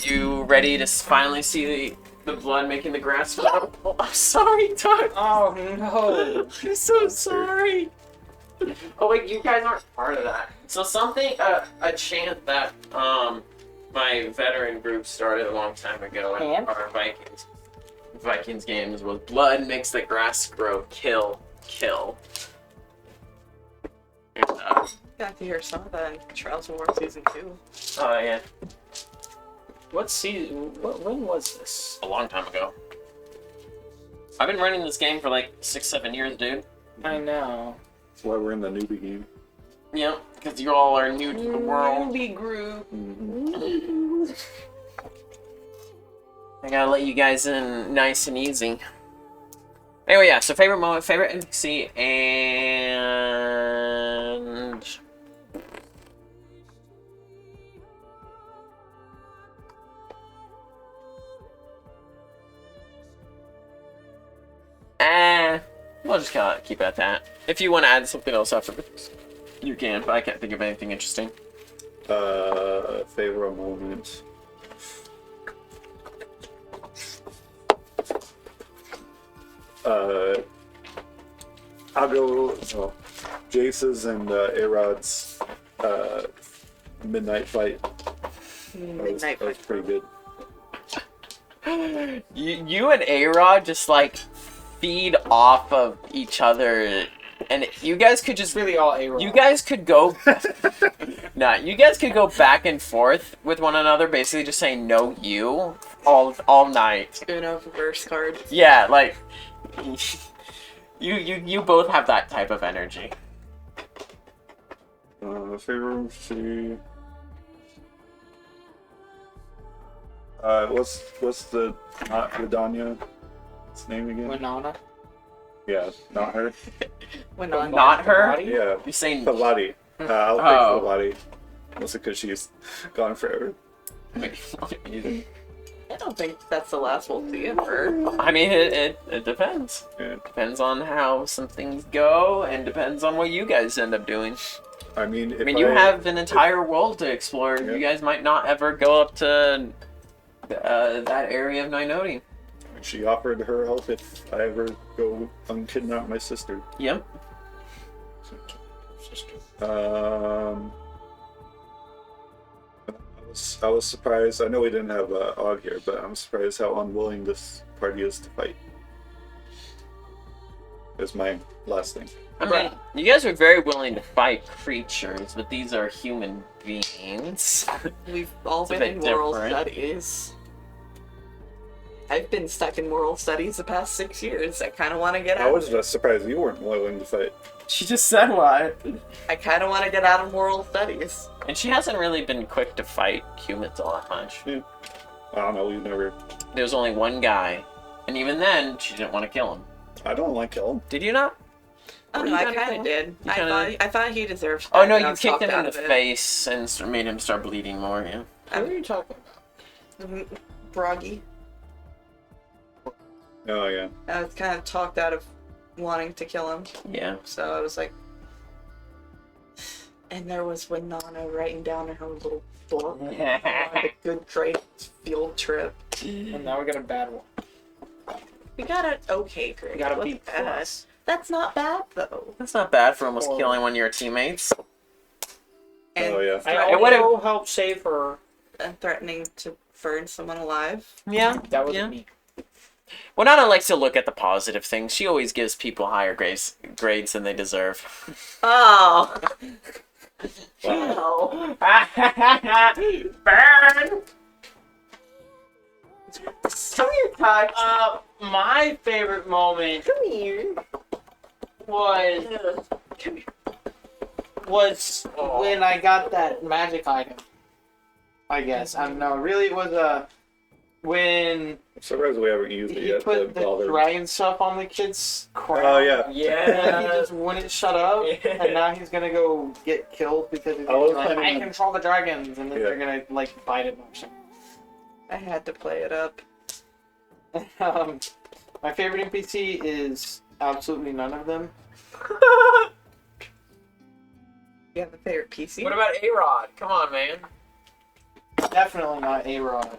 you ready to finally see the blood making the grass flow? Oh, I'm sorry, Doug. Oh no! I'm so sorry. Oh wait, you guys aren't part of that. So something, a chant that my veteran group started a long time ago in Chant? our Vikings games was blood makes the grass grow, kill. And, Got to hear some of that in Trials of War Season 2. oh yeah. What season? When was this? A long time ago. I've been running this game for like 6-7 years, dude. I know. That's why we're in the newbie game. Yep, because you all are new to the world. Newbie group. I gotta let you guys in nice and easy. Anyway, yeah, so favorite moment, favorite NPC, and... we'll just kind of keep it at that. If you want to add something else afterwards, you can, but I can't think of anything interesting. Favorite moment. I'll go Jace's and A-Rod's midnight fight. Midnight That was fight. pretty good. You and A-Rod just like feed off of each other, and you guys could just Really all A-Rod. you guys could go you guys could go back and forth with one another, basically just saying no you all night. Uno reverse card. Yeah, like you both have that type of energy. Favorite MC. What's the not Ladania's name again? Winona. Yeah, not her. When on. Not her? Body? Yeah, You're saying Pavati. I'll Oh. pick Pavati. Mostly because she's gone forever. I don't think that's the last we'll see of her. I mean, it depends. Yeah. Depends on how some things go, and depends on what you guys end up doing. I mean, I mean, you have an entire world to explore. Yeah. You guys might not ever go up to that area of Ninodi. She offered her help if I ever go unkidnap my sister. Yep. I was surprised. I know we didn't have Og here, but I'm surprised how unwilling this party is to fight. Is my last thing. I mean, you guys are very willing to fight creatures, but these are human beings. We've all It's a been bit in moral different. studies. I've been stuck in moral studies the past 6 years. I kind of want to get I out. was just surprised you weren't willing to fight. She just said what? I kind of want to get out of moral studies. And she hasn't really been quick to fight humans all that much. I don't know. You never. There was only one guy, and even then, she didn't want to kill him. I don't like him. Did you not? Oh Or no, you I kinda kind think- of did. you kinda- I thought he deserved. to Oh die, no, but I you was kicked talked him in out the of it. face and made him start bleeding more. Yeah. What are you talking Broggy. Oh yeah. I was kind of talked out of wanting to kill him, Yeah. so I was like. And there was Winona writing down in her little book. The good trade field trip. about? And now we got a bad one. We got an okay grade. We got a It B wasn't bad. plus. That's not bad though. That's not bad for almost Or- killing one of your teammates. And Oh, yeah. I It would've- also helped save her. and threatening to burn someone alive. Yeah. That was Yeah. me. Winona likes to look at the positive things. She always gives people higher grades than they deserve. Oh. Wow. Burn! Come here, Todd. My favorite moment Come here. was Come here. when I got that magic item. I guess I don't know. Really, it was when I'm surprised we haven't used it he yet. put to the bother. dragon stuff on the kid's crown. Oh yeah. And he Yeah. just wouldn't shut up, and now he's gonna go get killed because he's I was like, planning I on- control the dragons, and then Yeah. they're gonna like bite him or something. I had to play it up. My favorite NPC is absolutely none of them. You have a favorite PC? What about A-Rod? Come on, man. Definitely not A-Rod.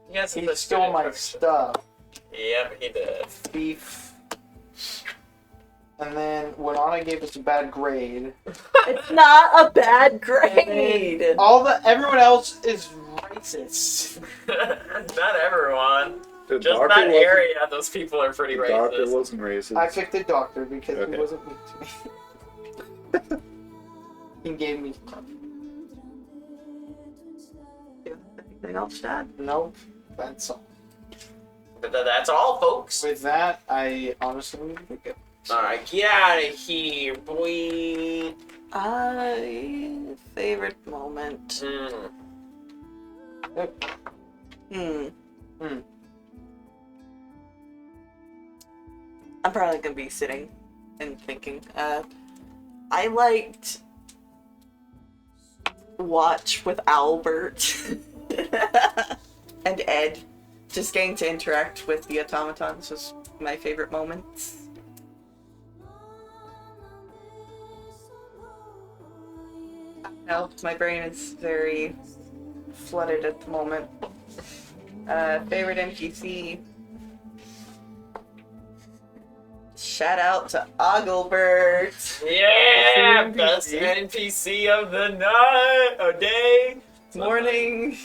You got He stole my stuff. Yep, he did. Thief. And then when Anna gave us a bad grade, It's not a bad grade. everyone else is racist. Not everyone. The Just doctor that wasn't- area, those people are pretty The doctor racist. wasn't racist. I picked the doctor because Okay. he wasn't mean to me. He gave me. Anything else to add? Nope. That's all. That's all, folks. With that, I honestly don't think it. Alright, get out of here, boy. Favorite moment. Mm. I'm probably gonna be sitting and thinking. I liked Watch with Albert and Ed. Just getting to interact with the automatons was my favorite moments. No, my brain is very flooded at the moment. Favorite NPC. Shout out to Oglebert. Yeah, NPC. best NPC of the night, or day. Morning.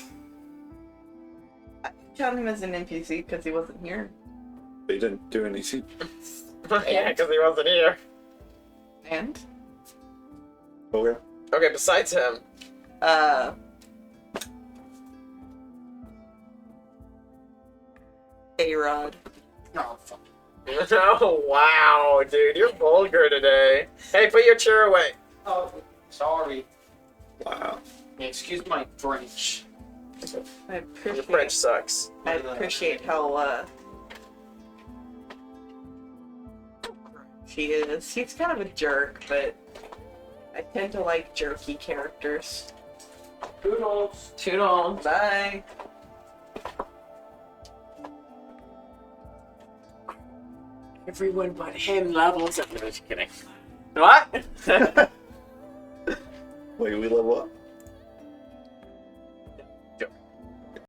I count him as an NPC because he wasn't here. They didn't do anything. Yeah, because he wasn't here. And Okay. Okay, besides him. A-Rod. Oh, fuck. Oh, wow, dude, you're vulgar today. Hey, put your chair away. Oh, sorry. Wow. Excuse my French. I Your appreciate. French sucks. I appreciate how she is. He's kind of a jerk, but I tend to like jerky characters. Toodles. Toodles. Bye. Everyone but him levels up. No, just kidding. What? Wait, we level up?